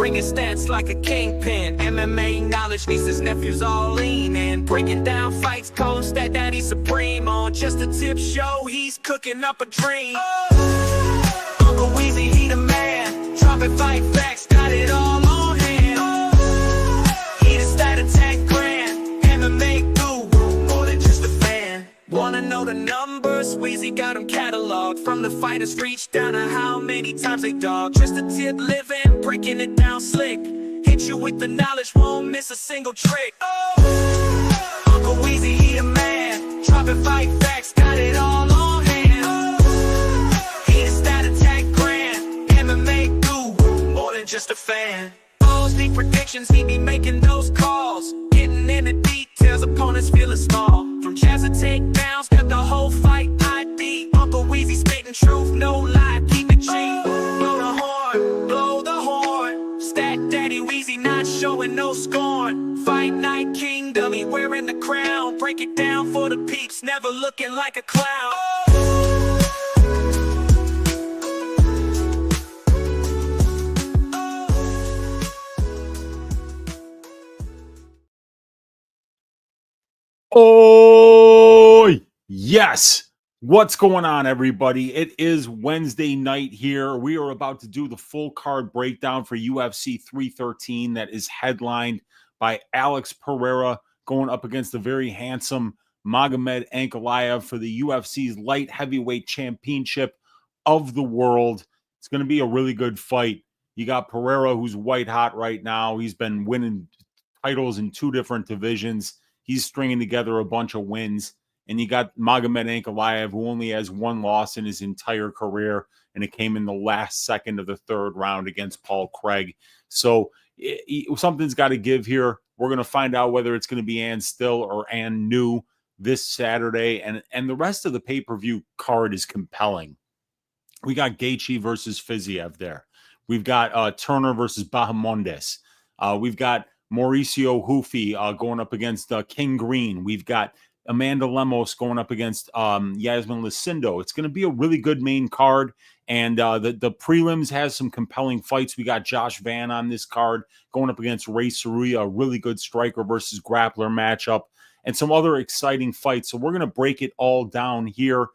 bringing stats like a kingpin. MMA knowledge needs his nephews all lean in. Breaking down fights, call him Stat Daddy Supreme. On just a tip show, he's cooking up a dream. Uncle Weezy, he the man. Dropping fight facts, got it all on hand. He the stat attack grand. MMA guru, more than just a fan. Wanna know the numbers? Weezy got them cataloged. From the fighters reach down to how many times they dog. Just a tip living, breaking it down slick. Hit you with the knowledge, won't miss a single trick. Uncle Weezy, he the man. Dropping fight facts, got it all on hand. He the stat attack grand. MMA guru, more than just a fan. Ozzy predictions, he be making those calls. Getting in the details, opponents feeling small. From jazz and takedowns, got the whole fight ID. Uncle Weezy spitting truth, no lie, keep it G. Blow the horn, blow the horn. Stat Daddy Weezy not showing no scorn. Fight Night Kingdom, he wearing the crown. Break it down for the peeps, never looking like a clown. Oh, yes. What's going on, everybody? It is Wednesday night here. We are about to do the full card breakdown for UFC 313 that is headlined by Alex Pereira going up against the very handsome Magomed Ankalaev for the UFC's light heavyweight championship of the world. It's going to be a really good fight. You got Pereira, who's white hot right now. He's been winning titles in 2 different divisions. He's stringing together a bunch of wins. And you got Magomed Ankalaev, who only has 1 loss in his entire career, and it came in the last second of the 3rd round against Paul Craig. So something's got to give here. We're going to find out whether it's going to be Ann Still or Ann New this Saturday. And the rest of the pay-per-view card is compelling. We got Gaethje versus Fiziev there. We've got Turner versus Bahamondes. We've got Mauricio Ruffy going up against King Green. We've got Amanda Lemos going up against Iasmin Lucindo. It's going to be a really good main card, and the prelims has some compelling fights. We got Josh Van on this card going up against Rei Tsuruya, a really good striker versus grappler matchup, and some other exciting fights. So we're going to break it all down here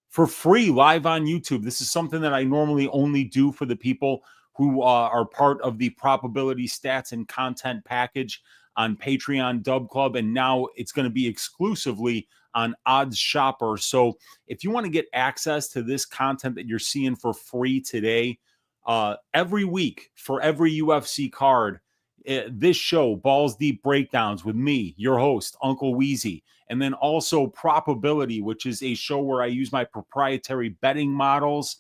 for free live on YouTube. This is something that I normally only do for the people who are part of the probability stats and content package on Patreon Dub Club, and now it's going to be exclusively on Odds Shopper. So if you want to get access to this content that you're seeing for free today, every week for every UFC card, this show, Balls Deep Breakdowns with me, your host, Uncle Weezy, and then also Probability, which is a show where I use my proprietary betting models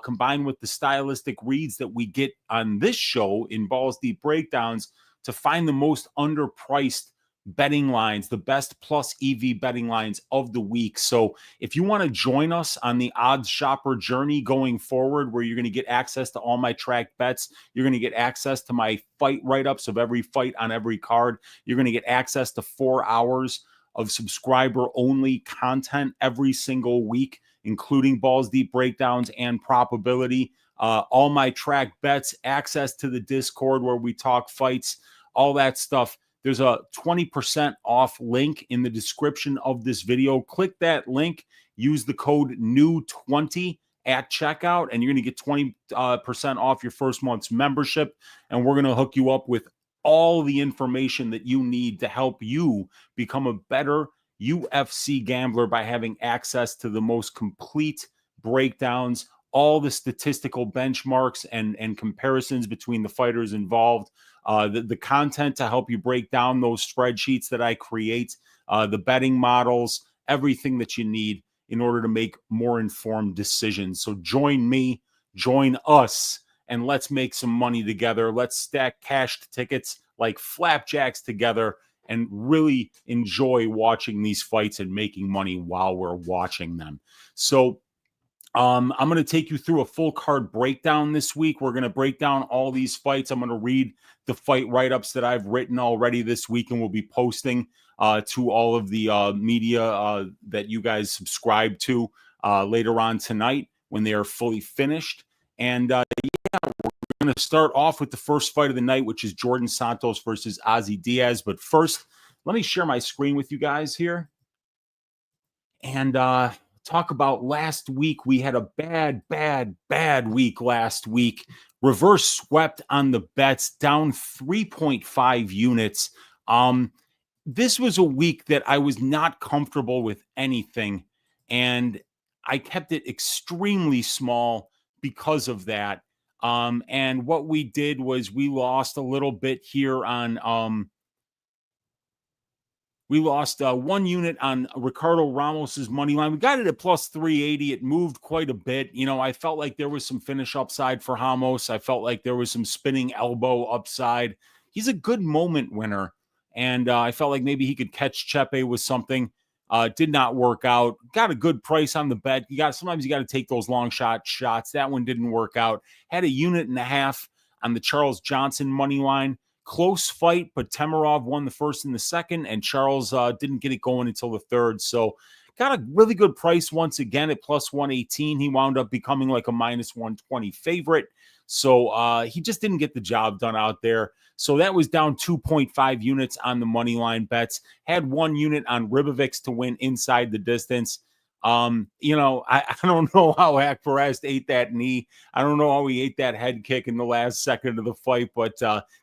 combined with the stylistic reads that we get on this show in Balls Deep Breakdowns to find the most underpriced betting lines, the best plus EV betting lines of the week. So if you want to join us on the Odds Shopper journey going forward, where you're going to get access to all my tracked bets, you're going to get access to my fight write-ups of every fight on every card, you're going to get access to 4 hours of subscriber-only content every single week, including Balls Deep Breakdowns and Probability. All my track bets, access to the Discord where we talk fights, all that stuff. There's a 20% off link in the description of this video. Click that link, use the code NEW20 at checkout, and you're going to get 20% off your first month's membership. And we're going to hook you up with all the information that you need to help you become a better UFC gambler by having access to the most complete breakdowns, all the statistical benchmarks and comparisons between the fighters involved, the content to help you break down those spreadsheets that I create, the betting models, everything that you need in order to make more informed decisions. So join me, join us, and let's make some money together. Let's stack cashed tickets like flapjacks together and really enjoy watching these fights and making money while we're watching them. So I'm going to take you through a full card breakdown this week. We're going to break down all these fights. I'm going to read the fight write-ups that I've written already this week, and we'll be posting to all of the media that you guys subscribe to later on tonight when they are fully finished. And we're going to start off with the first fight of the night, which is Djorden Santos versus Ozzy Diaz. But first, let me share my screen with you guys here and talk about last week. We had a bad week last week. Reverse swept on the bets, down 3.5 units. This was a week that I was not comfortable with anything, and I kept it extremely small because of that. And what we did was we lost a little bit here on we lost 1 unit on Ricardo Ramos's money line. We got it at plus 380. It moved quite a bit. You know, I felt like there was some finish upside for Ramos. I felt like there was some spinning elbow upside. He's a good moment winner. And I felt like maybe he could catch Chepe with something. Did not work out. Got a good price on the bet. Sometimes you got to take those long shots. That one didn't work out. Had a unit and a half on the Charles Johnson money line. Close fight, but Temirov won the first and the second, and Charles didn't get it going until the third. So got a really good price once again at plus 118. He wound up becoming like a minus 120 favorite. So he just didn't get the job done out there. So that was down 2.5 units on the money line bets. Had 1 unit on Ribovics to win inside the distance. You know, I don't know how Akbarest ate that knee. I don't know how he ate that head kick in the last second of the fight, but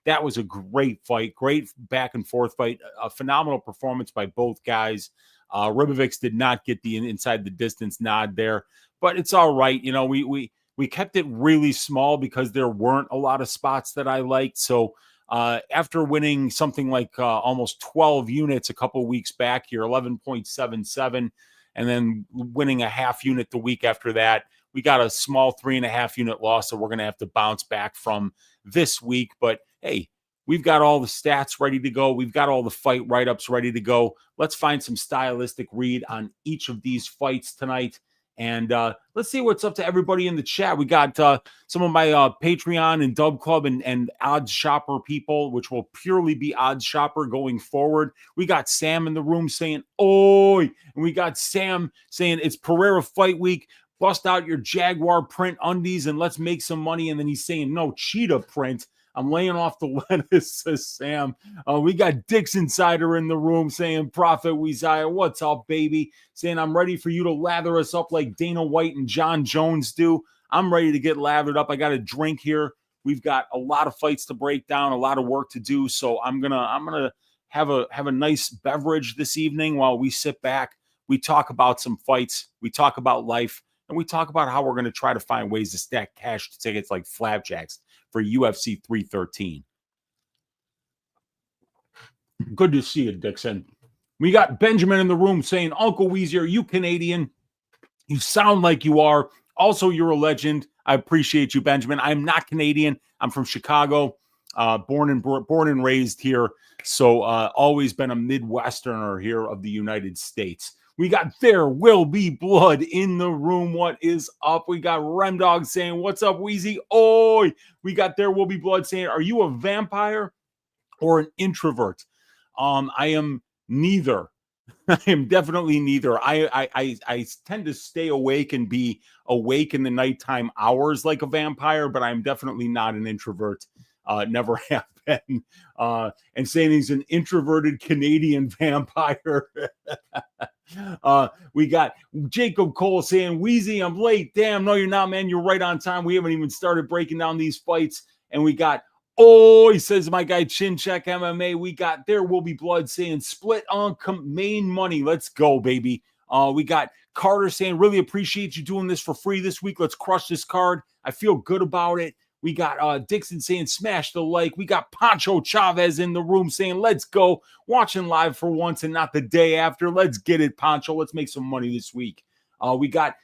that was a great fight, great back and forth fight, a phenomenal performance by both guys. Ribovics did not get the inside the distance nod there, but it's all right. You know, we kept it really small because there weren't a lot of spots that I liked. So after winning something like almost 12 units a couple weeks back here, 11.77, and then winning a half unit the week after that, we got a small 3.5 unit loss that we're going to have to bounce back from this week. But hey, we've got all the stats ready to go. We've got all the fight write-ups ready to go. Let's find some stylistic read on each of these fights tonight. And let's see what's up to everybody in the chat. We got some of my Patreon and Dub Club and Odds Shopper people, which will purely be Odds Shopper going forward. We got Sam in the room saying, "Oi!" And we got Sam saying, "It's Pereira fight week. Bust out your Jaguar print undies and let's make some money." And then he's saying, "No, cheetah print. I'm laying off the lettuce," says Sam. We got Dix Insider in the room saying, "Prophet Weezy, what's up, baby?" Saying, "I'm ready for you to lather us up like Dana White and John Jones do." I'm ready to get lathered up. I got a drink here. We've got a lot of fights to break down, a lot of work to do. So I'm gonna have a nice beverage this evening while we sit back. We talk about some fights. We talk about life. And we talk about how we're going to try to find ways to stack cash tickets like flapjacks for UFC 313. Good to see you, Dixon. We got Benjamin in the room saying, "Uncle Weezy, are you Canadian? You sound like you are. Also, you're a legend. I appreciate you, Benjamin. I'm not Canadian. I'm from Chicago, born and raised here. So always been a Midwesterner here of the United States." We got There Will Be Blood in the room. What is up? We got Remdog saying, "What's up, Weezy?" Oi! We got There Will Be Blood saying, "Are you a vampire or an introvert?" I am neither. I am definitely neither. I tend to stay awake and be awake in the nighttime hours like a vampire, but I'm definitely not an introvert. Never have been. And saying he's an introverted Canadian vampire. We got Jacob Cole saying, "Weezy, I'm late." Damn, no, you're not, man. You're right on time. We haven't even started breaking down these fights. And we got, he says, my guy Chin Check MMA. We got There Will Be Blood saying, "Split on main money." Let's go, baby. We got Carter saying, "Really appreciate you doing this for free this week. Let's crush this card. I feel good about it." We got Dixon saying, "Smash the like." We got Pancho Chavez in the room saying, "Let's go." Watching live for once and not the day after. Let's get it, Pancho. Let's make some money this week. We got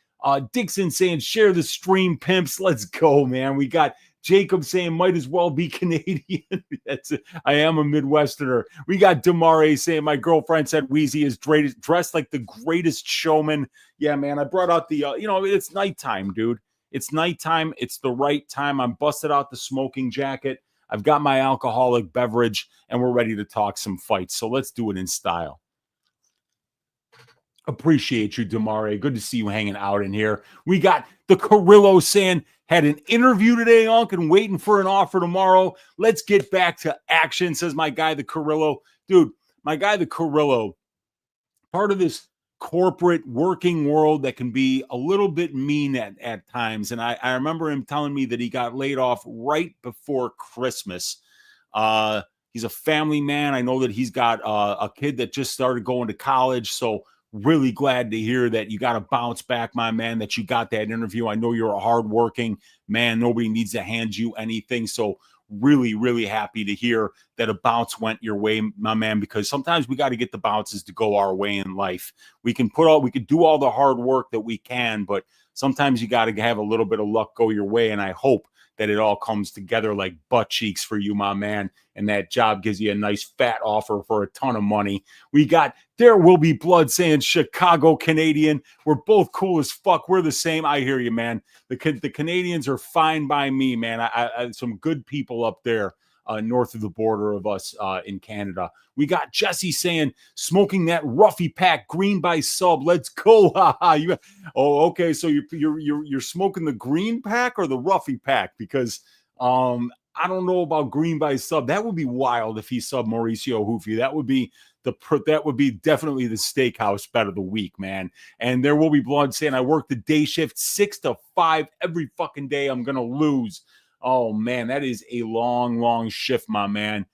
Dixon saying, "Share the stream, pimps." Let's go, man. We got Jacob saying, "Might as well be Canadian." I am a Midwesterner. We got Damare saying, "My girlfriend said Weezy is dressed like the greatest showman." Yeah, man. I brought out the, it's nighttime, dude. It's nighttime. It's the right time. I'm busted out the smoking jacket. I've got my alcoholic beverage, and we're ready to talk some fights. So let's do it in style. Appreciate you, Damare. Good to see you hanging out in here. We got the Carrillo saying, had an interview today, Unc, and waiting for an offer tomorrow. Let's get back to action, says my guy, the Carrillo. Dude, my guy, the Carrillo, part of this corporate working world that can be a little bit mean at times. And I remember him telling me that he got laid off right before Christmas. He's a family man. I know that he's got a kid that just started going to college. So really glad to hear that you got to bounce back, my man, that you got that interview. I know you're a hardworking man. Nobody needs to hand you anything. So really, really happy to hear that a bounce went your way, my man, because sometimes we got to get the bounces to go our way in life. We can do all the hard work that we can, but sometimes you got to have a little bit of luck go your way. And I hope that it all comes together like butt cheeks for you, my man, and that job gives you a nice fat offer for a ton of money. We got There Will Be Blood saying Chicago Canadian. We're both cool as fuck. We're the same. I hear you, man. The Canadians are fine by me, man. I some good people up there north of the border of us in Canada. We got Jesse saying, smoking that Ruffy pack, green by sub. Let's go. Okay. So you're smoking the green pack or the Ruffy pack? Because I don't know about green by sub. That would be wild if he subbed Mauricio Hoofy. That would be definitely the steakhouse bet of the week, man. And There Will Be Blood saying, I work the day shift 6 to 5 every fucking day. I'm gonna lose. Oh man, that is a long shift, my man.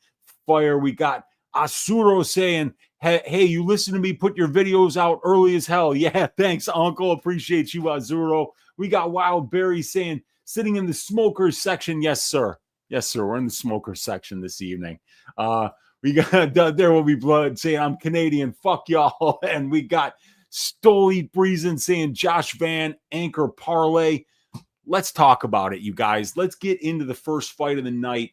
Fire. We got Asuro saying, hey, you listen to me put your videos out early as hell. Yeah, thanks, Uncle. Appreciate you, Azuro. We got Wild Berry saying, sitting in the smokers section. Yes, sir. Yes, sir. We're in the smoker section this evening. We got There Will Be Blood saying, I'm Canadian. Fuck y'all. And we got Stoli Breezin saying, Josh Van, Anchor Parlay. Let's talk about it, you guys. Let's get into the first fight of the night,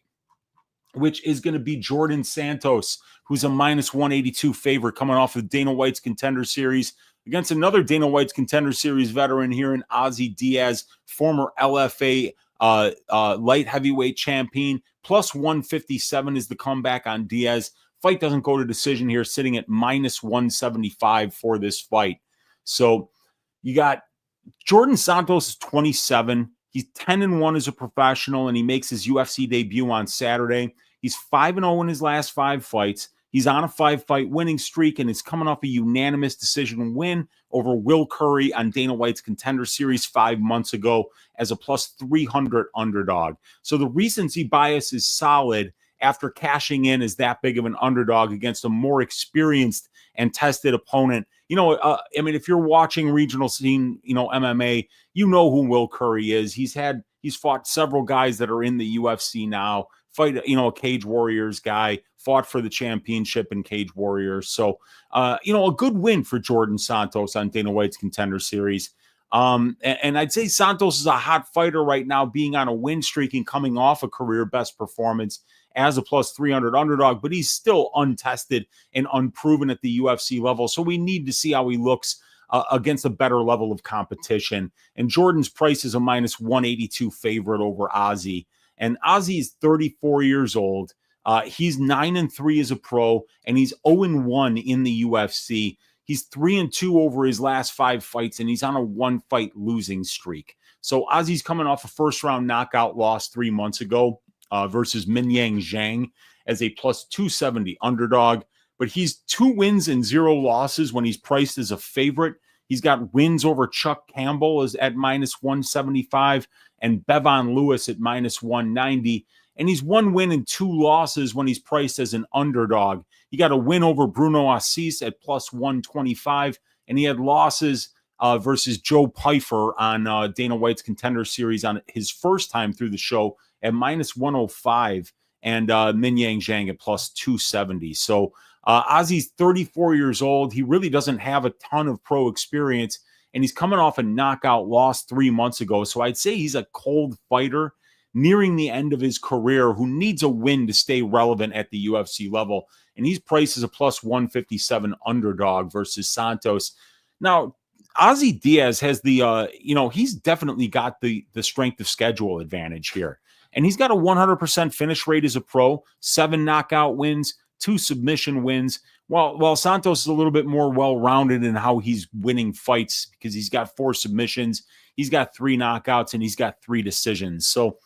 which is going to be Djorden Santos, who's a minus 182 favorite coming off of Dana White's Contender Series against another Dana White's Contender Series veteran here in Ozzy Diaz, former LFA light heavyweight champion. Plus 157 is the comeback on Diaz. Fight doesn't go to decision here, sitting at minus 175 for this fight. So you got Djorden Santos is 27. He's 10-1 as a professional, and he makes his UFC debut on Saturday. He's 5-0 in his last 5 fights. He's on a 5-fight winning streak, and is coming off a unanimous decision win over Will Curry on Dana White's Contender Series 5 months ago as a plus 300 underdog. So the recency bias is solid after cashing in as that big of an underdog against a more experienced and tested opponent. You know, I mean, if you're watching regional scene, MMA, you know who Will Curry is. He's fought several guys that are in the UFC now. A Cage Warriors guy, fought for the championship in Cage Warriors. So, a good win for Djorden Santos on Dana White's Contender Series. And I'd say Santos is a hot fighter right now, being on a win streak and coming off a career best performance as a plus 300 underdog, but he's still untested and unproven at the UFC level. So we need to see how he looks against a better level of competition. And Jordan's price is a minus 182 favorite over Ozzy. And Ozzy is 34 years old. He's 9-3 as a pro, and he's 0-1 in the UFC. He's 3-2 over his last 5 fights, and he's on a 1-fight losing streak. So Ozzy's coming off a first-round knockout loss 3 months ago versus Minyang Zhang as a plus 270 underdog. But he's 2 wins and 0 losses when he's priced as a favorite. He's got wins over Chuck Campbell at minus 175 and Bevon Lewis at minus 190. And he's 1 win and 2 losses when he's priced as an underdog. He got a win over Bruno Assis at plus 125, and he had losses versus Joe Pyfer on Dana White's Contender Series on his first time through the show at minus 105, and Minyang Zhang at plus 270. So Ozzy's 34 years old. He really doesn't have a ton of pro experience, and he's coming off a knockout loss 3 months ago. So I'd say he's a cold fighter nearing the end of his career who needs a win to stay relevant at the UFC level. And he's priced as a plus 157 underdog versus Santos. Now, Ozzy Diaz has the, he's definitely got the strength of schedule advantage here. And he's got a 100% finish rate as a pro, 7 knockout wins, 2 submission wins. While Santos is a little bit more well-rounded in how he's winning fights because he's got 4 submissions, he's got 3 knockouts, and he's got 3 decisions. So,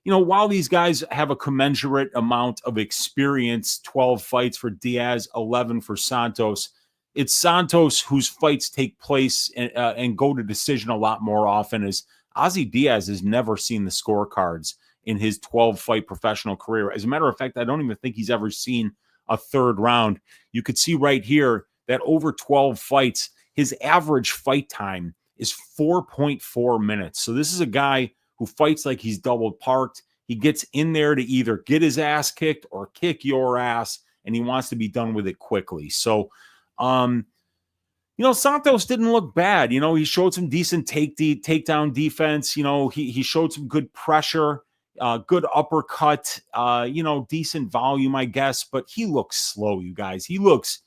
while these guys have a commensurate amount of experience, 12 fights for Diaz, 11 for Santos, it's Santos whose fights take place and go to decision a lot more often, as Ozzy Diaz has never seen the scorecards in his 12-fight professional career. As a matter of fact, I don't even think he's ever seen a third round. You could see right here that over 12 fights, his average fight time is 4.4 minutes. So this is a guy who fights like he's double parked. He gets in there to either get his ass kicked or kick your ass, and he wants to be done with it quickly. So, Santos didn't look bad. He showed some decent takedown defense. He showed some good pressure, good uppercut, decent volume, I guess. But he looks slow, you guys. He looks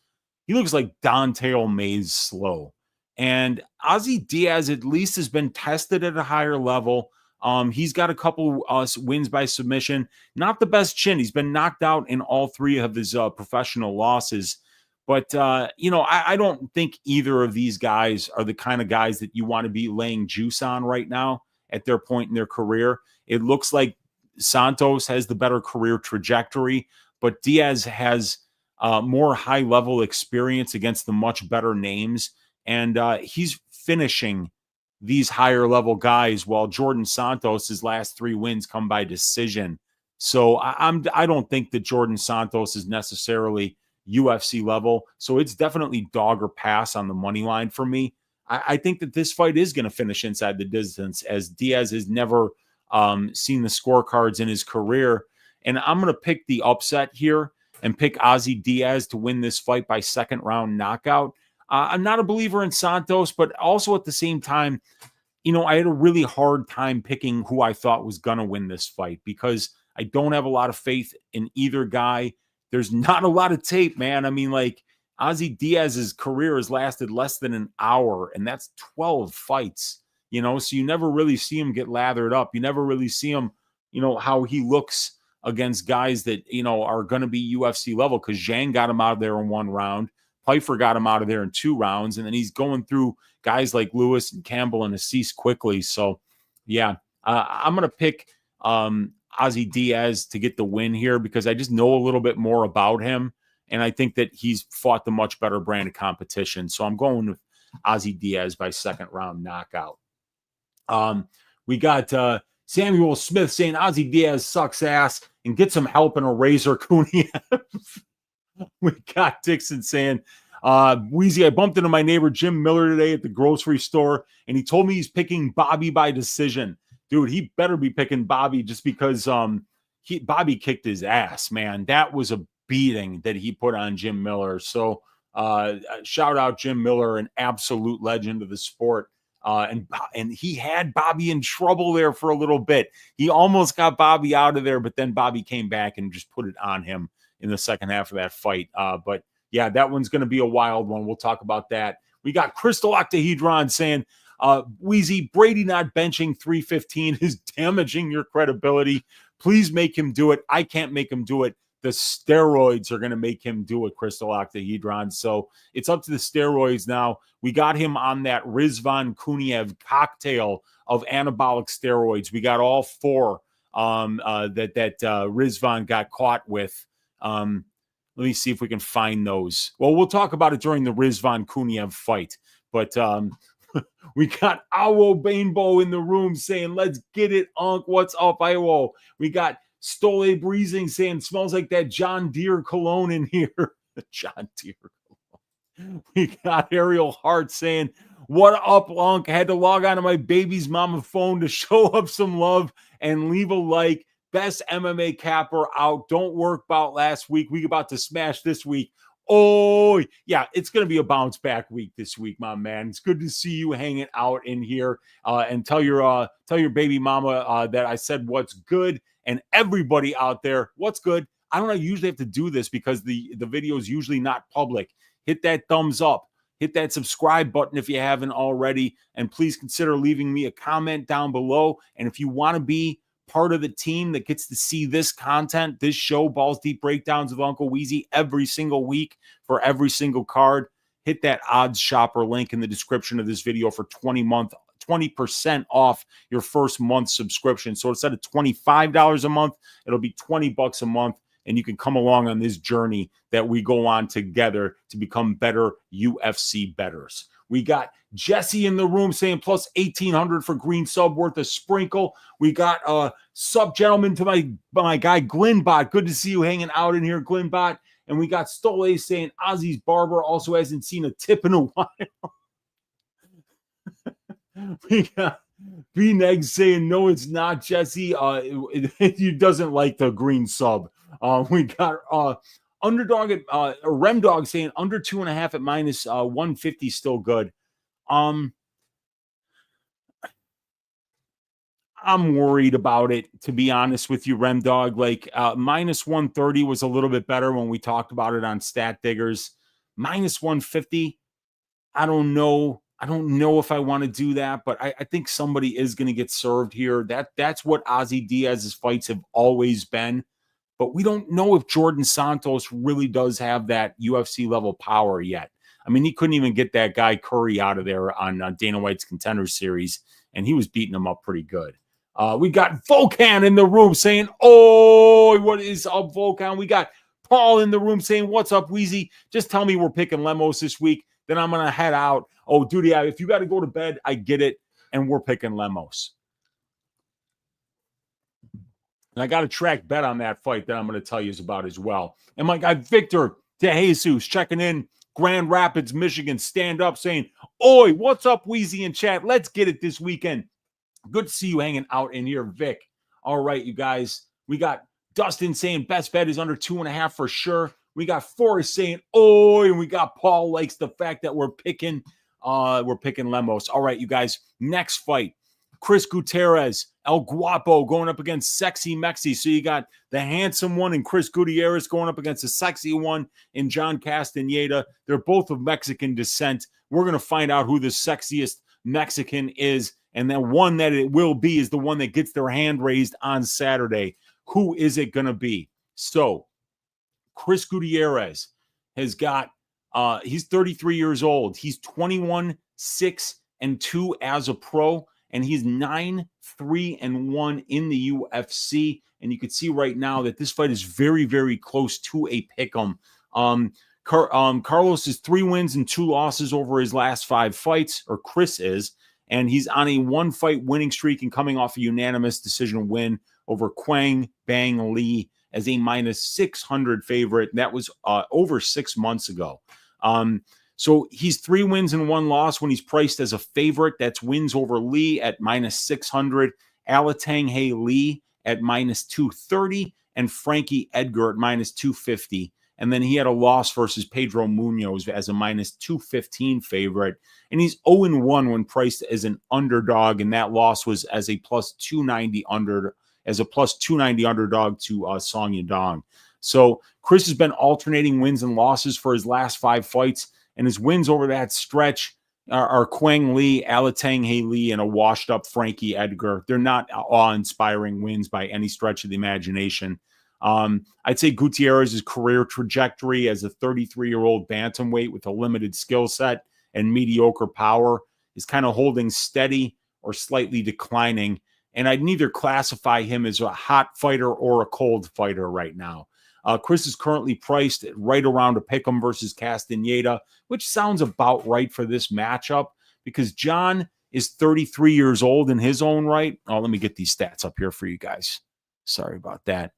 like Dante O'May's slow. And Ozzy Diaz at least has been tested at a higher level. He's got a couple wins by submission. Not the best chin. He's been knocked out in all 3 of his professional losses. But, I don't think either of these guys are the kind of guys that you want to be laying juice on right now at their point in their career. It looks like Santos has the better career trajectory, but Diaz has more high-level experience against the much better names. And he's finishing these higher-level guys while Djorden Santos' last 3 wins come by decision. So I don't think that Djorden Santos is necessarily UFC level. So it's definitely dog or pass on the money line for me. I think that this fight is going to finish inside the distance, as Diaz has never seen the scorecards in his career. And I'm going to pick the upset here and pick Ozzy Diaz to win this fight by second round knockout. I'm not a believer in Santos, but also at the same time, I had a really hard time picking who I thought was going to win this fight because I don't have a lot of faith in either guy. There's not a lot of tape, man. I mean, Ozzy Diaz's career has lasted less than an hour, and that's 12 fights, so you never really see him get lathered up. You never really see him, how he looks against guys that, are going to be UFC level, because Zhang got him out of there in 1 round. Pfeiffer got him out of there in 2 rounds, and then he's going through guys like Lewis and Campbell and Assis quickly. So, yeah, I'm going to pick Ozzy Diaz to get the win here because I just know a little bit more about him, and I think that he's fought the much better brand of competition. So I'm going with Ozzy Diaz by second round knockout. We got Samuel Smith saying Ozzy Diaz sucks ass and get some help in a razor Kuniev. We got Dixon saying, Weezy, I bumped into my neighbor Jim Miller today at the grocery store, and he told me he's picking Bobby by decision. Dude, he better be picking Bobby just because Bobby kicked his ass, man. That was a beating that he put on Jim Miller. So shout out Jim Miller, an absolute legend of the sport. And he had Bobby in trouble there for a little bit. He almost got Bobby out of there, but then Bobby came back and just put it on him in the second half of that fight. But yeah, that one's going to be a wild one. We'll talk about that. We got Crystal Octahedron saying, Weezy, Brady not benching 315 is damaging your credibility. Please make him do it. I can't make him do it. The steroids are going to make him do it, Crystal Octahedron. So it's up to the steroids now. We got him on that Rizvan Kuniev cocktail of anabolic steroids. We got all 4 that Rizvan got caught with. Let me see if we can find those. Well, we'll talk about it during the Rizvan Kuniev fight. But we got Awo Bainbo in the room saying, let's get it, Unc. What's up, Awo? We got Stole Breezing saying, smells like that John Deere cologne in here. John Deere cologne. We got Ariel Hart saying, what up, Unc? I had to log on to my baby's mama phone to show up some love and leave a like. Best MMA capper out. Don't work about last week. We about to smash this week. Oh, yeah, it's going to be a bounce back week this week, my man. It's good to see you hanging out in here and tell your baby mama that I said what's good, and everybody out there, what's good. I don't usually have to do this because the video is usually not public. Hit that thumbs up. Hit that subscribe button if you haven't already, and please consider leaving me a comment down below. And if you want to be part of the team that gets to see this content, this show, Balls Deep Breakdowns with Uncle Weezy, every single week for every single card, hit that odds shopper link in the description of this video for 20% off your first month subscription. So instead of $25 a month, it'll be $20 a month, and you can come along on this journey that we go on together to become better UFC bettors. We got Jesse in the room saying plus 1,800 for green sub, worth a sprinkle. We got sub gentleman to my guy Glinbot. Good to see you hanging out in here, Glinbot. And we got Stole saying Ozzy's barber also hasn't seen a tip in a while. We got B-Neg saying no, it's not, Jesse. He doesn't like the green sub. We got Underdog at Remdog saying under 2.5 at minus 150 still good. I'm worried about it, to be honest with you, Remdog. Like minus 130 was a little bit better when we talked about it on Stat Diggers. Minus 150, I don't know. I don't know if I want to do that, but I think somebody is going to get served here. That's what Ozzy Diaz's fights have always been. But we don't know if Djorden Santos really does have that UFC level power yet. I mean, he couldn't even get that guy Curry out of there on Dana White's Contender Series, and he was beating him up pretty good. We got Volcan in the room saying, oh, what is up, Volcan? We got Paul in the room saying, what's up, Weezy? Just tell me we're picking Lemos this week, then I'm going to head out. Oh, dude, yeah, if you got to go to bed, I get it, and we're picking Lemos. And I got a track bet on that fight that I'm going to tell you about as well. And my guy Victor De Jesus checking in, Grand Rapids, Michigan, stand up saying, oi, what's up, Weezy in chat? Let's get it this weekend. Good to see you hanging out in here, Vic. All right, you guys. We got Dustin saying best bet is under 2.5 for sure. We got Forrest saying, oi, and we got Paul likes the fact that we're picking Lemos. All right, you guys. Next fight. Chris Gutierrez, El Guapo going up against Sexy Mexi. So you got the handsome one and Chris Gutierrez going up against the sexy one in John Castaneda. They're both of Mexican descent. We're going to find out who the sexiest Mexican is. And then one that it will be is the one that gets their hand raised on Saturday. Who is it going to be? So Chris Gutierrez has got, he's 33 years old. He's 21-6-2 as a pro. And he's 9-3-1 in the UFC. And you can see right now that this fight is very, very close to a pick'em. Carlos is 3 wins and 2 losses over his last 5 fights, or Chris is. And he's on a 1-fight winning streak and coming off a unanimous decision win over Quang Bang Lee as a minus 600 favorite. That was over 6 months ago. So he's 3 wins and 1 loss when he's priced as a favorite. That's wins over Lee at minus 600, Alatang Hey Lee at minus 230, and Frankie Edgar at minus 250. And then he had a loss versus Pedro Munoz as a minus 215 favorite. And he's 0-1 when priced as an underdog, and that loss was as a plus 290 underdog to Song Yadong. So Chris has been alternating wins and losses for his last 5 fights. And his wins over that stretch are Quang Lee, Alatang Hey Lee, and a washed-up Frankie Edgar. They're not awe-inspiring wins by any stretch of the imagination. I'd say Gutierrez's career trajectory as a 33-year-old bantamweight with a limited skill set and mediocre power is kind of holding steady or slightly declining. And I'd neither classify him as a hot fighter or a cold fighter right now. Chris is currently priced at right around a pick'em versus Castaneda, which sounds about right for this matchup because John is 33 years old in his own right. Oh, let me get these stats up here for you guys. Sorry about that.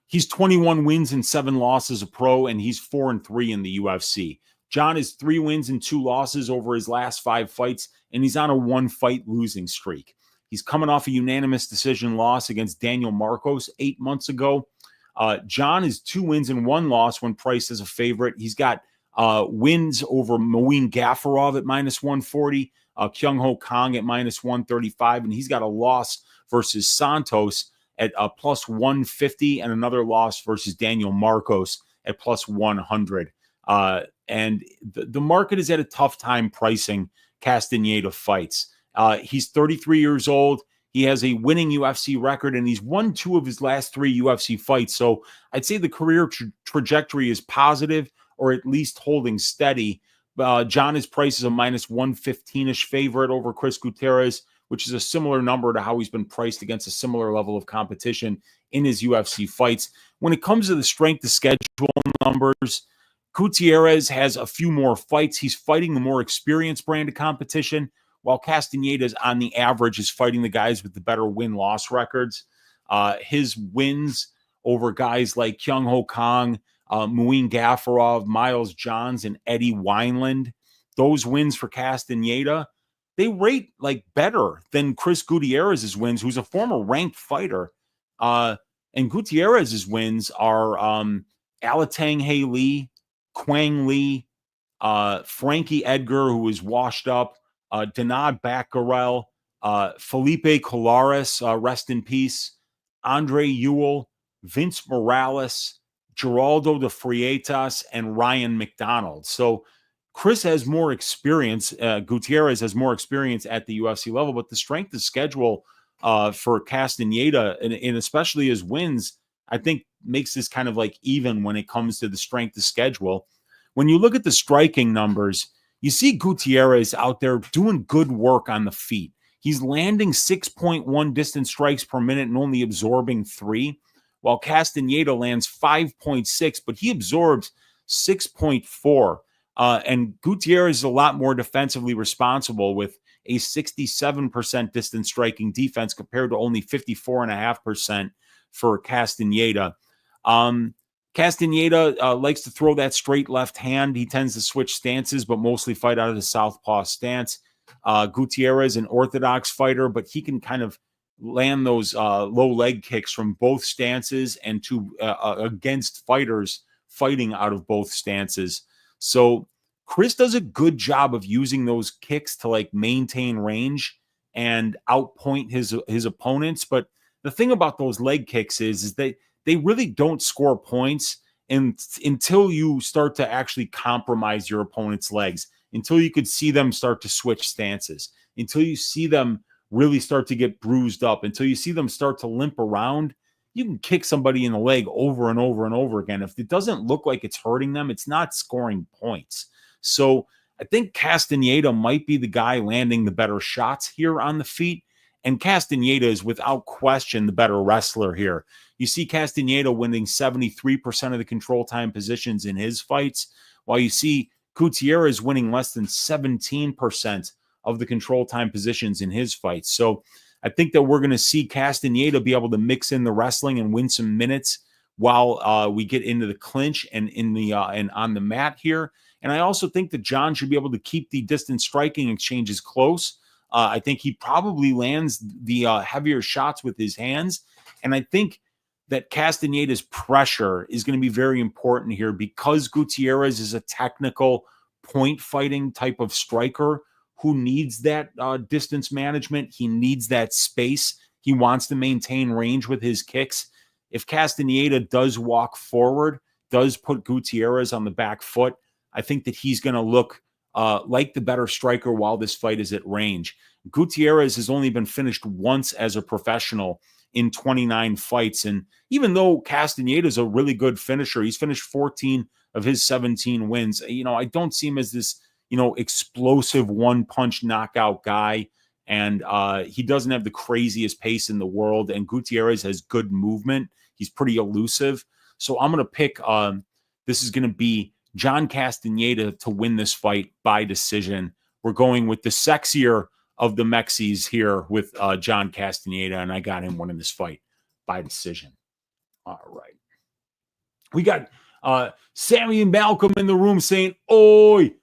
He's 21 wins and 7 losses a pro, and he's 4-3 in the UFC. John is 3 wins and 2 losses over his last 5 fights, and he's on a 1-fight losing streak. He's coming off a unanimous decision loss against Daniel Marcos 8 months ago. John is 2 wins and 1 loss when priced as a favorite. He's got wins over Moeen Gafarov at minus 140, Kyung Ho Kong at minus 135, and he's got a loss versus Santos at plus 150 and another loss versus Daniel Marcos at plus 100. And the market is at a tough time pricing Castaneda fights. He's 33 years old. He has a winning UFC record, and he's won 2 of his last 3 UFC fights. So I'd say the career trajectory is positive, or at least holding steady. John is priced as a minus 115-ish favorite over Chris Gutierrez, which is a similar number to how he's been priced against a similar level of competition in his UFC fights. When it comes to the strength of schedule numbers, Gutierrez has a few more fights. He's fighting the more experienced brand of competition, while Castaneda's on the average is fighting the guys with the better win-loss records. His wins over guys like Kyung Ho Kang, Muin Gafarov, Miles Johns, and Eddie Wineland, those wins for Castaneda, they rate like better than Chris Gutierrez's wins, who's a former ranked fighter. And Gutierrez's wins are Alatang Hae Lee, Quang Lee, Frankie Edgar, who was washed up, Denad Bakkarel, Felipe Colares, rest in peace, Andre Ewell, Vince Morales, Geraldo de Freitas, and Ryan McDonald. So Chris has more experience. Gutierrez has more experience at the UFC level, but the strength of schedule for Castaneda, and especially his wins, I think makes this kind of like even when it comes to the strength of schedule. When you look at the striking numbers, you see Gutierrez out there doing good work on the feet. He's landing 6.1 distance strikes per minute and only absorbing 3, while Castaneda lands 5.6, but he absorbs 6.4. And Gutierrez is a lot more defensively responsible with a 67% distance striking defense compared to only 54.5% for Castaneda. Castaneda likes to throw that straight left hand. He tends to switch stances, but mostly fight out of the southpaw stance. Gutierrez, an orthodox fighter, but he can kind of land those low leg kicks from both stances and to against fighters fighting out of both stances. So Chris does a good job of using those kicks to like maintain range and outpoint his opponents. But the thing about those leg kicks is they really don't score points until you start to actually compromise your opponent's legs, until you could see them start to switch stances, until you see them really start to get bruised up, until you see them start to limp around. You can kick somebody in the leg over and over and over again. If it doesn't look like it's hurting them, it's not scoring points. So I think Castaneda might be the guy landing the better shots here on the feet. And Castaneda is without question the better wrestler here. You see Castaneda winning 73% of the control time positions in his fights, while you see Gutierrez winning less than 17% of the control time positions in his fights. So I think that we're going to see Castaneda be able to mix in the wrestling and win some minutes while we get into the clinch and in the and on the mat here. And I also think that John should be able to keep the distance striking exchanges close. I think he probably lands the heavier shots with his hands. And I think that Castaneda's pressure is going to be very important here because Gutierrez is a technical point fighting type of striker who needs that distance management. He needs that space. He wants to maintain range with his kicks. If Castaneda does walk forward, does put Gutierrez on the back foot, I think that he's going to look like the better striker while this fight is at range. Gutierrez has only been finished once as a professional in 29 fights. And even though Castaneda is a really good finisher, he's finished 14 of his 17 wins. I don't see him as this, explosive one-punch knockout guy. And he doesn't have the craziest pace in the world. And Gutierrez has good movement. He's pretty elusive. So I'm going to pick, this is going to be John Castaneda to win this fight by decision. We're going with the sexier of the Mexis here with John Castaneda, and I got him winning this fight by decision. All right. We got Sammy and Malcolm in the room saying, "Oi."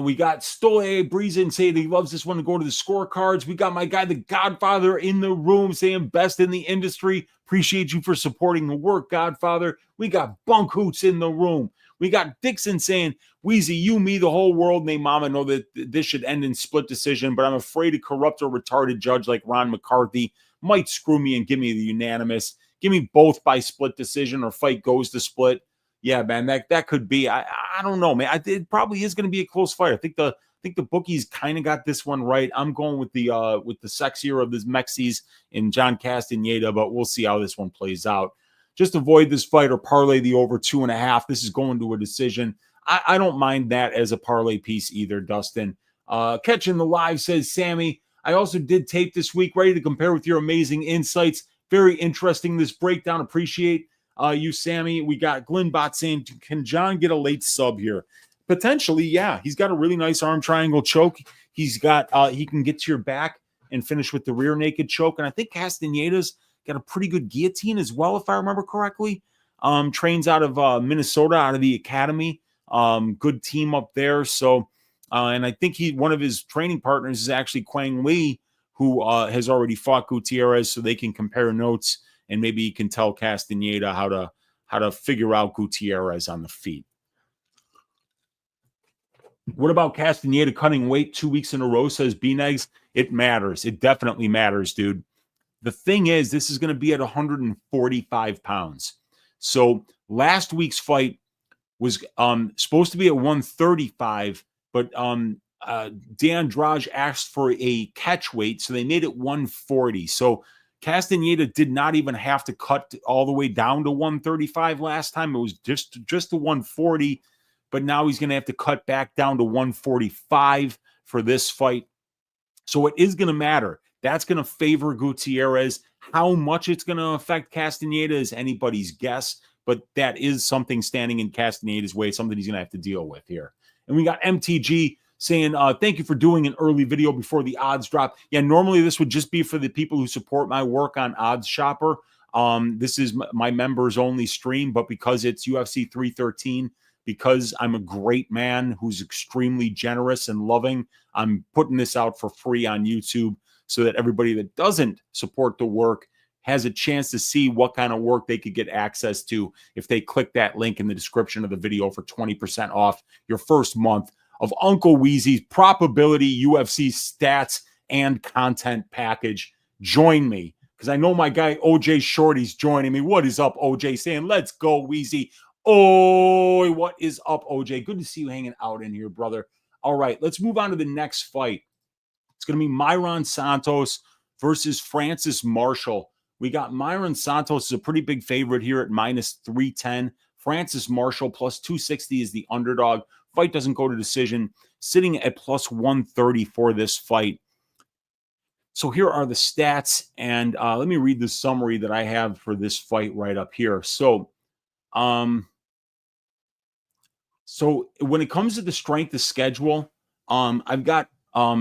We got Stole Breezin saying he loves this one to go to the scorecards. We got my guy, the Godfather, in the room saying best in the industry. Appreciate you for supporting the work, Godfather. We got Bunk Hoots in the room. We got Dixon saying, Weezy, you, me, the whole world, and they mama know that this should end in split decision, but I'm afraid a corrupt or retarded judge like Ron McCarthy might screw me and give me the unanimous. Give me both by split decision or fight goes to split. Yeah, man, that could be. I don't know, man. It probably is going to be a close fight. I think the think the bookies kind of got this one right. I'm going with the sexier of the Mexis in John Castaneda, but we'll see how this one plays out. Just avoid this fight or parlay the over 2.5. This is going to a decision. I don't mind that as a parlay piece either, Dustin. Catching the live says, Sammy, I also did tape this week, ready to compare with your amazing insights. Very interesting, this breakdown. Appreciate you, Sammy. We got Glenbot saying, can John get a late sub here? Potentially, yeah. He's got a really nice arm triangle choke. He's got, he can get to your back and finish with the rear naked choke. And I think Castaneda's got a pretty good guillotine as well, if I remember correctly. Trains out of Minnesota, out of the academy. Good team up there. So, and I think one of his training partners is actually Quang Lee, who has already fought Gutierrez, so they can compare notes and maybe he can tell Castaneda how to figure out Gutierrez on the feet. What about Castaneda cutting weight 2 weeks in a row, says B-Negs? It matters. It definitely matters, dude. The thing is, this is going to be at 145 pounds. So last week's fight was supposed to be at 135, but D'Andrade asked for a catch weight, so they made it 140. So Castaneda did not even have to cut all the way down to 135 last time. It was just to 140, but now he's going to have to cut back down to 145 for this fight. So it is going to matter. That's going to favor Gutierrez. How much it's going to affect Castaneda is anybody's guess, but that is something standing in Castaneda's way, something he's going to have to deal with here. And we got MTG saying, thank you for doing an early video before the odds drop. Yeah, normally this would just be for the people who support my work on Odds Shopper. This is my members only stream, but because it's UFC 313, because I'm a great man who's extremely generous and loving, I'm putting this out for free on YouTube so that everybody that doesn't support the work has a chance to see what kind of work they could get access to if they click that link in the description of the video for 20% off your first month of Uncle Weezy's Probability UFC stats and content package. Join me, because I know my guy OJ Shorty's joining me. What is up, OJ? Saying, let's go, Weezy. Oh, what is up, OJ? Good to see you hanging out in here, brother. All right, let's move on to the next fight. It's going to be Mairon Santos versus Francis Marshall. We got Mairon Santos is a pretty big favorite here at minus 310. Francis Marshall plus 260 is the underdog. Fight doesn't go to decision, sitting at plus 130 for this fight. So here are the stats, and let me read the summary that I have for this fight right up here. So when it comes to the strength of schedule, I've got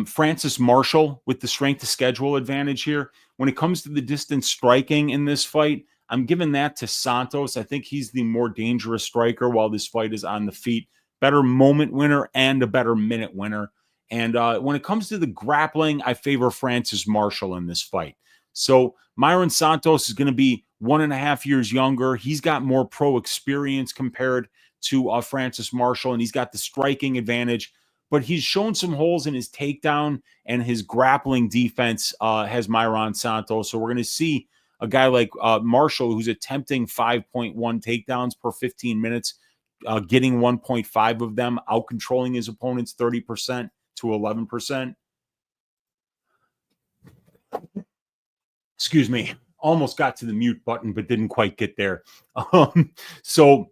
Francis Marshall with the strength of schedule advantage here. When it comes to the distance striking in this fight, I'm giving that to Santos. I think he's the more dangerous striker while this fight is on the feet. Better moment winner and a better minute winner. And when it comes to the grappling, I favor Francis Marshall in this fight. So Mairon Santos is going to be 1.5 years younger. He's got more pro experience compared to Francis Marshall, and he's got the striking advantage. But he's shown some holes in his takedown, and his grappling defense has Mairon Santos. So we're going to see a guy like Marshall, who's attempting 5.1 takedowns per 15 minutes, getting 1.5 of them, out-controlling his opponents 30% to 11%. Excuse me. Almost got to the mute button, but didn't quite get there. So,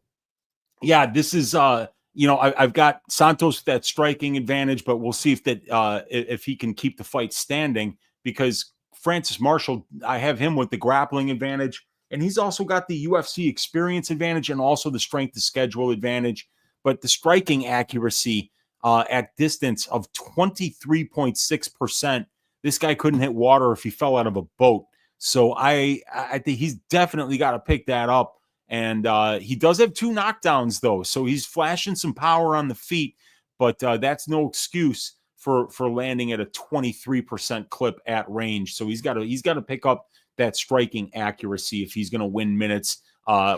yeah, this is, I've got Santos with that striking advantage, but we'll see if he can keep the fight standing, because Francis Marshall, I have him with the grappling advantage. And he's also got the UFC experience advantage and also the strength of schedule advantage. But the striking accuracy at distance of 23.6%, this guy couldn't hit water if he fell out of a boat. So I think he's definitely got to pick that up. And he does have 2 knockdowns, though. So he's flashing some power on the feet. But that's no excuse for landing at a 23% clip at range. So he's got to pick up that striking accuracy if he's going to win minutes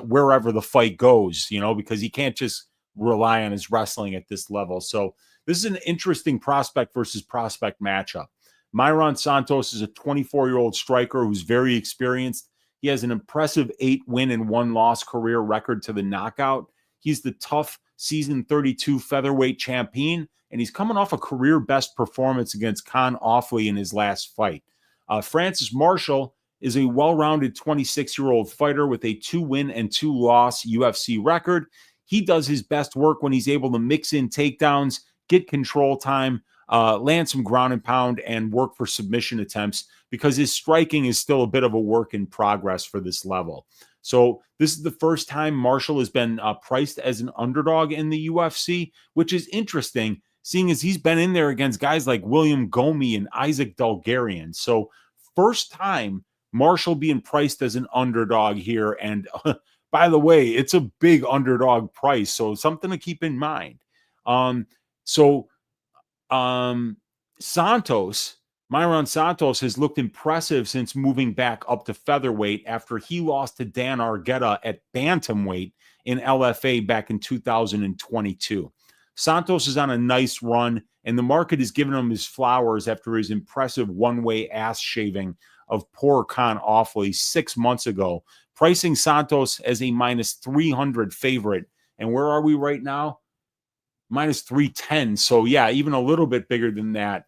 wherever the fight goes, because he can't just rely on his wrestling at this level. So this is an interesting prospect versus prospect matchup. Mairon Santos is a 24-year-old striker who's very experienced. He has an impressive 8-win and 1-loss career record to the knockout. He's the tough, season 32 featherweight champion, and he's coming off a career best performance against Con Offley in his last fight. Francis Marshall is a well-rounded 26-year-old fighter with a 2-win and 2-loss UFC record. He does his best work when he's able to mix in takedowns, get control time, land some ground and pound, and work for submission attempts, because his striking is still a bit of a work in progress for this level. So this is the first time Marshall has been priced as an underdog in the UFC, which is interesting, seeing as he's been in there against guys like William Gomi and Isaac Dulgarian. So first time Marshall being priced as an underdog here. And by the way, it's a big underdog price, so something to keep in mind. Mairon Santos has looked impressive since moving back up to featherweight after he lost to Dan Argueta at bantamweight in LFA back in 2022. Santos is on a nice run, and the market has given him his flowers after his impressive one-way ass shaving of poor Con Offley 6 months ago, pricing Santos as a minus 300 favorite. And where are we right now? Minus 310. So yeah, even a little bit bigger than that,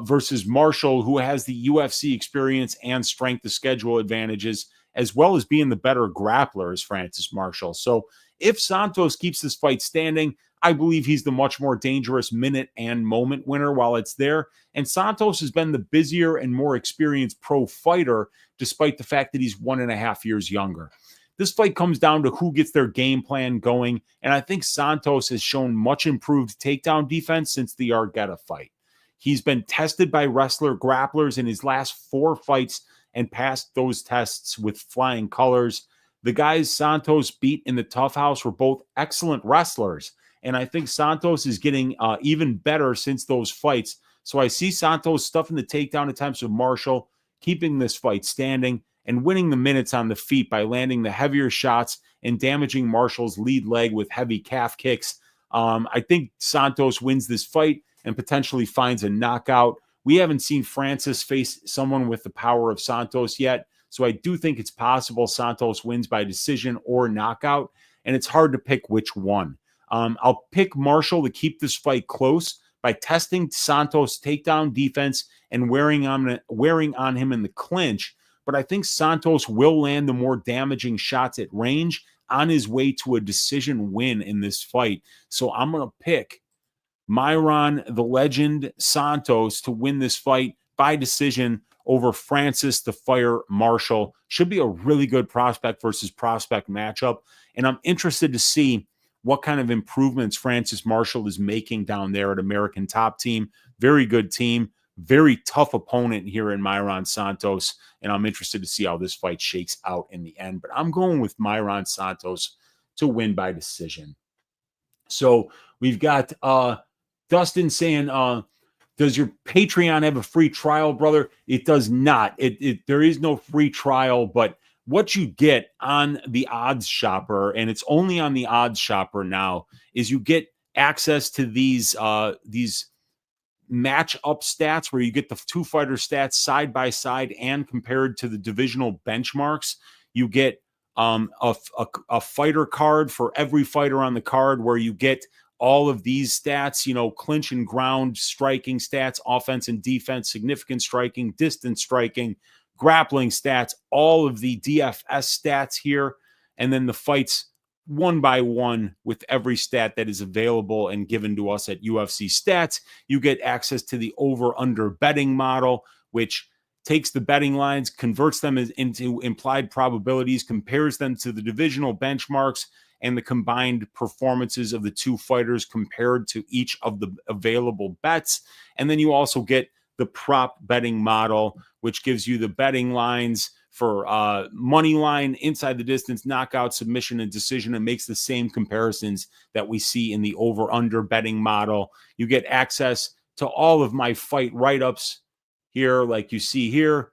versus Marshall, who has the UFC experience and strength of schedule advantages, as well as being the better grappler as Francis Marshall. So if Santos keeps this fight standing, I believe he's the much more dangerous minute and moment winner while it's there. And Santos has been the busier and more experienced pro fighter, despite the fact that he's 1.5 years younger. This fight comes down to who gets their game plan going, and I think Santos has shown much improved takedown defense since the Argueta fight. He's been tested by wrestler grapplers in his last 4 fights and passed those tests with flying colors. The guys Santos beat in the Tough House were both excellent wrestlers, and I think Santos is getting even better since those fights. So I see Santos stuffing the takedown attempts of Marshall, keeping this fight standing, and winning the minutes on the feet by landing the heavier shots and damaging Marshall's lead leg with heavy calf kicks. I think Santos wins this fight and potentially finds a knockout. We haven't seen Francis face someone with the power of Santos yet, so I do think it's possible Santos wins by decision or knockout, and it's hard to pick which one. I'll pick Marshall to keep this fight close by testing Santos' takedown defense and wearing on him in the clinch, but I think Santos will land the more damaging shots at range on his way to a decision win in this fight. So I'm going to pick Mairon, the legend, Santos to win this fight by decision over Francis the Fire Marshall. Should be a really good prospect versus prospect matchup, and I'm interested to see what kind of improvements Francis Marshall is making down there at American Top Team. Very good team, very tough opponent here in Mairon Santos, and I'm interested to see how this fight shakes out in the end. But I'm going with Mairon Santos to win by decision. So we've got Dustin saying, does your Patreon have a free trial, brother? It does not. There is no free trial, but what you get on the Odds Shopper, and it's only on the Odds Shopper now, is you get access to these match-up stats where you get the 2 fighter stats side by side and compared to the divisional benchmarks. You get a fighter card for every fighter on the card where you get all of these stats, clinch and ground striking stats, offense and defense, significant striking, distance striking, grappling stats, all of the DFS stats here, and then the fights one by one with every stat that is available and given to us at UFC Stats. You get access to the over-under betting model, which takes the betting lines, converts them into implied probabilities, compares them to the divisional benchmarks and the combined performances of the 2 fighters compared to each of the available bets. And then you also get the prop betting model, which gives you the betting lines for money line, inside the distance, knockout, submission, and decision, and makes the same comparisons that we see in the over-under betting model. You get access to all of my fight write-ups here, like you see here.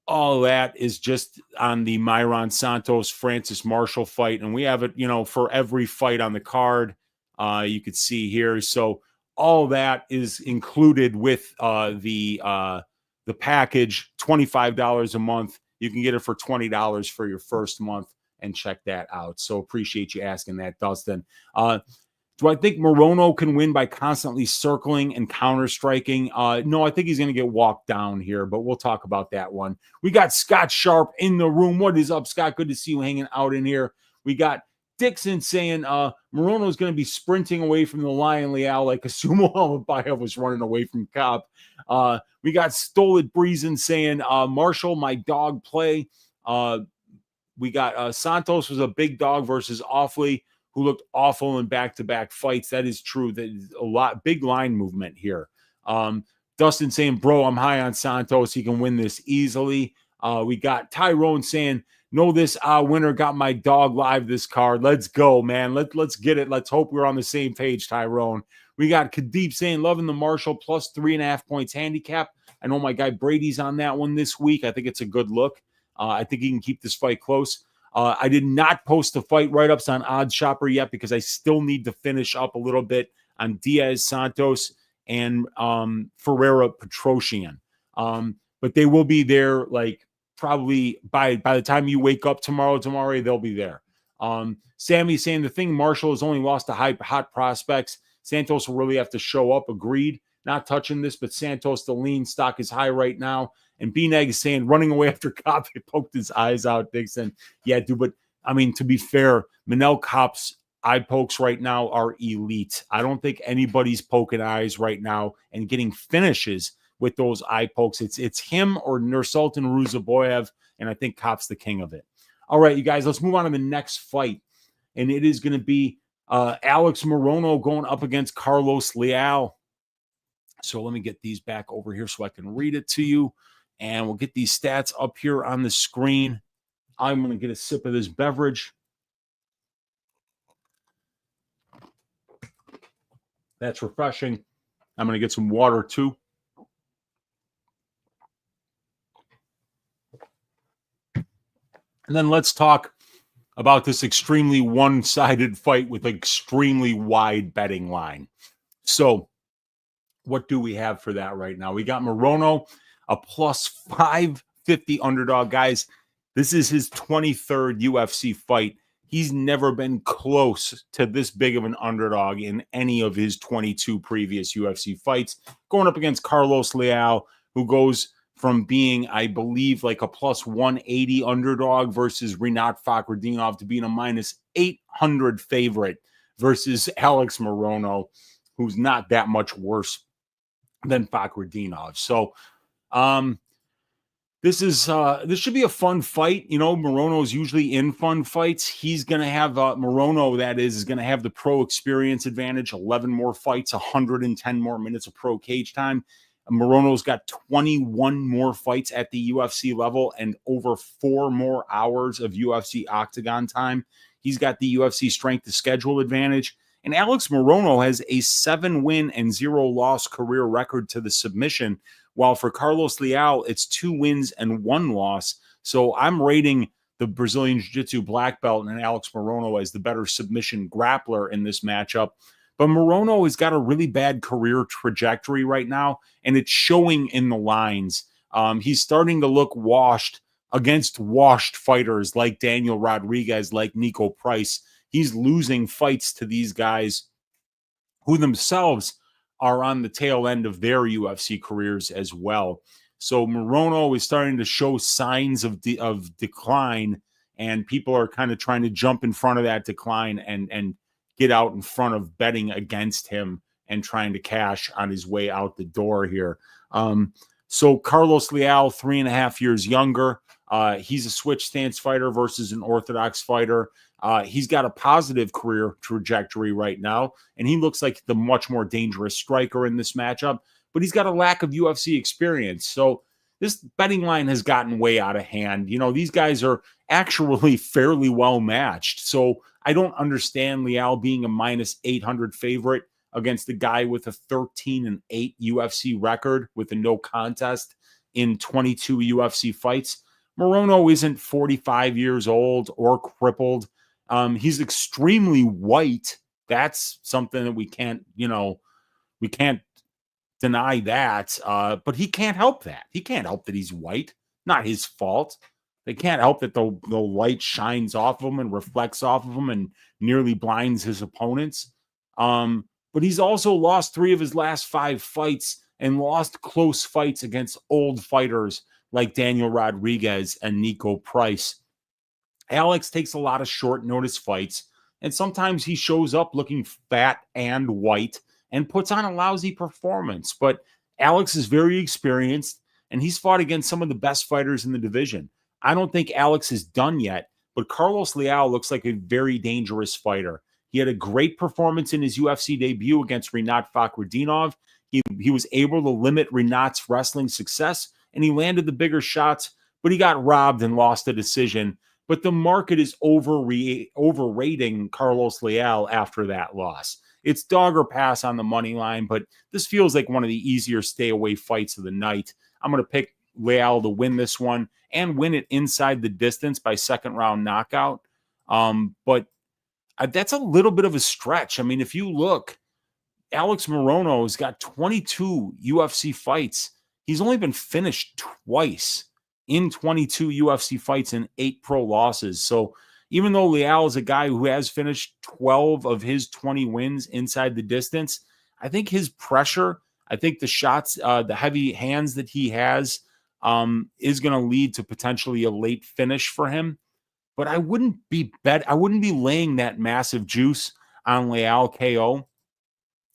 All that is just on the Mairon Santos Francis Marshall fight, and we have it, for every fight on the card. You could see here. So all that is included with the package, $25 a month. You can get it for $20 for your first month. and check that out. So appreciate you asking that, Dustin. Do I think Morono can win by constantly circling and counter-striking? No, I think he's going to get walked down here, but we'll talk about that one. We got Scott Sharp in the room. What is up, Scott? Good to see you hanging out in here. We got Dixon saying Morono is going to be sprinting away from the Lion Leal like a sumo Almabayev was running away from Cop. We got Stolit Breezin saying Marshall, my dog play. We got Santos was a big dog versus Awfully, who looked awful in back-to-back fights. That is true. That is a lot, big line movement here. Dustin saying, bro, I'm high on Santos. He can win this easily. We got Tyrone saying, know this winner got my dog live this card. Let's go, man. Let's get it. Let's hope we're on the same page, Tyrone. We got Kadeep saying, loving the Marshall plus 3.5 points handicap. I know my guy Brady's on that one this week. I think it's a good look. I think he can keep this fight close. I did not post the fight write-ups on Odd Shopper yet because I still need to finish up a little bit on Diaz, Santos, and Ferreira, Petrosyan. But they will be there, like, probably by the time you wake up tomorrow, they'll be there. Sammy saying the thing, Marshall has only lost to hot prospects. Santos will really have to show up. Agreed. Not touching this, but Santos, the lean stock is high right now. And B-Neg is saying, running away after Cop, he poked his eyes out, Dixon. Yeah, dude, but, I mean, to be fair, Manel Cop's eye pokes right now are elite. I don't think anybody's poking eyes right now and getting finishes with those eye pokes. It's him or Nursultan Ruzaboyev, and I think Cop's the king of it. All right, you guys, let's move on to the next fight. And it is going to be Alex Morono going up against Carlos Leal. So let me get these back over here so I can read it to you. And we'll get these stats up here on the screen. I'm going to get a sip of this beverage. That's refreshing. I'm going to get some water too. And then let's talk about this extremely one-sided fight with an extremely wide betting line. So what do we have for that right now? We got Morono, a plus 550 underdog. Guys, this is his 23rd UFC fight. He's never been close to this big of an underdog in any of his 22 previous UFC fights. Going up against Carlos Leal, who goes from being, I believe, like a plus 180 underdog versus Rinat Fakhretdinov to being a minus 800 favorite versus Alex Morono, who's not that much worse than Fakhretdinov. So, this should be a fun fight. You know, Morono's usually in fun fights. He's going to have Morono, that is going to have the pro experience advantage, 11 more fights, 110 more minutes of pro cage time. Morono's got 21 more fights at the UFC level and over 4 more hours of UFC octagon time. He's got the UFC strength to schedule advantage. And Alex Morono has a 7-win and 0-loss career record to the submission, while for Carlos Leal, it's 2 wins and 1 loss. So I'm rating the Brazilian Jiu-Jitsu black belt and Alex Morono as the better submission grappler in this matchup. But Morono has got a really bad career trajectory right now, and it's showing in the lines. He's starting to look washed against washed fighters like Daniel Rodriguez, like Nico Price. He's losing fights to these guys who themselves are on the tail end of their UFC careers as well. So Morono is starting to show signs of decline, and people are kind of trying to jump in front of that decline and get out in front of betting against him and trying to cash on his way out the door here. So Carlos Leal, 3.5 years younger. He's a switch stance fighter versus an orthodox fighter. He's got a positive career trajectory right now, and he looks like the much more dangerous striker in this matchup, but he's got a lack of UFC experience. So this betting line has gotten way out of hand. You know, these guys are actually fairly well matched. So I don't understand Leal being a minus 800 favorite against the guy with a 13-8 UFC record with a no contest in 22 UFC fights. Morono isn't 45 years old or crippled. He's extremely white. That's something that we can't deny that. But he can't help that. He can't help that he's white. Not his fault. They can't help that the light shines off of him and reflects off of him and nearly blinds his opponents. But he's also lost 3 of his last 5 fights and lost close fights against old fighters like Daniel Rodriguez and Nico Price. Alex takes a lot of short notice fights, and sometimes he shows up looking fat and white and puts on a lousy performance. But Alex is very experienced, and he's fought against some of the best fighters in the division. I don't think Alex is done yet, but Carlos Leal looks like a very dangerous fighter. He had a great performance in his UFC debut against Rinat Fakhretdinov. He was able to limit Rinat's wrestling success, and he landed the bigger shots, but he got robbed and lost a decision. But the market is overrating Carlos Leal after that loss. It's dog or pass on the money line, but this feels like one of the easier stay-away fights of the night. I'm going to pick Leal to win this one and win it inside the distance by second-round knockout. But that's a little bit of a stretch. I mean, if you look, Alex Morono has got 22 UFC fights. He's only been finished twice in 22 UFC fights and 8 pro losses. So even though Leal is a guy who has finished 12 of his 20 wins inside the distance, I think his pressure, I think the shots, the heavy hands that he has is going to lead to potentially a late finish for him. But I wouldn't be laying that massive juice on Leal KO.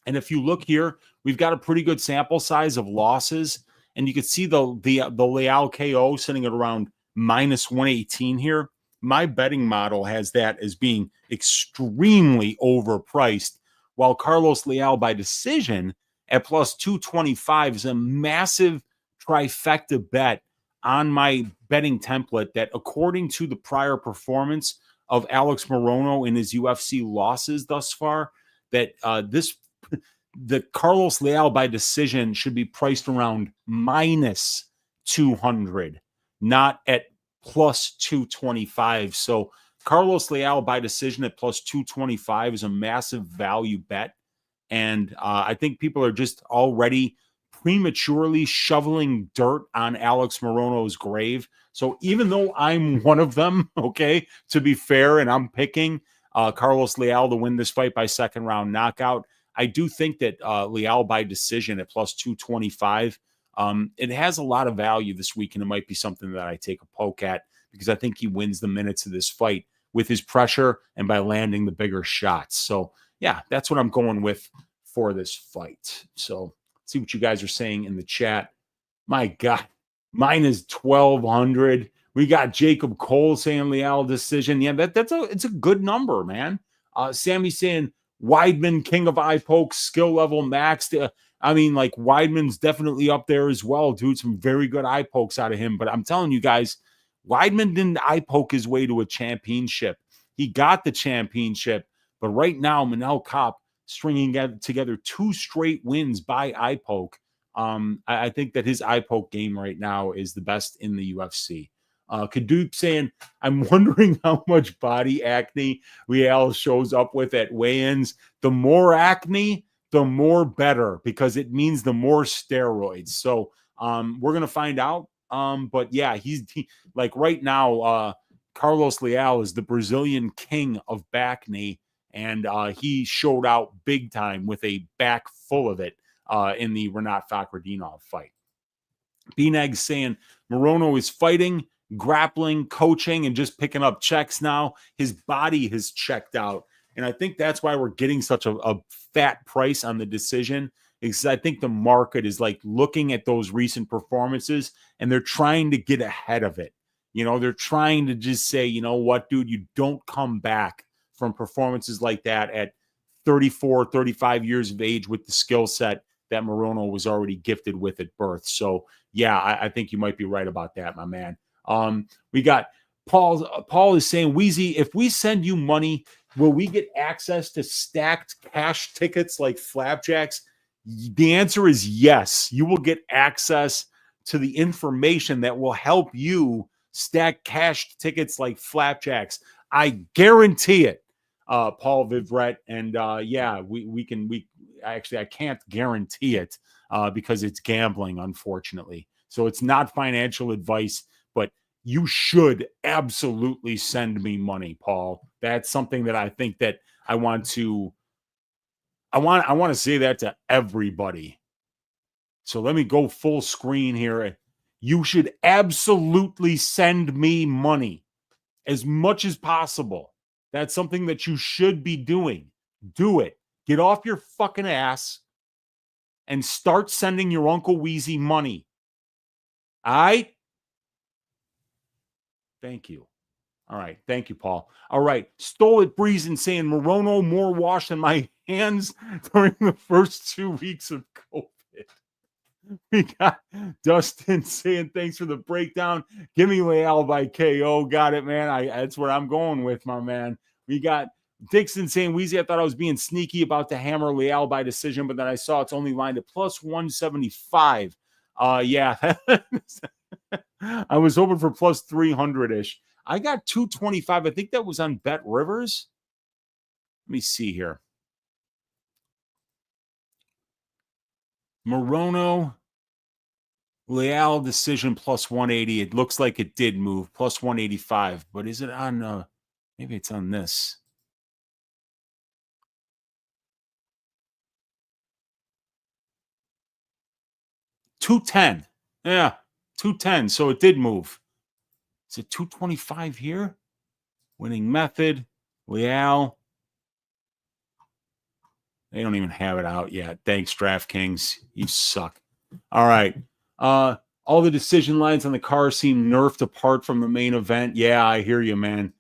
And if you look here, we've got a pretty good sample size of losses, and you can see the Leal KO sitting at around minus 118 here. My betting model has that as being extremely overpriced, while Carlos Leal by decision at plus 225 is a massive trifecta bet on my betting template that, according to the prior performance of Alex Morono in his UFC losses thus far, that the Carlos Leal by decision should be priced around minus 200, not at plus 225. So Carlos Leal by decision at plus 225 is a massive value bet. And I think people are just already prematurely shoveling dirt on Alex Morono's grave. So even though I'm one of them, okay, to be fair, and I'm picking Carlos Leal to win this fight by second round knockout, I do think that Leal by decision at plus 225, it has a lot of value this week, and it might be something that I take a poke at because I think he wins the minutes of this fight with his pressure and by landing the bigger shots. So, yeah, that's what I'm going with for this fight. So, see what you guys are saying in the chat. My God, mine is 1,200. We got Jacob Cole saying Leal decision. Yeah, it's a good number, man. Sammy saying Weidman, king of eye pokes, skill level maxed. I mean, like, Weidman's definitely up there as well, dude. Some very good eye pokes out of him. But I'm telling you guys, Weidman didn't eye poke his way to a championship. He got the championship. But right now, Manel Kopp stringing together 2 straight wins by eye poke. I think that his eye poke game right now is the best in the UFC. Kadoop saying, I'm wondering how much body acne Leal shows up with at weigh-ins. The more acne, the more better, because it means the more steroids. So we're going to find out. But yeah, like right now, Carlos Leal is the Brazilian king of back knee. And he showed out big time with a back full of it in the Rinat Fakhretdinov fight. B-Neg saying Morono is fighting, grappling, coaching, and just picking up checks now. His body has checked out. And I think that's why we're getting such a fat price on the decision, because I think the market is like looking at those recent performances and they're trying to get ahead of it. You know, they're trying to just say, you know what, dude, you don't come back from performances like that at 34, 35 years of age with the skill set that Morono was already gifted with at birth. So, yeah, I think you might be right about that, my man. We got Paul is saying, Weezy, if we send you money, will we get access to stacked cash tickets like flapjacks? The answer is yes. You will get access to the information that will help you stack cash tickets like flapjacks. I guarantee it, Paul Vivret. And yeah, I can't guarantee it because it's gambling, unfortunately. So it's not financial advice, but you should absolutely send me money, Paul. That's something that I think that I want to say that to everybody. So let me go full screen here. You should absolutely send me money as much as possible. That's something that you should be doing. Do it. Get off your fucking ass and start sending your Uncle Weezy money. All right? Thank you. All right. Thank you, Paul. All right. Stole it breezing saying Morono more wash than my hands during the first 2 weeks of COVID. We got Dustin saying thanks for the breakdown. Give me Leal by KO. Got it, man. That's what I'm going with, my man. We got Dixon saying Weezy, I thought I was being sneaky about to hammer Leal by decision, but then I saw it's only lined at plus 175. Yeah. I was hoping for plus 300-ish. I got 225. I think that was on Bet Rivers. Let me see here. Morono, Leal decision plus 180. It looks like it did move plus 185, but is it on maybe it's on this. $210. Yeah, 210. So it did move. Is it 225 here? Winning method. Leal. They don't even have it out yet. Thanks, DraftKings. You suck. All right. All the decision lines on the car seem nerfed apart from the main event. Yeah, I hear you, man.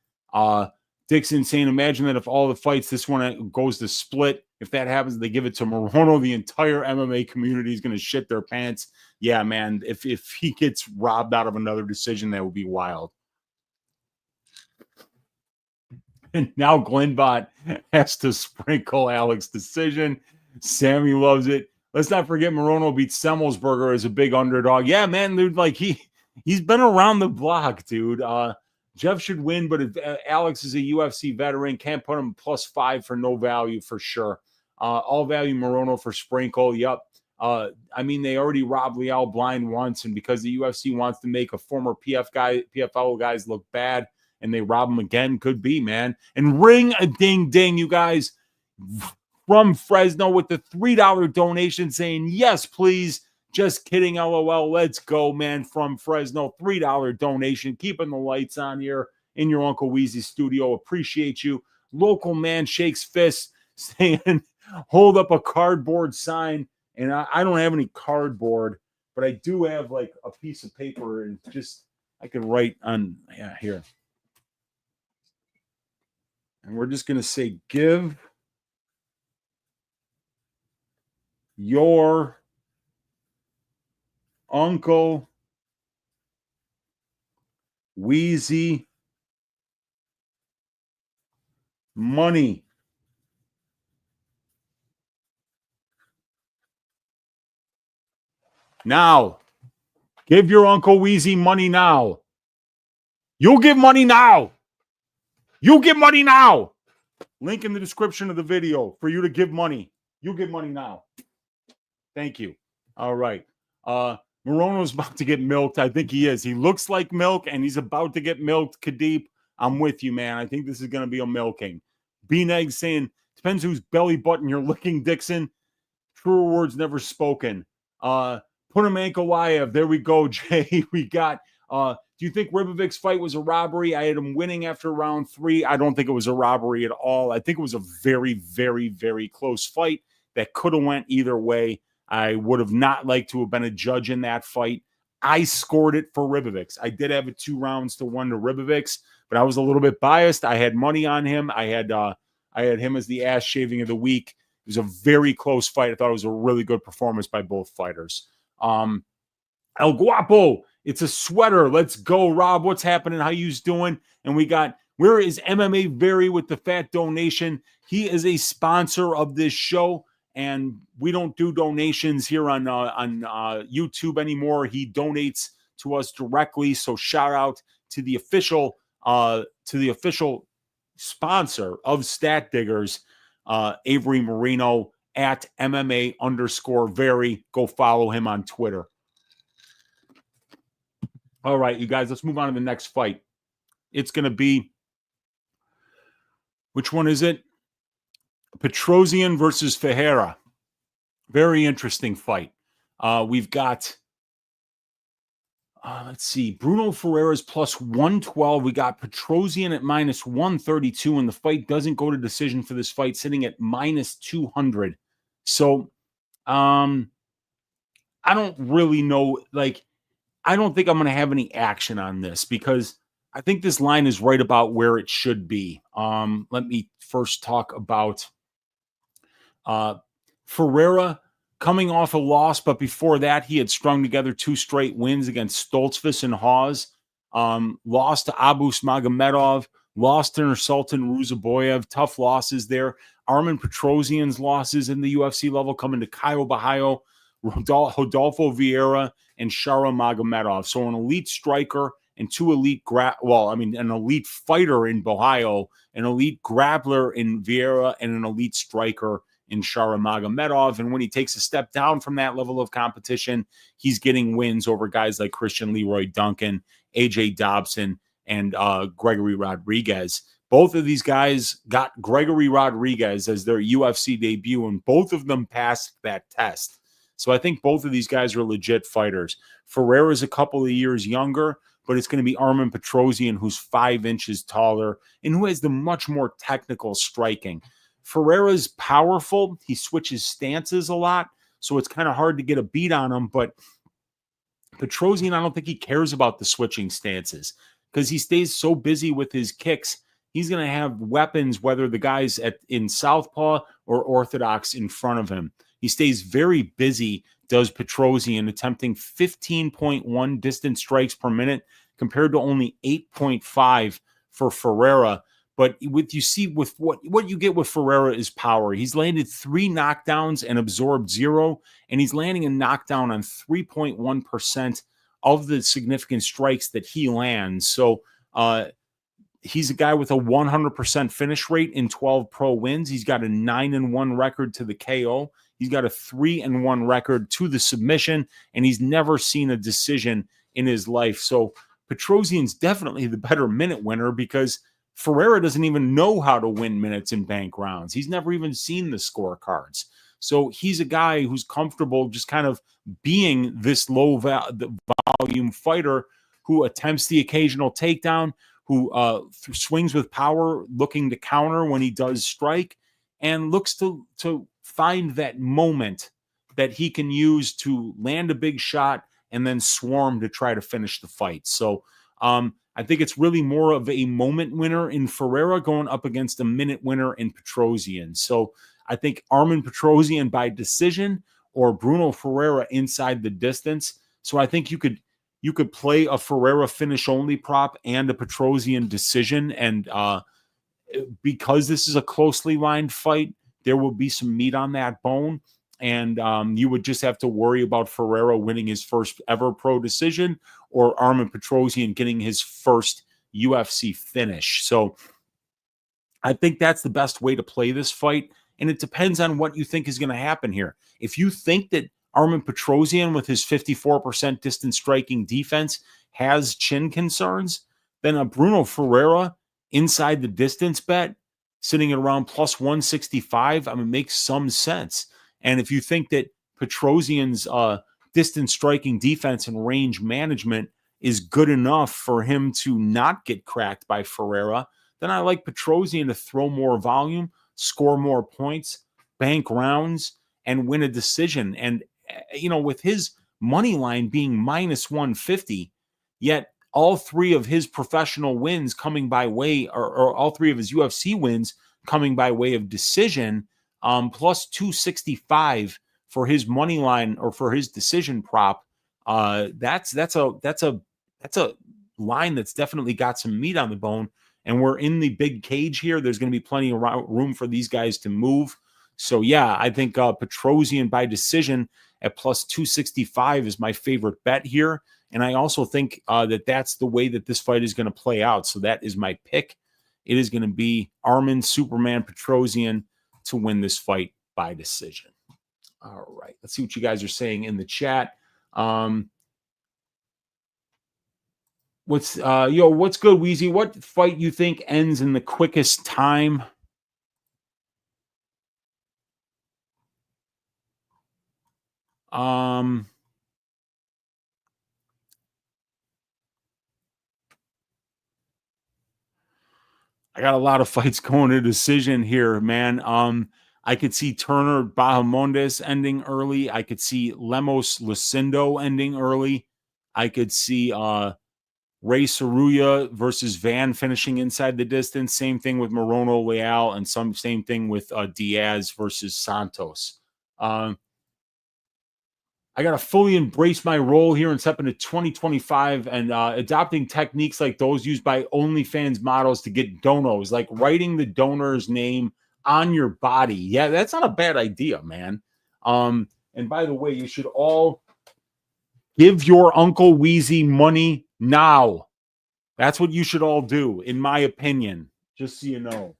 Dixon saying, imagine that if all the fights, this one goes to split. If that happens, they give it to Morono. The entire MMA community is going to shit their pants. Yeah, man. If he gets robbed out of another decision, that would be wild. And now Glenbot has to sprinkle Alex's decision. Sammy loves it. Let's not forget Morono beat Semmelsberger as a big underdog. Yeah, man, dude, like he's been around the block, dude. Jeff should win, but if Alex is a UFC veteran, can't put him +5 for no value for sure. All value Morono for sprinkle. Yep. I mean, they already robbed Leal blind once, and because the UFC wants to make a former PFL guys look bad, and they rob him again, could be, man. And ring a ding ding, you guys, from Fresno with the $3 donation saying, yes, please. Just kidding, LOL. Let's go, man, from Fresno. $3 donation. Keeping the lights on here in your Uncle Weezy studio. Appreciate you. Local man shakes fists saying, hold up a cardboard sign. And I don't have any cardboard, but I do have like a piece of paper and just I can write on here. And we're just going to say, give your Uncle Weezy money. Now, give your Uncle Weezy money now. You'll give money now. You give money now. Link in the description of the video for you to give money. You give money now. Thank you. All right. Morono's about to get milked. I think he is. He looks like milk, and he's about to get milked. Kadeep, I'm with you, man. I think this is going to be a milking. Bean Egg saying, depends whose belly button you're licking, Dixon. Truer words never spoken. Put him Ankalaev. There we go, Jay. We got... do you think Ribovic's fight was a robbery? I had him winning after round 3. I don't think it was a robbery at all. I think it was a very, very, very close fight that could have went either way. I would have not liked to have been a judge in that fight. I scored it for Ribovic's. I did have it 2 rounds to 1 to Ribovic's, but I was a little bit biased. I had money on him. I had him as the ass shaving of the week. It was a very close fight. I thought it was a really good performance by both fighters. El Guapo, it's a sweater. Let's go, Rob. What's happening? How you's doing? And we got, where is MMA Very with the fat donation? He is a sponsor of this show, and we don't do donations here on YouTube anymore. He donates to us directly. So shout out to the official sponsor of Stat Diggers, Avery Marino at MMA_Very. Go follow him on Twitter. All right, you guys, let's move on to the next fight. It's going to be, which one is it? Petrosyan versus Ferreira. Very interesting fight. We've got, let's see, Bruno Ferreira's plus 112. We got Petrosyan at minus 132, and the fight doesn't go to decision for this fight, sitting at minus 200. So, I don't really know. Like, I don't think I'm going to have any action on this because I think this line is right about where it should be. Let me first talk about Ferreira coming off a loss, but before that, he had strung together 2 straight wins against Stoltzfus and Hawes. Lost to Abus Magomedov, lost to Sultan Ruzaboyev. Tough losses there. Armen Petrosyan's losses in the UFC level coming to Caio Bahayo, Rodolfo Vieira, and Shara Magomedov. So an elite striker and 2 elite an elite fighter in Bahayo, an elite grappler in Vieira, and an elite striker in Shara Magomedov. And when he takes a step down from that level of competition, he's getting wins over guys like Christian Leroy Duncan, AJ Dobson, and Gregory Rodriguez. Both of these guys got Gregory Rodriguez as their UFC debut, and both of them passed that test. So I think both of these guys are legit fighters. Ferreira's a couple of years younger, but it's going to be Armen Petrosyan, who's 5 inches taller and who has the much more technical striking. Ferreira's powerful. He switches stances a lot, so it's kind of hard to get a beat on him. But Petrosyan, I don't think he cares about the switching stances because he stays so busy with his kicks. He's going to have weapons, whether the guy's in southpaw or orthodox in front of him. He stays very busy, does Petrosyan, attempting 15.1 distance strikes per minute compared to only 8.5 for Ferreira. But what you get with Ferreira is power. He's landed 3 knockdowns and absorbed 0, and he's landing a knockdown on 3.1% of the significant strikes that he lands. So he's a guy with a 100% finish rate in 12 pro wins. He's got a 9-1 record to the KO. He's got a 3-1 record to the submission, and he's never seen a decision in his life. So Petrosyan's definitely the better minute winner because Ferreira doesn't even know how to win minutes in bank rounds. He's never even seen the scorecards. So he's a guy who's comfortable just kind of being this low volume fighter who attempts the occasional takedown, who swings with power, looking to counter when he does strike, and looks to find that moment that he can use to land a big shot and then swarm to try to finish the fight. So I think it's really more of a moment winner in Ferreira going up against a minute winner in Petrosyan. So I think Armen Petrosyan by decision or Bruno Ferreira inside the distance. So I think you could play a Ferreira finish only prop and a Petrosyan decision. And because this is a closely lined fight, there will be some meat on that bone. And you would just have to worry about Ferreira winning his first ever pro decision or Armen Petrosyan getting his first UFC finish. So I think that's the best way to play this fight. And it depends on what you think is going to happen here. If you think that Armen Petrosyan with his 54% distance striking defense has chin concerns, then a Bruno Ferreira inside the distance bet sitting at around plus 165, makes some sense. And if you think that Petrosyan's distance striking defense and range management is good enough for him to not get cracked by Ferreira, then I like Petrosyan to throw more volume, score more points, bank rounds, and win a decision. And, with his money line being minus 150, yet all 3 of his professional wins coming by way, or all 3 of his UFC wins coming by way of decision, plus 265 for his money line or for his decision prop. That's a line that's definitely got some meat on the bone. And we're in the big cage here. There's going to be plenty of room for these guys to move. So yeah, I think Petrosyan by decision at plus 265 is my favorite bet here. And I also think that that's the way that this fight is going to play out. So that is my pick. It is going to be Armen Superman Petrosyan to win this fight by decision. All right. Let's see what you guys are saying in the chat. What's what's good, Weezy? What fight you think ends in the quickest time? I got a lot of fights going to decision here, man. I could see Turner Bahamondes ending early. I could see Lemos Lucindo ending early. I could see Rei Tsuruya versus Van finishing inside the distance. Same thing with Morono, Leal, and same thing with Diaz versus Santos. I got to fully embrace my role here and step into 2025 and adopting techniques like those used by OnlyFans models to get donos, like writing the donor's name on your body. Yeah, that's not a bad idea, man. And by the way, you should all give your Uncle Weezy money now. That's what you should all do, in my opinion, just so you know.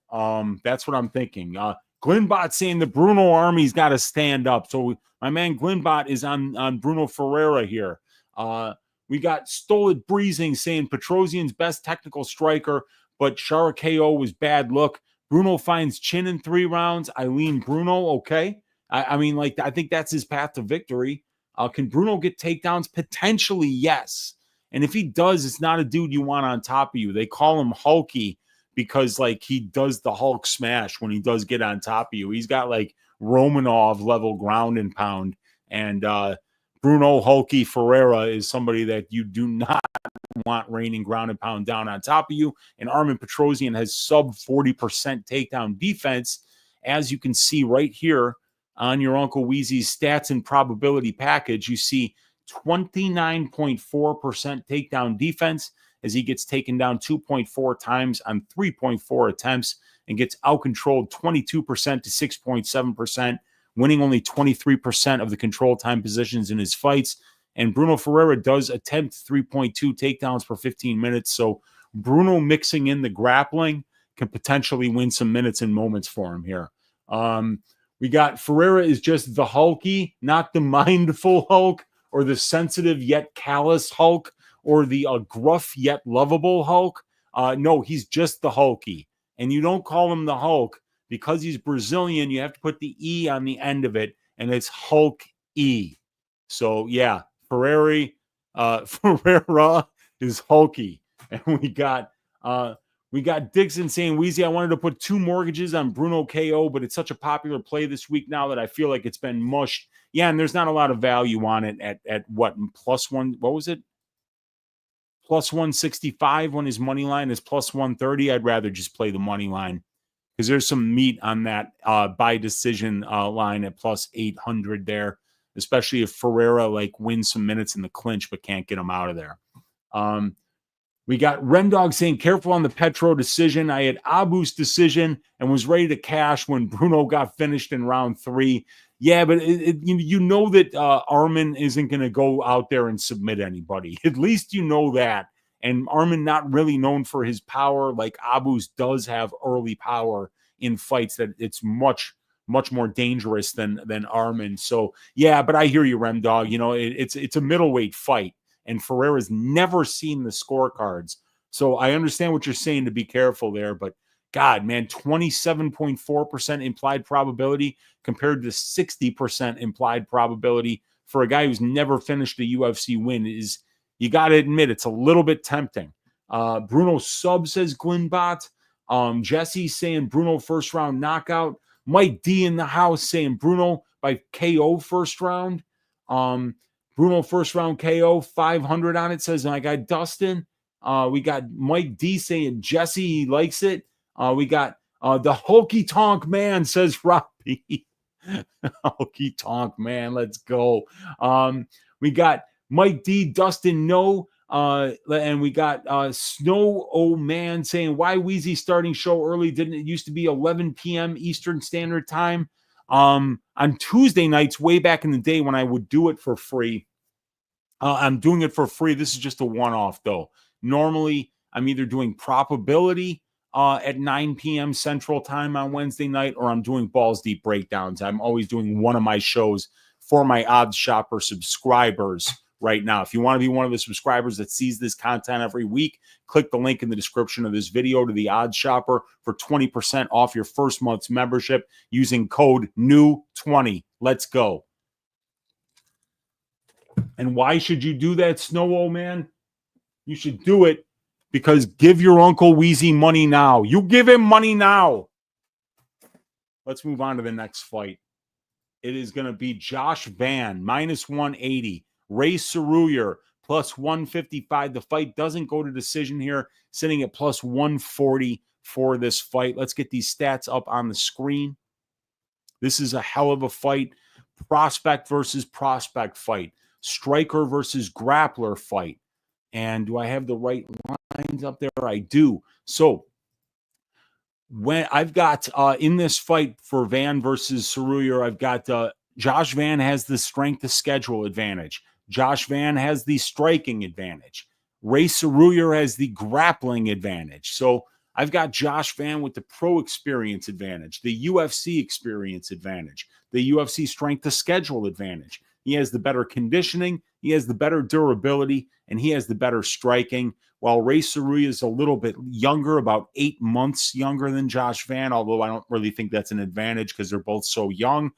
That's what I'm thinking. Glenbot saying the Bruno army's got to stand up. So my man Glenbot is on Bruno Ferreira here. We got Stolit Breezing saying Petrosyan's best technical striker, but Shara KO was bad look. Bruno finds chin in 3 rounds. Eileen Bruno, okay. I mean, like, I think that's his path to victory. Can Bruno get takedowns? Potentially, yes. And if he does, it's not a dude you want on top of you. They call him Hulky because, like, he does the Hulk smash when he does get on top of you. He's got, like, Romanov level ground and pound. And Bruno Hulky Ferreira is somebody that you do not want raining ground and pound down on top of you. And Armen Petrosyan has sub 40% takedown defense, as you can see right here on your Uncle Weezy's stats and probability package. You see 29.4% takedown defense as he gets taken down 2.4 times on 3.4 attempts and gets outcontrolled 22% to 6.7%, winning only 23% of the control time positions in his fights. And Bruno Ferreira does attempt 3.2 takedowns per 15 minutes. So Bruno mixing in the grappling can potentially win some minutes and moments for him here. We got Ferreira is just the Hulky, not the mindful Hulk, or the sensitive yet callous Hulk, or the gruff yet lovable Hulk. No, he's just the Hulky. And you don't call him the Hulk because he's Brazilian. You have to put the E on the end of it, and it's Hulk E. So, yeah, Ferreira is Hulky. And we got Dixon saying, Weezy, I wanted to put 2 mortgages on Bruno KO, but it's such a popular play this week now that I feel like it's been mushed. Yeah, and there's not a lot of value on it at what, +1, what was it? +165 when his money line is +130. I'd rather just play the money line because there's some meat on that by decision line at +800 there, especially if Ferreira like wins some minutes in the clinch but can't get him out of there. We got Rendog saying, careful on the Petro decision. I had Abu's decision and was ready to cash when Bruno got finished in round 3. Yeah, but you know that Armen isn't going to go out there and submit anybody. At least you know that. And Armen not really known for his power, like Abu's does have early power in fights that it's much more dangerous than Armen. So, yeah, but I hear you, Remdog. You know, it's a middleweight fight. And Ferreira's never seen the scorecards. So I understand what you're saying to be careful there. But, God, man, 27.4% implied probability compared to 60% implied probability for a guy who's never finished a UFC win is, you got to admit, it's a little bit tempting. Bruno Sub says Glenbot. Jesse saying Bruno first round knockout. Mike D in the house saying Bruno by KO first round. Bruno first round KO, 500 on it, says my guy Dustin. We got Mike D saying Jesse, he likes it. We got the Hokey Tonk Man, says Robbie. Hokey Tonk Man, let's go. We got Mike D, Dustin, no. And we got Snow O Man saying, why Weezy starting show early? Didn't it used to be 11 p.m. Eastern Standard Time? On Tuesday nights, way back in the day when I would do it for free. I'm doing it for free. This is just a one-off, though. Normally, I'm either doing probability at 9 p.m. Central Time on Wednesday night, or I'm doing balls deep breakdowns. I'm always doing one of my shows for my Odds Shopper subscribers right now. If you want to be one of the subscribers that sees this content every week, click the link in the description of this video to the Odds Shopper for 20% off your first month's membership using code NEW20. Let's go. And why should you do that, Snow Old Man? You should do it because give your Uncle Weezy money now. You give him money now. Let's move on to the next fight. It is going to be Josh Van, minus 180. Rei Tsuruya, plus 155. The fight doesn't go to decision here, sitting at plus 140 for this fight. Let's get these stats up on the screen. This is a hell of a fight. Prospect versus prospect fight. Striker versus grappler fight. And do I have the right lines up there? I do. So when I've got in this fight for Van versus Tsuruya, I've got Josh Van has the strength of schedule advantage. Josh Van has the striking advantage. Rei Tsuruya has the grappling advantage. So I've got Josh Van with the pro experience advantage, the UFC experience advantage, the UFC strength of schedule advantage. He has the better conditioning, he has the better durability, and he has the better striking. While Rei Tsuruya is a little bit younger, about 8 months younger than Josh Van, although I don't really think that's an advantage because they're both so young.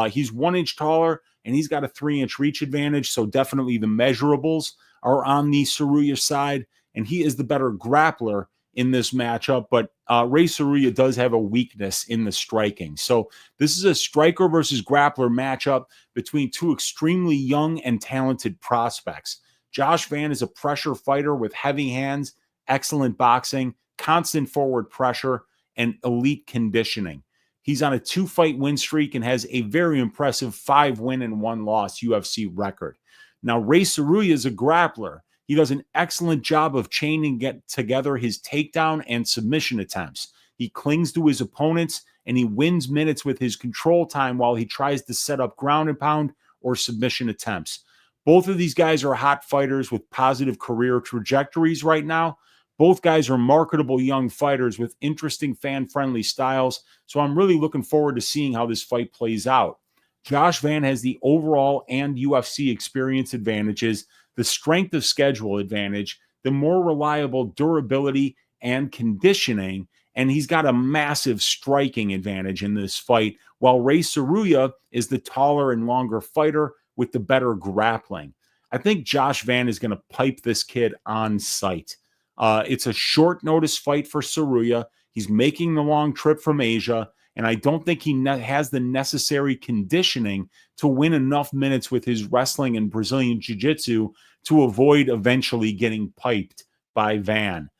He's 1 inch taller, and he's got a 3-inch reach advantage, so definitely the measurables are on the Tsuruya side, and he is the better grappler in this matchup, but Rei Tsuruya does have a weakness in the striking. So this is a striker versus grappler matchup between two extremely young and talented prospects. Josh Van is a pressure fighter with heavy hands, excellent boxing, constant forward pressure, and elite conditioning. He's on a 2-fight win streak and has a very impressive 5-win and 1-loss UFC record. Now, Rei Tsuruya is a grappler. He does an excellent job of chaining get together his takedown and submission attempts. He clings to his opponents and he wins minutes with his control time while he tries to set up ground and pound or submission attempts. Both of these guys are hot fighters with positive career trajectories right now. Both guys are marketable young fighters with interesting fan-friendly styles, so I'm really looking forward to seeing how this fight plays out. Josh Van has the overall and UFC experience advantages, the strength of schedule advantage, the more reliable durability and conditioning, and he's got a massive striking advantage in this fight, while Rei Tsuruya is the taller and longer fighter with the better grappling. I think Josh Van is going to pipe this kid on sight. It's a short notice fight for Tsuruya. He's making the long trip from Asia, and I don't think he has the necessary conditioning to win enough minutes with his wrestling and Brazilian Jiu-Jitsu to avoid eventually getting piped by Van.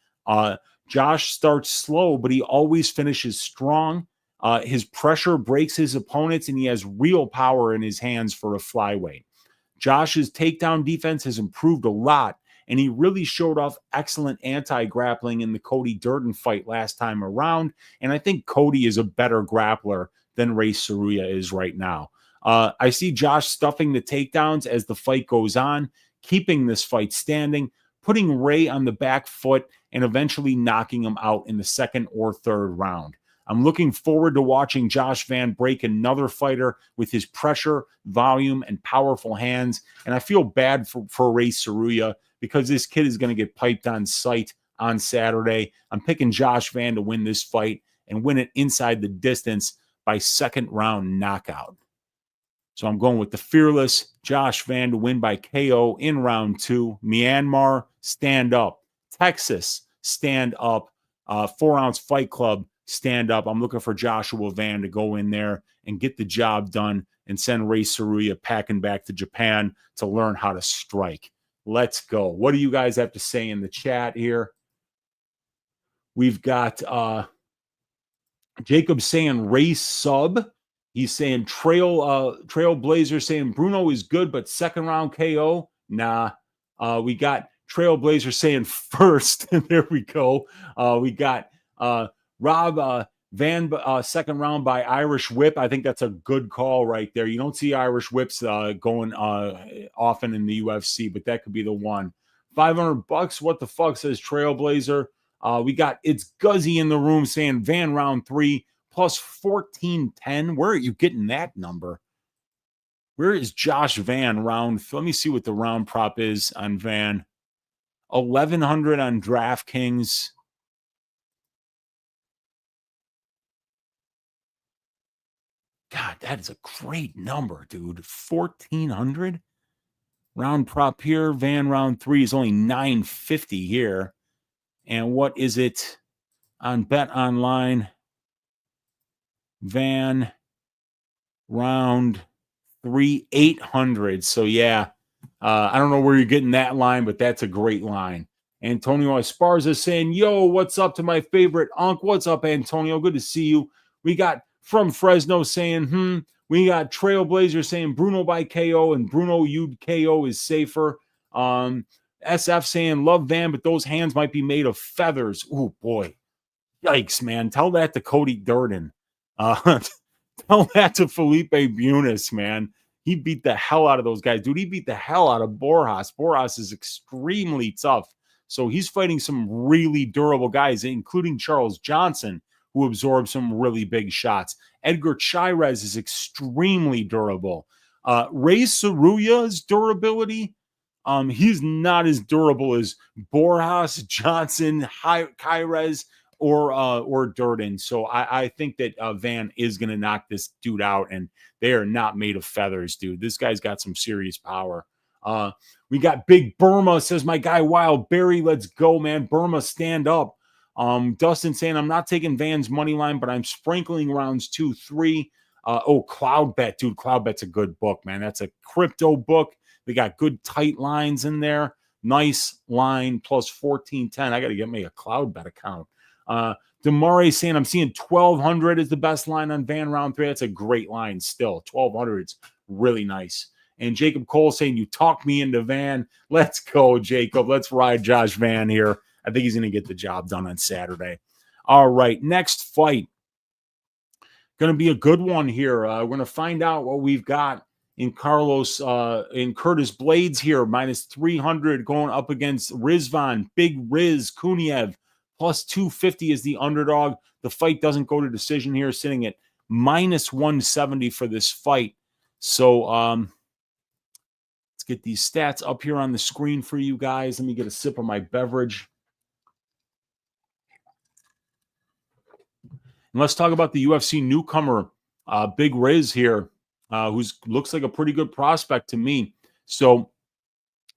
Josh starts slow, but he always finishes strong. His pressure breaks his opponents, and he has real power in his hands for a flyweight. Josh's takedown defense has improved a lot, and he really showed off excellent anti-grappling in the Cody Djorden fight last time around, and I think Cody is a better grappler than Rei Tsuruya is right now. I see Josh stuffing the takedowns as the fight goes on, keeping this fight standing, putting Rei on the back foot, and eventually knocking him out in the second or third round. I'm looking forward to watching Josh Van break another fighter with his pressure, volume, and powerful hands, and I feel bad for Rei Tsuruya because this kid is going to get piped on sight on Saturday. I'm picking Josh Van to win this fight and win it inside the distance by second round knockout. So I'm going with the fearless Josh Van to win by KO in round 2. Myanmar, stand up. Texas, stand up. 4-ounce Fight Club, stand up. I'm looking for Joshua Van to go in there and get the job done and send Rei Tsuruya packing back to Japan to learn how to strike. Let's go. What do you guys have to say in the chat here? We've got Jacob saying race sub. He's saying Trailblazer saying Bruno is good, but second round KO. Nah. We got Trailblazer saying first. There we go. We got Rob Van second round by Irish Whip. I think that's a good call right there. You don't see Irish Whips going often in the UFC, but that could be the one. $500. What the fuck, says Trailblazer. We got It's Guzzy in the room saying Van round 3 plus 1410. Where are you getting that number? Where is Josh Van round? Let me see what the round prop is on Van. 1,100 on DraftKings. God, that is a great number, dude. 1,400 round prop here. Van round 3 is only 950 here. And what is it on Bet Online? Van round 3, 800. So yeah, I don't know where you're getting that line, but that's a great line. Antonio Esparza saying, yo, what's up to my favorite Unk? What's up, Antonio? Good to see you. We got from Fresno saying, We got Trailblazer saying Bruno by KO, and Bruno you'd KO is safer. SF saying, love Van, but those hands might be made of feathers. Oh, boy. Yikes, man. Tell that to Cody Djorden. Tell that to Felipe Bunis, man. He beat the hell out of those guys. Dude, he beat the hell out of Borjas. Borjas is extremely tough. So he's fighting some really durable guys, including Charles Johnson, who absorbed some really big shots. Edgar Chairez is extremely durable. Rei Tsuruya's durability, he's not as durable as Borjas, Johnson, Chairez, or Djorden. So I think that Van is going to knock this dude out, and they are not made of feathers, dude. This guy's got some serious power. We got Big Burma, says my guy Wild Barry. Let's go, man. Burma, stand up. Dustin saying, I'm not taking Van's money line, but I'm sprinkling rounds 2, 3. Cloud Bet, dude. Cloud Bet's a good book, man. That's a crypto book. They got good tight lines in there. Nice line plus 1410. I got to get me a Cloud Bet account. Demare saying, I'm seeing 1,200 is the best line on Van round 3. That's a great line still. 1,200 is really nice. And Jacob Cole saying, you talked me into Van. Let's go, Jacob. Let's ride Josh Van here. I think he's going to get the job done on Saturday. All right, next fight. Going to be a good one here. We're going to find out what we've got in Curtis Blaydes here, minus 300 going up against Rizvan. Big Riz, Kuniev, plus 250 is the underdog. The fight doesn't go to decision here, sitting at minus 170 for this fight. So let's get these stats up here on the screen for you guys. Let me get a sip of my beverage. And let's talk about the UFC newcomer, Big Riz here, who looks like a pretty good prospect to me. So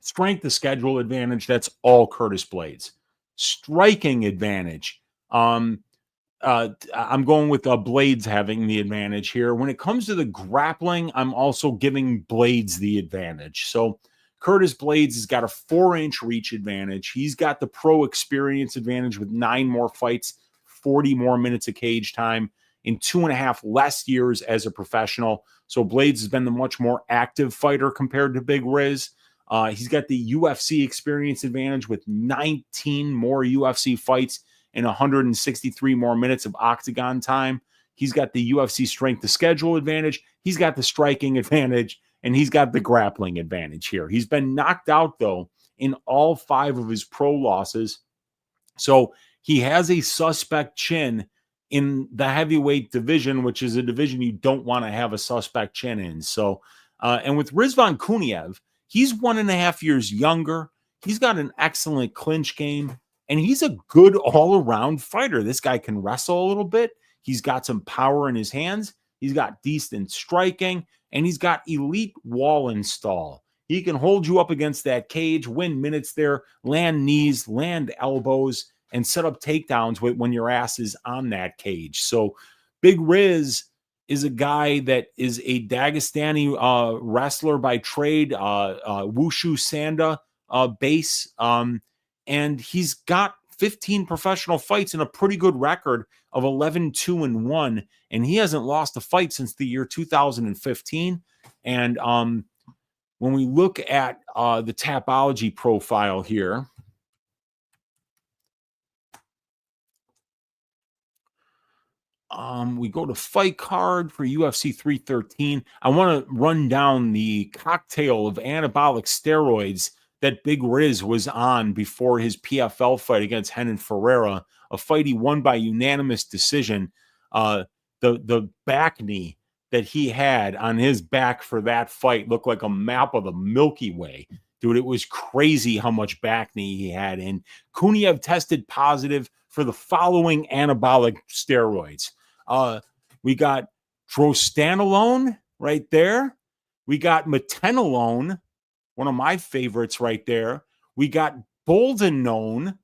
strength of schedule advantage, that's all Curtis Blaydes. Striking advantage, I'm going with Blaydes having the advantage here. When it comes to the grappling, I'm also giving Blaydes the advantage. So Curtis Blaydes has got a 4-inch reach advantage. He's got the pro experience advantage with 9 more fights, 40 more minutes of cage time in 2.5 less years as a professional. So Blaydes has been the much more active fighter compared to Big Riz. He's got the UFC experience advantage with 19 more UFC fights and 163 more minutes of octagon time. He's got the UFC strength to schedule advantage. He's got the striking advantage, and he's got the grappling advantage here. He's been knocked out, though, in all 5 of his pro losses. So he has a suspect chin in the heavyweight division, which is a division you don't want to have a suspect chin in. So, and with Rizvan Kuniev, he's 1.5 years younger. He's got an excellent clinch game, and he's a good all-around fighter. This guy can wrestle a little bit. He's got some power in his hands. He's got decent striking, and he's got elite wall install. He can hold you up against that cage, win minutes there, land knees, land elbows, and set up takedowns when your ass is on that cage. So Big Riz is a guy that is a Dagestani wrestler by trade, Wushu Sanda base, and he's got 15 professional fights and a pretty good record of 11-2-1, and he hasn't lost a fight since the year 2015. And when we look at the Tapology profile here, we go to fight card for UFC 313. I want to run down the cocktail of anabolic steroids that Big Riz was on before his PFL fight against Renan Ferreira, a fight he won by unanimous decision. The back knee that he had on his back for that fight looked like a map of the Milky Way. Dude, it was crazy how much back knee he had. And Kuniev tested positive for the following anabolic steroids. We got drostanolone right there. We got matenolone, one of my favorites right there. We got boldenone,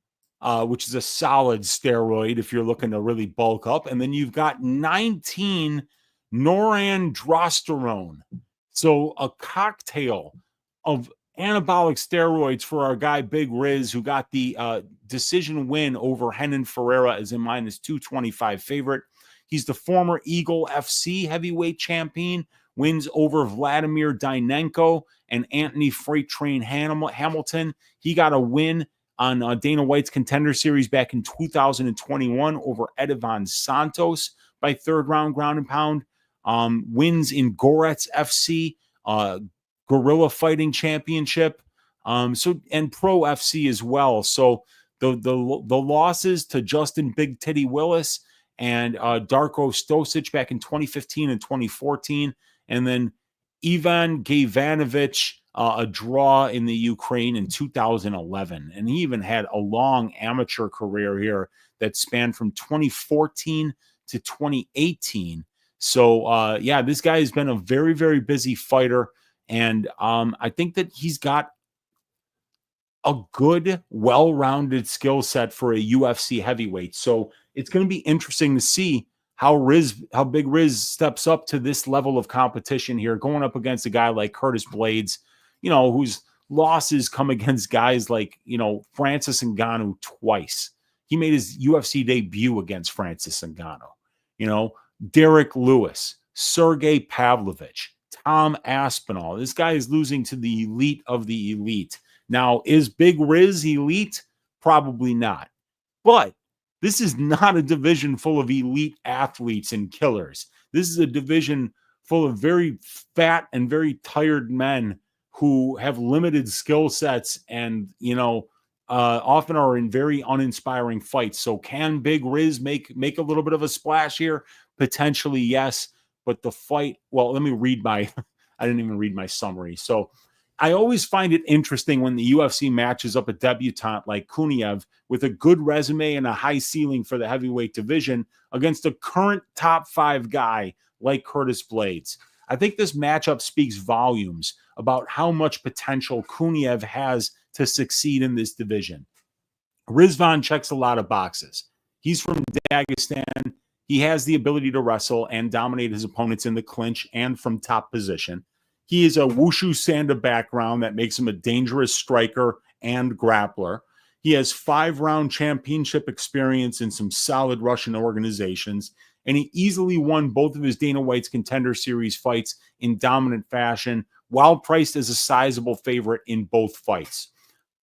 which is a solid steroid if you're looking to really bulk up. And then you've got 19 norandrosterone. So a cocktail of anabolic steroids for our guy Big Riz, who got the decision win over Renan Ferreira as a -225 favorite. He's the former Eagle FC heavyweight champion, wins over Vladimir Dynenko and Anthony Freight Train Hamilton. He got a win on Dana White's Contender Series back in 2021 over Estevan Santos by third round ground and pound. Wins in Goretz FC, Guerrilla Fighting Championship, and Pro FC as well. So the losses to Justin Big Titty Willis and Darko Stosic back in 2015 and 2014, and then Ivan Gavanovic, a draw in the Ukraine in 2011. And he even had a long amateur career here that spanned from 2014 to 2018. So, this guy has been a very, very busy fighter. And I think that he's got a good, well-rounded skill set for a UFC heavyweight. So it's going to be interesting to see how Big Riz steps up to this level of competition here, going up against a guy like Curtis Blaydes, whose losses come against guys like, Francis Ngannou twice. He made his UFC debut against Francis Ngannou, Derek Lewis, Sergey Pavlovich, Tom Aspinall. This guy is losing to the elite of the elite. Now, is Big Riz elite? Probably not. But this is not a division full of elite athletes and killers. This is a division full of very fat and very tired men who have limited skill sets and, often are in very uninspiring fights. So can Big Riz make a little bit of a splash here? Potentially, yes. But the fight, well, let me read I didn't even read my summary. So I always find it interesting when the UFC matches up a debutant like Kuniev with a good resume and a high ceiling for the heavyweight division against a current top 5 guy like Curtis Blaydes. I think this matchup speaks volumes about how much potential Kuniev has to succeed in this division. Rizvan checks a lot of boxes. He's from Dagestan. He has the ability to wrestle and dominate his opponents in the clinch and from top position. He is a Wushu Sanda background that makes him a dangerous striker and grappler. He has 5-round championship experience in some solid Russian organizations, and he easily won both of his Dana White's Contender Series fights in dominant fashion, while priced as a sizable favorite in both fights.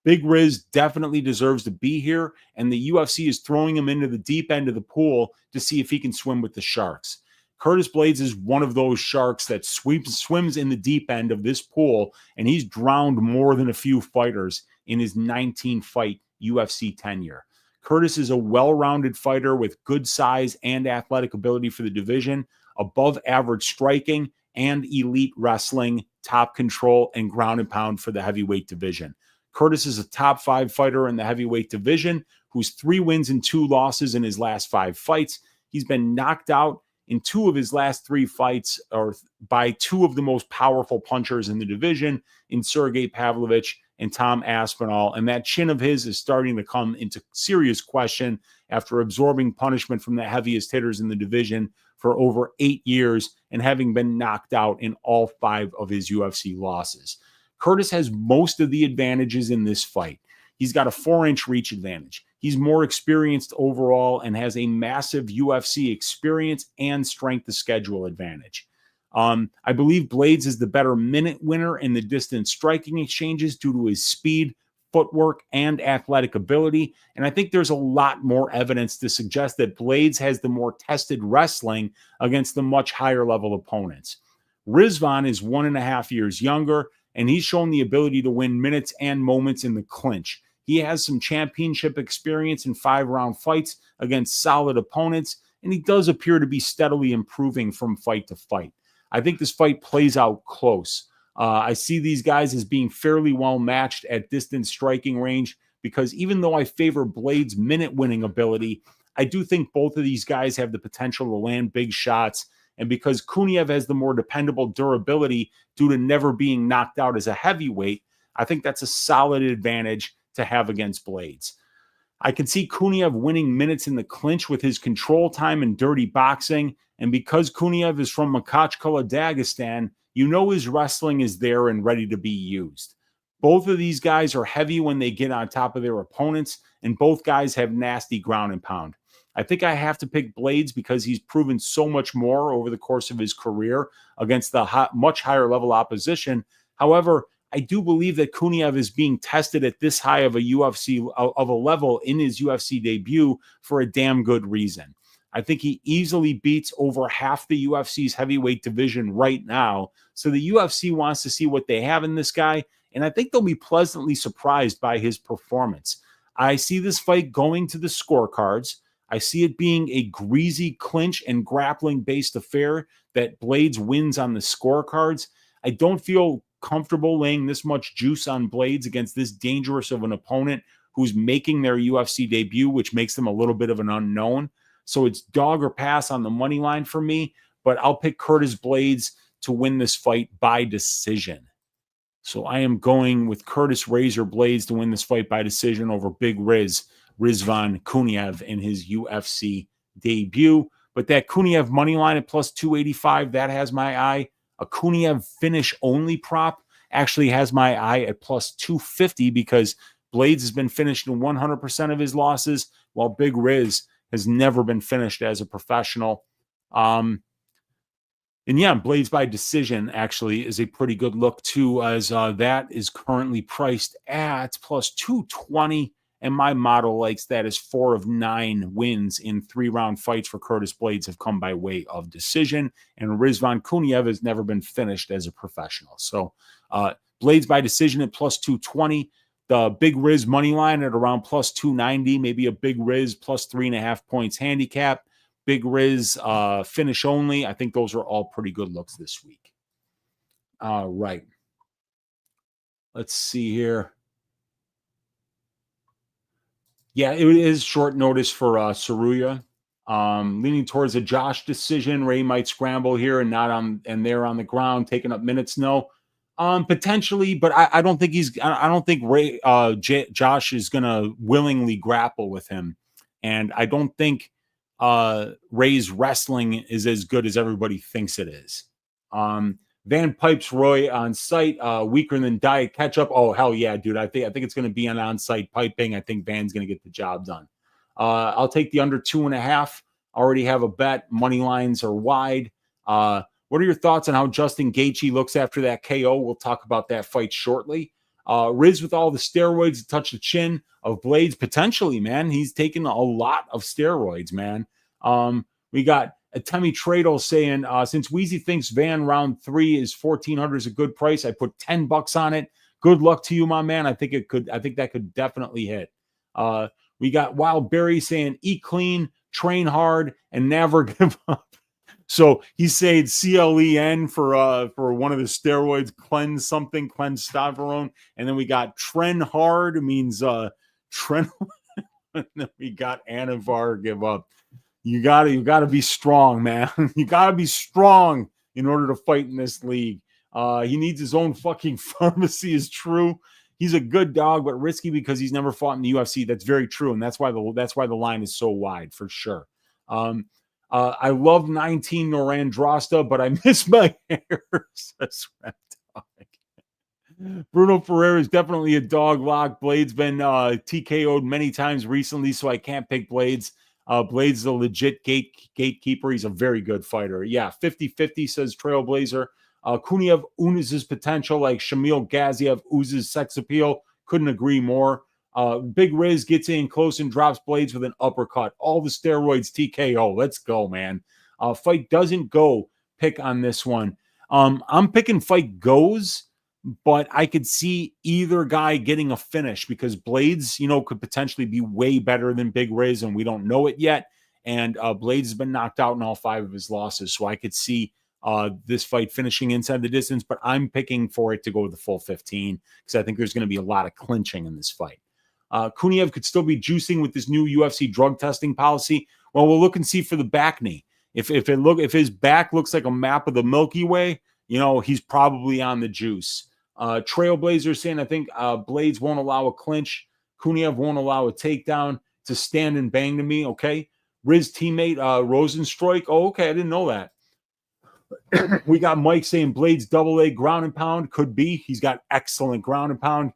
Big Riz definitely deserves to be here, and the UFC is throwing him into the deep end of the pool to see if he can swim with the sharks. Curtis Blaydes is one of those sharks that swims in the deep end of this pool, and he's drowned more than a few fighters in his 19-fight UFC tenure. Curtis is a well-rounded fighter with good size and athletic ability for the division, above average striking, and elite wrestling, top control, and ground and pound for the heavyweight division. Curtis is a top 5 fighter in the heavyweight division, who's 3 wins and 2 losses in his last 5 fights. He's been knocked out in 2 of his last 3 fights or by 2 of the most powerful punchers in the division, in Sergey Pavlovich and Tom Aspinall. And that chin of his is starting to come into serious question after absorbing punishment from the heaviest hitters in the division for over 8 years and having been knocked out in all 5 of his UFC losses. Curtis has most of the advantages in this fight. He's got a 4-inch reach advantage. He's more experienced overall and has a massive UFC experience and strength of schedule advantage. I believe Blaydes is the better minute winner in the distance striking exchanges due to his speed, footwork, and athletic ability. And I think there's a lot more evidence to suggest that Blaydes has the more tested wrestling against the much higher level opponents. Rizvan is 1.5 years younger, and he's shown the ability to win minutes and moments in the clinch. He has some championship experience in 5-round fights against solid opponents, and he does appear to be steadily improving from fight to fight. I think this fight plays out close. I see these guys as being fairly well matched at distance striking range because even though I favor Blaydes' minute winning ability, I do think both of these guys have the potential to land big shots. And because Kuniev has the more dependable durability due to never being knocked out as a heavyweight, I think that's a solid advantage to have against Blaydes. I can see Kuniev winning minutes in the clinch with his control time and dirty boxing. And because Kuniev is from Makhachkala, Dagestan, you know his wrestling is there and ready to be used. Both of these guys are heavy when they get on top of their opponents, and both guys have nasty ground and pound. I think I have to pick Blaydes because he's proven so much more over the course of his career against the much higher level opposition. However, I do believe that Kuniev is being tested at this high of a level in his UFC debut for a damn good reason. I think he easily beats over half the UFC's heavyweight division right now. So the UFC wants to see what they have in this guy, and I think they'll be pleasantly surprised by his performance. I see this fight going to the scorecards. I see it being a greasy clinch and grappling-based affair that Blaydes wins on the scorecards. I don't feel comfortable laying this much juice on Blaydes against this dangerous of an opponent who's making their UFC debut, which makes them a little bit of an unknown. So it's dog or pass on the money line for me, but I'll pick Curtis Blaydes to win this fight by decision. So I am going with Curtis Razor Blaydes to win this fight by decision over Big Rizvan Kuniev in his UFC debut. But that Kuniev money line at plus 285, that has my eye. A Kuniev finish only prop actually has my eye at plus 250 because Blaydes has been finished in 100% of his losses, while Big Riz has never been finished as a professional. And yeah, Blaydes by decision actually is a pretty good look too, as that is currently priced at plus 220. And my model likes that as 4 of 9 wins in 3-round fights for Curtis Blaydes have come by way of decision. And Rizvan Kuniev has never been finished as a professional. So Blaydes by decision at plus 220. The Big Riz money line at around plus 290, maybe a Big Riz plus 3.5 points handicap. Big Riz finish only. I think those are all pretty good looks this week. All right. Let's see here. Yeah, it is short notice for Tsuruya. Leaning towards a Josh decision. Ray might scramble here and they're on the ground, taking up minutes. No. Potentially, but I don't think I don't think Josh is gonna willingly grapple with him. And I don't think Ray's wrestling is as good as everybody thinks it is. Van pipes Roy on site, weaker than Diet Ketchup. Oh, hell yeah, dude. I think it's gonna be an on-site piping. I think Van's gonna get the job done. I'll take the under 2.5. Already have a bet. Money lines are wide. What are your thoughts on how Justin Gaethje looks after that KO? We'll talk about that fight shortly. Riz with all the steroids, touch the chin of Blaydes, potentially, man. He's taken a lot of steroids, man. We got Temi Tradle saying, since Weezy thinks Van round 3 is 1,400 is a good price, I put $10 on it. Good luck to you, my man. I think that could definitely hit. We got Wild Berry saying, eat clean, train hard, and never give up. So he's saying CLEN for one of the steroids, cleanse Stavrone. And then we got Tren hard means Tren. And then we got Anavar give up. You gotta be strong, man. You gotta be strong in order to fight in this league. He needs his own fucking pharmacy is true. He's a good dog, but risky because he's never fought in the UFC. That's very true. And that's why the line is so wide for sure. I love 19 Norandrosta, but I miss my hair. Bruno Ferreira is definitely a dog lock. Blaydes been TKO'd many times recently, so I can't pick Blaydes. Blaydes is a legit gatekeeper. He's a very good fighter. Yeah, 50-50, says Trailblazer. Kuniev oozes potential like Shamil Gaziev oozes sex appeal. Couldn't agree more. Big Riz gets in close and drops Blaydes with an uppercut. All the steroids TKO. Let's go, man. Fight doesn't go. Pick on this one. I'm picking fight goes, but I could see either guy getting a finish because Blaydes, could potentially be way better than Big Riz, and we don't know it yet. And Blaydes has been knocked out in all 5 of his losses, so I could see this fight finishing inside the distance, but I'm picking for it to go to the full 15 because I think there's going to be a lot of clinching in this fight. Kuniev could still be juicing with this new UFC drug testing policy. Well, we'll look and see for the back knee. If his back looks like a map of the Milky Way, he's probably on the juice. Trailblazer saying, I think Blaydes won't allow a clinch. Kuniev won't allow a takedown. To stand and bang to me, okay? Riz teammate Rosenstreich. Oh, okay, I didn't know that. We got Mike saying Blaydes AA ground and pound. Could be. He's got excellent ground and pound.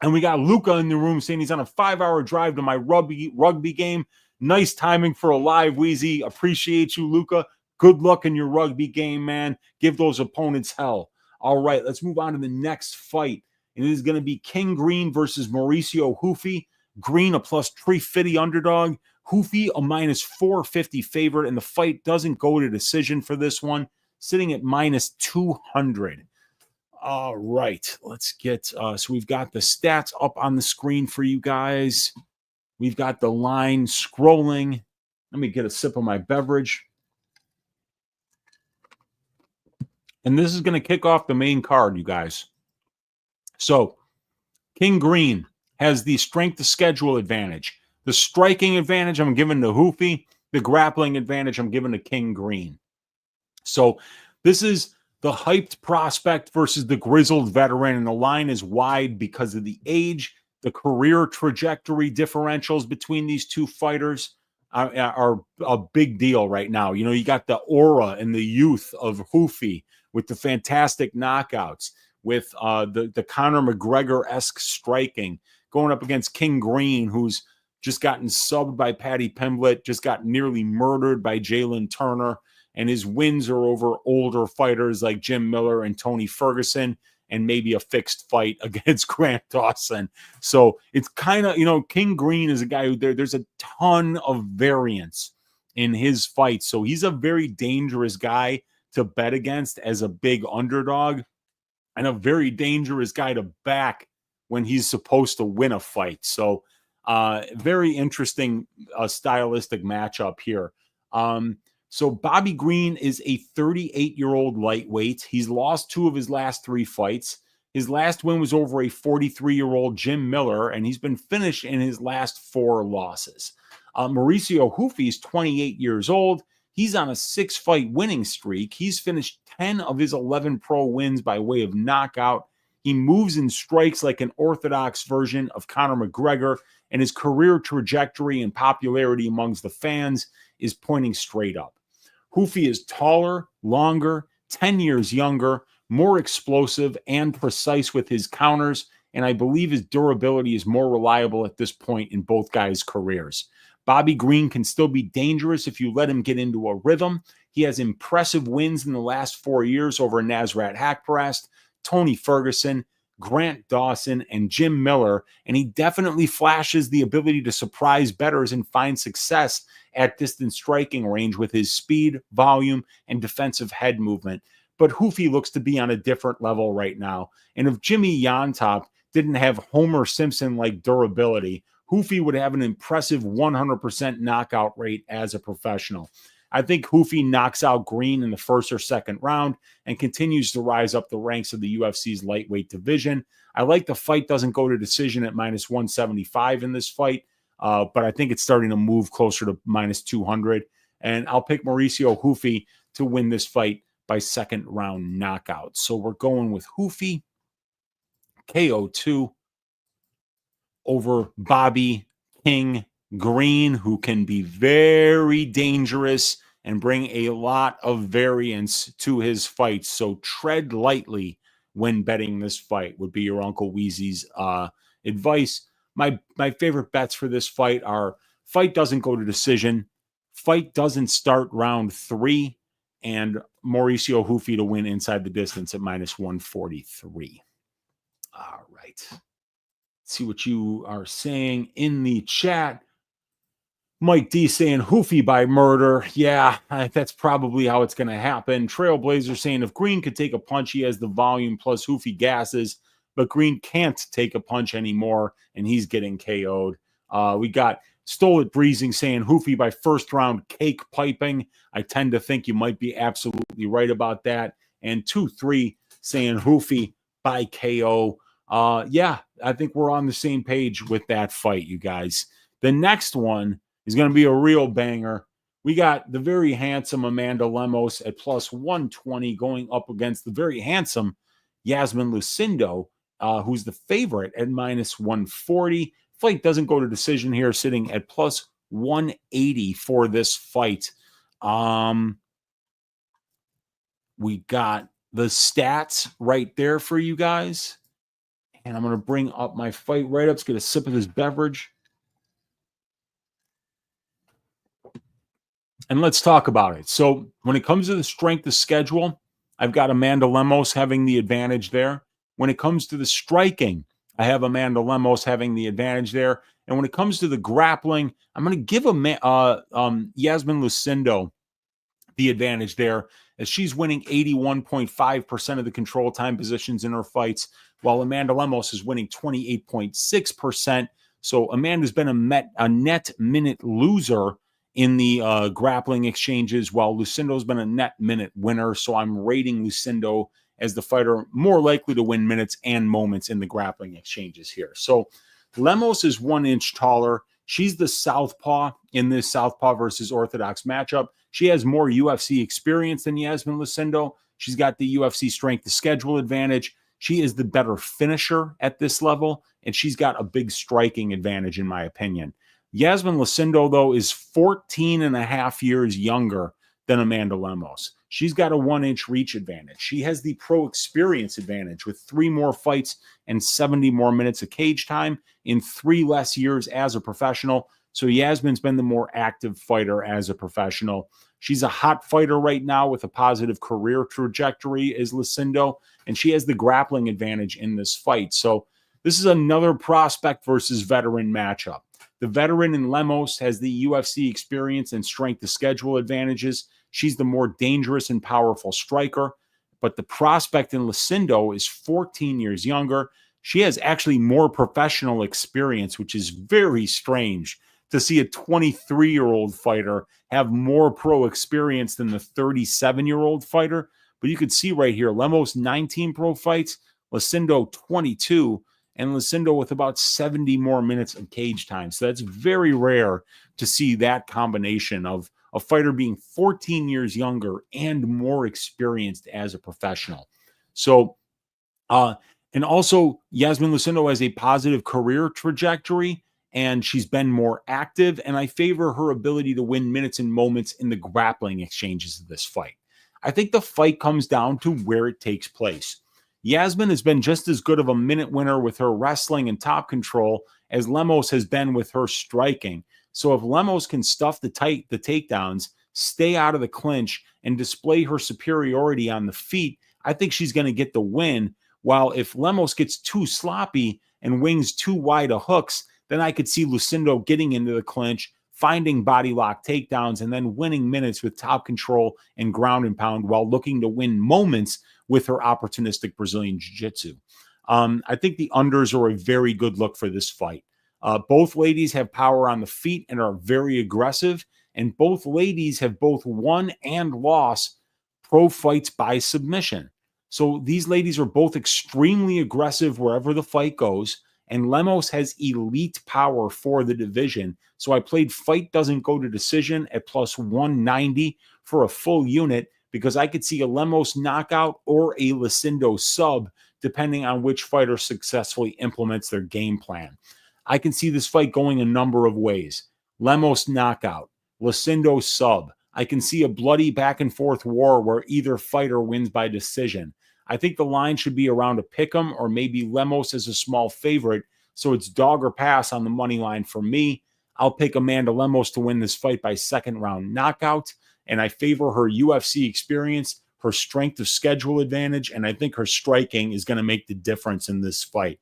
And we got Luca in the room saying he's on a 5-hour drive to my rugby game. Nice timing for a live, Weezy. Appreciate you, Luca. Good luck in your rugby game, man. Give those opponents hell. All right, let's move on to the next fight. And it is going to be King Green versus Mauricio Ruffy. Green, a plus 350 underdog. Ruffy, a minus 450 favorite. And the fight doesn't go to decision for this one, sitting at minus 200. All right, let's get, so we've got the stats up on the screen for you guys. We've got the line scrolling. Let me get a sip of my beverage. And this is going to kick off the main card, you guys. So, King Green has the strength of schedule advantage. The striking advantage I'm giving to Ruffy. The grappling advantage I'm giving to King Green. So, this is the hyped prospect versus the grizzled veteran, and the line is wide because of the age. The career trajectory differentials between these two fighters are a big deal right now. You got the aura and the youth of Ruffy with the fantastic knockouts, with the Conor McGregor-esque striking, going up against King Green, who's just gotten subbed by Paddy Pimblett, just got nearly murdered by Jalin Turner, and his wins are over older fighters like Jim Miller and Tony Ferguson, and maybe a fixed fight against Grant Dawson. So it's kind of, King Green is a guy who there's a ton of variance in his fights. So he's a very dangerous guy to bet against as a big underdog, and a very dangerous guy to back when he's supposed to win a fight. So very interesting stylistic matchup here. So Bobby Green is a 38-year-old lightweight. He's lost 2 of his last 3 fights. His last win was over a 43-year-old Jim Miller, and he's been finished in his last 4 losses. Mauricio Ruffy is 28 years old. He's on a 6-fight winning streak. He's finished 10 of his 11 pro wins by way of knockout. He moves and strikes like an orthodox version of Conor McGregor, and his career trajectory and popularity amongst the fans is pointing straight up. Ruffy is taller, longer, 10 years younger, more explosive and precise with his counters, and I believe his durability is more reliable at this point in both guys' careers. Bobby Green can still be dangerous if you let him get into a rhythm. He has impressive wins in the last 4 years over Nasrat Haqparast, Tony Ferguson, Grant Dawson, and Jim Miller, and he definitely flashes the ability to surprise bettors and find success at distance striking range with his speed, volume, and defensive head movement. But Ruffy looks to be on a different level right now, and if Jimmy Yontop didn't have Homer Simpson-like durability, Ruffy would have an impressive 100% knockout rate as a professional. I think Ruffy knocks out Green in the first or second round and continues to rise up the ranks of the UFC's lightweight division. I like the fight doesn't go to decision at minus 175 in this fight, but I think it's starting to move closer to minus 200. And I'll pick Mauricio Ruffy to win this fight by second round knockout. So we're going with Ruffy, KO2, over Bobby King Green, who can be very dangerous and bring a lot of variance to his fights. So tread lightly when betting this fight would be your Uncle Weezy's advice. My favorite bets for this fight are fight doesn't go to decision, fight doesn't start round 3, and Mauricio Ruffy to win inside the distance at minus 143. All right. Let's see what you are saying in the chat. Mike D saying Ruffy by murder. Yeah, that's probably how it's going to happen. Trailblazer saying if Green could take a punch, he has the volume plus Ruffy gases, but Green can't take a punch anymore, and he's getting KO'd. We got Stole It Breezing saying Ruffy by first round cake piping. I tend to think you might be absolutely right about that. And 2-3 saying Ruffy by KO. Yeah, I think we're on the same page with that fight, you guys. The next one is going to be a real banger. We got the very handsome Amanda Lemos at plus 120 going up against the very handsome Iasmin Lucindo, who's the favorite at minus 140. Fight doesn't go to decision here, sitting at plus 180 for this fight. We got the stats right there for you guys. And I'm going to bring up my fight right up. Let's get a sip of this beverage. And let's talk about it. So when it comes to the strength of schedule, I've got Amanda Lemos having the advantage there. When it comes to the striking, I have Amanda Lemos having the advantage there. And when it comes to the grappling, I'm going to give Iasmin Lucindo the advantage there, as she's winning 81.5% of the control time positions in her fights, while Amanda Lemos is winning 28.6%. So Amanda's been a net minute loser in the grappling exchanges, while Lucindo's been a net minute winner. So I'm rating Lucindo as the fighter more likely to win minutes and moments in the grappling exchanges here. So Lemos is 1 inch taller. She's the southpaw in this southpaw versus orthodox matchup. She has more UFC experience than Iasmin Lucindo. She's got the UFC strength to schedule advantage. She is the better finisher at this level, and she's got a big striking advantage, in my opinion. Iasmin Lucindo, though, is 14 and a half years younger than Amanda Lemos. She's got a 1 inch reach advantage. She has the pro experience advantage with 3 more fights and 70 more minutes of cage time in 3 less years as a professional. So Iasmin's been the more active fighter as a professional. She's a hot fighter right now with a positive career trajectory as Lucindo, and she has the grappling advantage in this fight. So this is another prospect versus veteran matchup. The veteran in Lemos has the UFC experience and strength to schedule advantages. She's the more dangerous and powerful striker. But the prospect in Lucindo is 14 years younger. She has actually more professional experience, which is very strange to see a 23-year-old fighter have more pro experience than the 37-year-old fighter. But you could see right here, Lemos 19 pro fights, Lucindo 22, and Lucindo with about 70 more minutes of cage time. So that's very rare to see that combination of a fighter being 14 years younger and more experienced as a professional. So, and also Iasmin Lucindo has a positive career trajectory, and she's been more active, and I favor her ability to win minutes and moments in the grappling exchanges of this fight. I think the fight comes down to where it takes place. Iasmin has been just as good of a minute winner with her wrestling and top control as Lemos has been with her striking. So if Lemos can stuff the takedowns, stay out of the clinch, and display her superiority on the feet, I think she's going to get the win. While if Lemos gets too sloppy and wings too wide of hooks, then I could see Lucindo getting into the clinch, finding body lock takedowns, and then winning minutes with top control and ground and pound while looking to win moments with her opportunistic Brazilian jiu-jitsu. I think the unders are a very good look for this fight. Both ladies have power on the feet and are very aggressive, and both ladies have both won and lost pro fights by submission. So these ladies are both extremely aggressive wherever the fight goes, and Lemos has elite power for the division. So I played fight doesn't go to decision at plus 190 for a full unit, because I could see a Lemos knockout or a Lucindo sub, depending on which fighter successfully implements their game plan. I can see this fight going a number of ways. Lemos knockout, Lucindo sub. I can see a bloody back and forth war where either fighter wins by decision. I think the line should be around a pick'em, or maybe Lemos as a small favorite, so it's dog or pass on the money line for me. I'll pick Amanda Lemos to win this fight by second round knockout, and I favor her UFC experience, her strength of schedule advantage, and I think her striking is going to make the difference in this fight.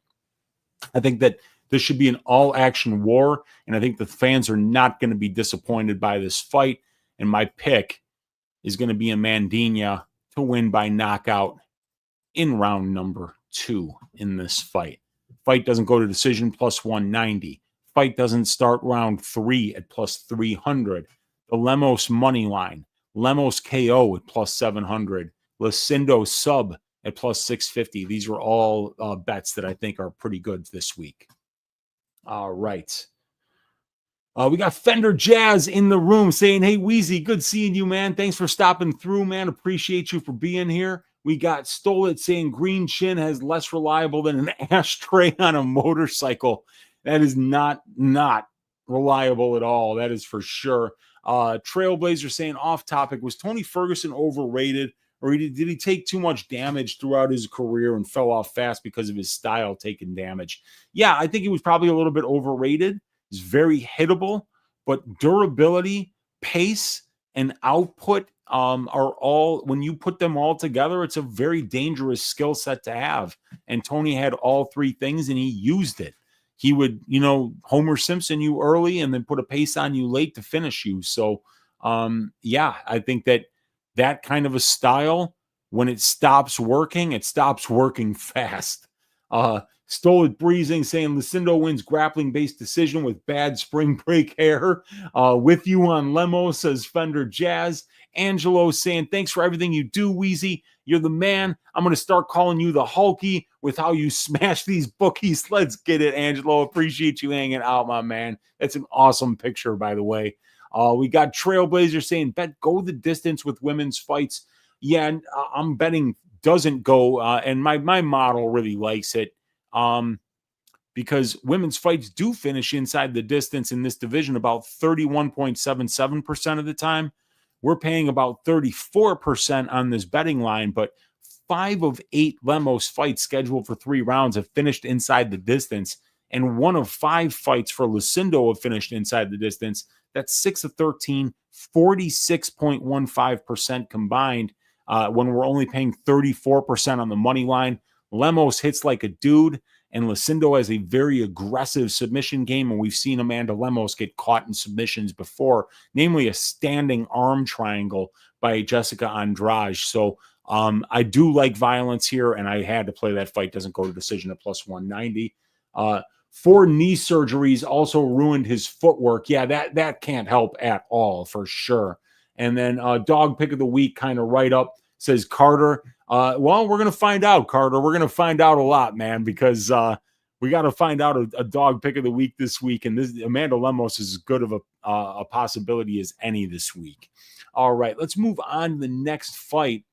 I think that this should be an all-action war, and I think the fans are not going to be disappointed by this fight, and my pick is going to be Amandinha to win by knockout in round number 2 in this fight. Fight doesn't go to decision, plus 190. fight doesn't start round 3 at plus 300. The Lemos money line, Lemos KO at plus 700, Lucindo sub at plus 650. These are all bets that I think are pretty good this week. All right. We got Fender Jazz in the room saying, hey, Weezy, good seeing you, man. Thanks for stopping through, man. Appreciate you for being here. We got Stolit saying Green Chin has less reliable than an ashtray on a motorcycle. That is not reliable at all. That is for sure. Trailblazer saying off topic, was Tony Ferguson overrated, or did he take too much damage throughout his career and fell off fast because of his style taking damage? Yeah, I think he was probably a little bit overrated. He's very hittable, but durability, pace, and output are all, when you put them all together, it's a very dangerous skill set to have. And Tony had all three things and he used it. He would, Homer Simpson you early and then put a pace on you late to finish you. So, yeah, I think that kind of a style, when it stops working fast. Stole it breezing saying Lucindo wins grappling-based decision with bad spring break hair. With you on Lemos, says Fender Jazz. Angelo saying, thanks for everything you do, Weezy. You're the man. I'm going to start calling you the Hulky with how you smash these bookies. Let's get it, Angelo. Appreciate you hanging out, my man. That's an awesome picture, by the way. We got Trailblazer saying, bet go the distance with women's fights. Yeah, and I'm betting doesn't go, and my model really likes it. Because women's fights do finish inside the distance in this division about 31.77% of the time. We're paying about 34% on this betting line, but 5 of 8 Lemos fights scheduled for 3 rounds have finished inside the distance, and 1 of 5 fights for Lucindo have finished inside the distance. That's 6 of 13, 46.15% combined when we're only paying 34% on the money line. Lemos hits like a dude, and Lucindo has a very aggressive submission game, and we've seen Amanda Lemos get caught in submissions before, namely a standing arm triangle by Jessica Andrade. So I do like violence here, and I had to play that fight. Doesn't go to decision at plus 190. 4 knee surgeries also ruined his footwork. Yeah, that can't help at all, for sure. And then dog pick of the week, kind of right up, says Carter. Well, we're going to find out, Carter. We're going to find out a lot, man, because we got to find out a dog pick of the week this week. And this Amanda Lemos is as good of a possibility as any this week. All right, let's move on to the next fight,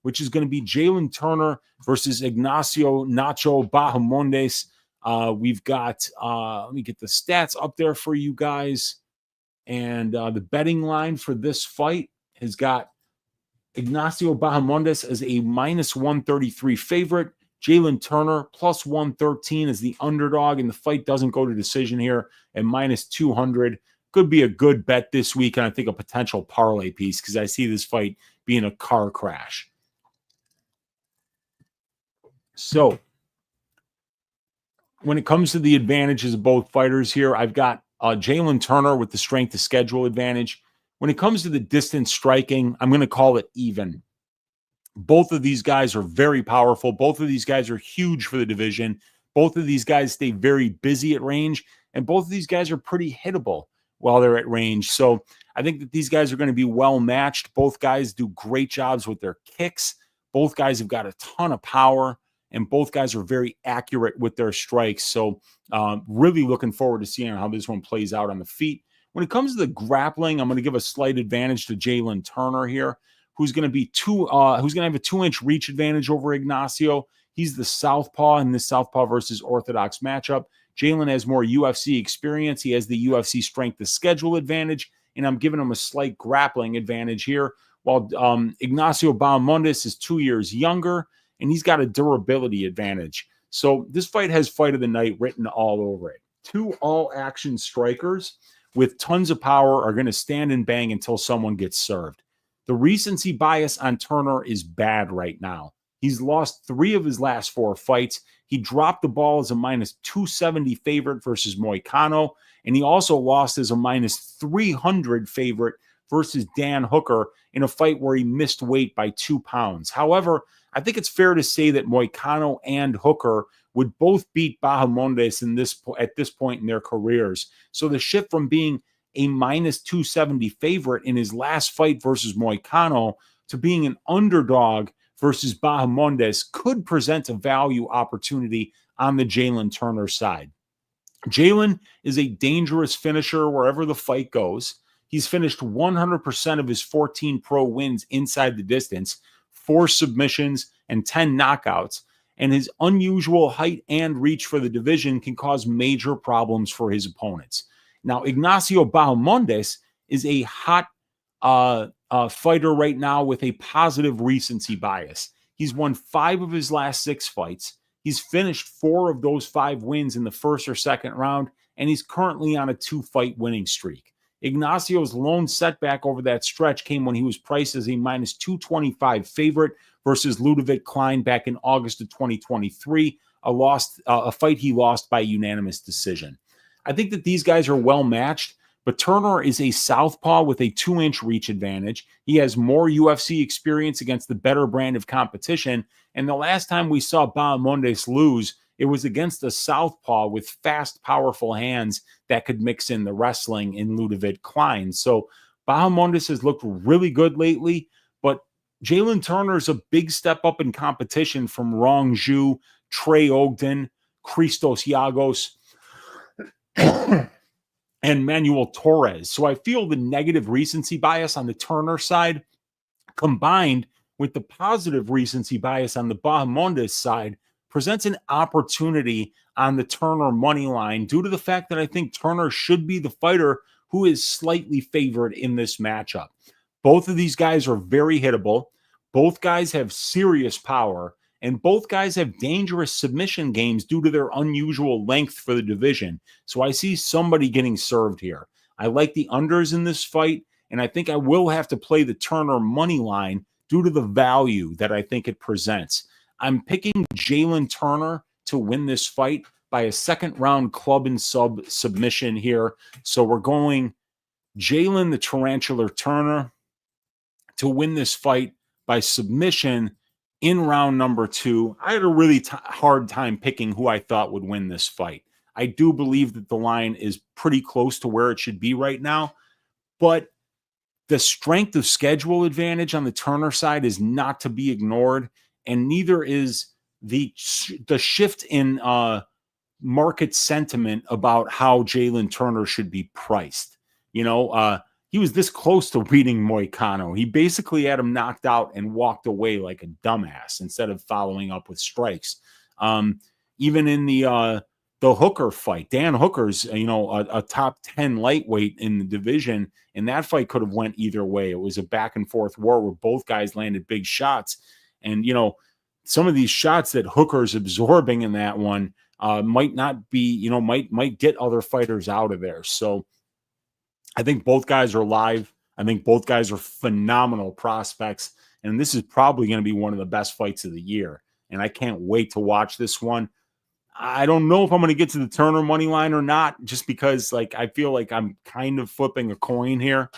which is going to be Jalin Turner versus Ignacio Nacho Bahamondes. We've got, let me get the stats up there for you guys. And the betting line for this fight has got Ignacio Bahamondes as a minus 133 favorite. Jalin Turner plus 113 as the underdog, and the fight doesn't go to decision here at minus 200. Could be a good bet this week, and I think a potential parlay piece because I see this fight being a car crash. So when it comes to the advantages of both fighters here, I've got Jalin Turner with the strength of schedule advantage. When it comes to the distance striking, I'm going to call it even. Both of these guys are very powerful. Both of these guys are huge for the division. Both of these guys stay very busy at range, and both of these guys are pretty hittable while they're at range. So I think that these guys are going to be well matched. Both guys do great jobs with their kicks. Both guys have got a ton of power, and both guys are very accurate with their strikes. So really looking forward to seeing how this one plays out on the feet. When it comes to the grappling, I'm going to give a slight advantage to Jalin Turner here, who's going to be who's going to have a 2-inch reach advantage over Ignacio. He's the southpaw in this southpaw versus orthodox matchup. Jalin has more UFC experience. He has the UFC strength of schedule advantage, and I'm giving him a slight grappling advantage here. While Ignacio Bahamondes is 2 years younger, and he's got a durability advantage. So this fight has fight of the night written all over it. 2 all-action strikers with tons of power are going to stand and bang until someone gets served. The recency bias on Turner is bad right now. He's lost 3 of his last 4 fights. He dropped the ball as a minus 270 favorite versus Moicano, and he also lost as a minus 300 favorite versus Dan Hooker in a fight where he missed weight by 2 pounds. However, I think it's fair to say that Moicano and Hooker would both beat Bahamondes at this point in their careers. So the shift from being a minus 270 favorite in his last fight versus Moicano to being an underdog versus Bahamondes could present a value opportunity on the Jalin Turner side. Jalin is a dangerous finisher wherever the fight goes. He's finished 100% of his 14 pro wins inside the distance, 4 submissions, and 10 knockouts. And his unusual height and reach for the division can cause major problems for his opponents. Now, Ignacio Bahamondes is a hot fighter right now with a positive recency bias. He's won 5 of his last 6 fights. He's finished 4 of those 5 wins in the first or second round, and he's currently on a 2-fight winning streak. Ignacio's lone setback over that stretch came when he was priced as a minus 225 favorite versus Ludovic Klein back in August of 2023, a fight he lost by unanimous decision. I think that these guys are well matched, but Turner is a southpaw with a 2-inch reach advantage. He has more UFC experience against the better brand of competition, and the last time we saw Bahamondes lose, it was against a southpaw with fast, powerful hands that could mix in the wrestling in Ludovic Klein. So Bahamondes has looked really good lately, but Jalin Turner is a big step up in competition from Rong Zhu, Trey Ogden, Christos Yagos, and Manuel Torres. So I feel the negative recency bias on the Turner side combined with the positive recency bias on the Bahamondes side presents an opportunity on the Turner money line due to the fact that I think Turner should be the fighter who is slightly favored in this matchup. Both of these guys are very hittable. Both guys have serious power, and both guys have dangerous submission games due to their unusual length for the division. So I see somebody getting served here. I like the unders in this fight, and I think I will have to play the Turner money line due to the value that I think it presents. I'm picking Jalin Turner to win this fight by a second-round club and sub submission here. So we're going Jalin the Tarantula Turner to win this fight by submission in round number 2. I had a really hard time picking who I thought would win this fight. I do believe that the line is pretty close to where it should be right now, but the strength of schedule advantage on the Turner side is not to be ignored, and neither is the shift in market sentiment about how Jalin Turner should be priced. You know, he was this close to beating Moicano. He basically had him knocked out and walked away like a dumbass instead of following up with strikes. Even in the Hooker fight, Dan Hooker's, a top 10 lightweight in the division, and that fight could have went either way. It was a back and forth war where both guys landed big shots. And, some of these shots that Hooker's absorbing in that one might not be, might get other fighters out of there. So I think both guys are live. I think both guys are phenomenal prospects. And this is probably going to be one of the best fights of the year. And I can't wait to watch this one. I don't know if I'm going to get to the Turner money line or not, just because I feel like I'm kind of flipping a coin here.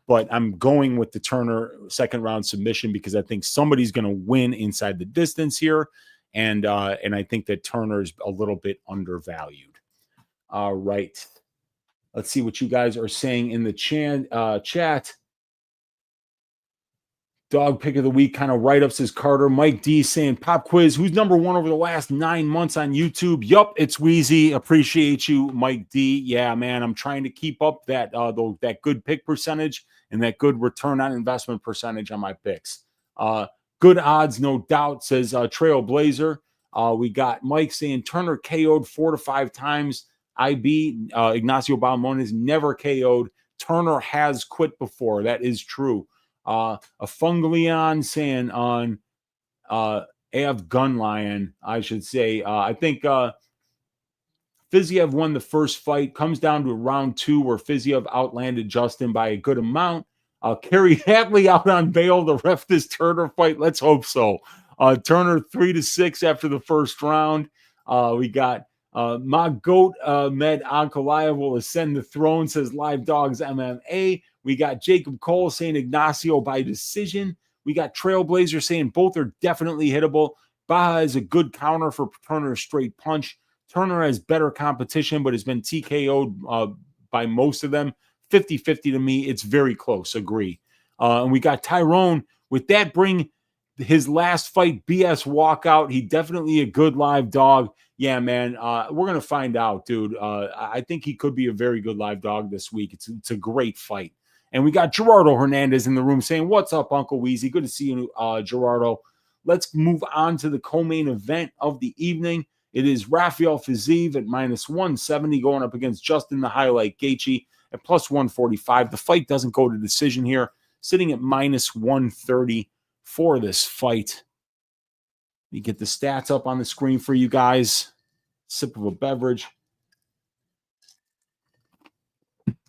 But I'm going with the Turner second round submission because I think somebody's going to win inside the distance here. And I think that Turner's a little bit undervalued. All right. Let's see what you guys are saying in the chat. Dog pick of the week kind of write-ups says Carter. Mike D saying, pop quiz, who's number 1 over the last 9 months on YouTube? Yup, it's Weezy. Appreciate you, Mike D. Yeah, man, I'm trying to keep up that good pick percentage and that good return on investment percentage on my picks. Good odds, no doubt, says Trailblazer. We got Mike saying Turner KO'd 4 to 5 times. IB, Ignacio Bahamondes never KO'd. Turner has quit before. That is true. A Fungalion saying on AF Gunlion, I should say. I think Fiziev won the first fight. Comes down to round 2 where Fiziev outlanded Justin by a good amount. Kerry Hatley out on bail to ref this Turner fight. Let's hope so. Turner 3-6 after the first round. We got my goat Med Ankalaev will ascend the throne, says Live Dogs MMA. We got Jacob Cole saying Ignacio by decision. We got Trailblazer saying both are definitely hittable. Baja is a good counter for Turner's straight punch. Turner has better competition, but has been TKO'd by most of them. 50-50 to me. It's very close. Agree. And we got Tyrone. With that, bring his last fight, BS walkout. He definitely a good live dog. Yeah, man. We're going to find out, dude. I think he could be a very good live dog this week. It's a great fight. And we got Gerardo Hernandez in the room saying, what's up, Uncle Weezy? Good to see you, Gerardo. Let's move on to the co-main event of the evening. It is Rafael Fiziev at -170 going up against Justin the Highlight Gaethje at +145. The fight doesn't go to decision here, sitting at -130 for this fight. Let me get the stats up on the screen for you guys. Sip of a beverage.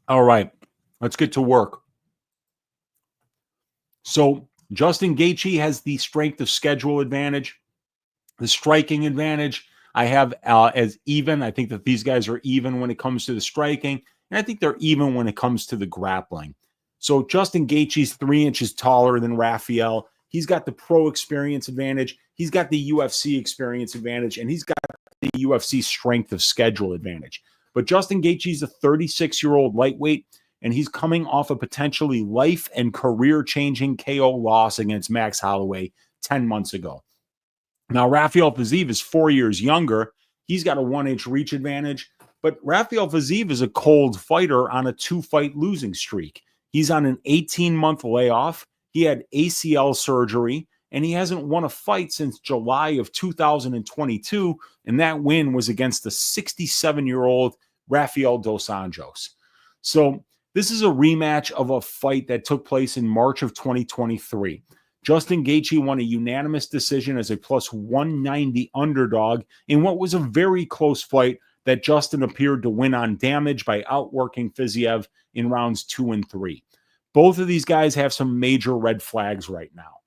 All right, let's get to work. So Justin Gaethje has the strength of schedule advantage. The striking advantage I have as even. I think that these guys are even when it comes to the striking, and I think they're even when it comes to the grappling. So Justin Gaethje's 3 inches taller than Rafael. He's got the pro experience advantage. He's got the UFC experience advantage, and he's got the UFC strength of schedule advantage. But Justin Gaethje's a 36-year-old lightweight, and he's coming off a potentially life and career-changing KO loss against Max Holloway 10 months ago. Now, Rafael Fiziev is 4 years younger. He's got a 1-inch reach advantage, but Rafael Fiziev is a cold fighter on a 2-fight losing streak. He's on an 18-month layoff. He had ACL surgery, and he hasn't won a fight since July of 2022, and that win was against the 67-year-old Rafael dos Anjos. So this is a rematch of a fight that took place in March of 2023. Justin Gaethje won a unanimous decision as a +190 underdog in what was a very close fight that Justin appeared to win on damage by outworking Fiziev in rounds 2 and 3. Both of these guys have some major red flags right now.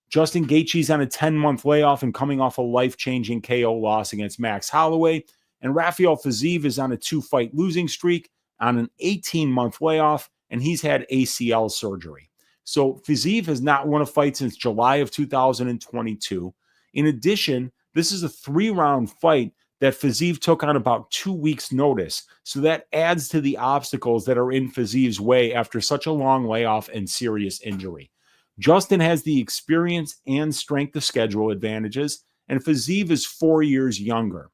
Justin Gaethje's on a 10-month layoff and coming off a life-changing KO loss against Max Holloway, and Rafael Fiziev is on a 2-fight losing streak on an 18-month layoff, and he's had ACL surgery. So Fiziev has not won a fight since July of 2022. In addition, this is a 3-round fight that Fiziev took on about 2 weeks' notice. So that adds to the obstacles that are in Fiziev's way after such a long layoff and serious injury. Justin has the experience and strength of schedule advantages, and Fiziev is 4 years younger.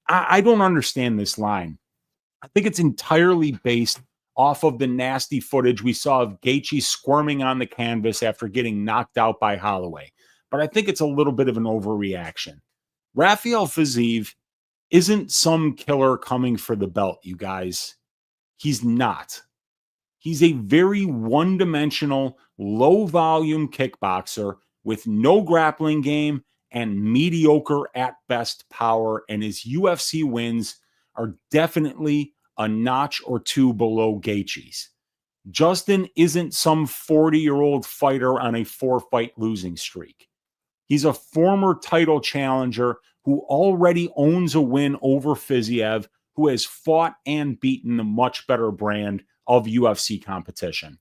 I don't understand this line. I think it's entirely based off of the nasty footage we saw of Gaethje squirming on the canvas after getting knocked out by Holloway. But I think it's a little bit of an overreaction. Rafael Fiziev isn't some killer coming for the belt, you guys. He's not. He's a very one-dimensional, low-volume kickboxer with no grappling game and mediocre at best power, and his UFC wins are definitely a notch or two below Gaethje's. Justin isn't some 40-year-old fighter on a 4-fight losing streak. He's a former title challenger who already owns a win over Fiziev, who has fought and beaten the much better brand of UFC competition.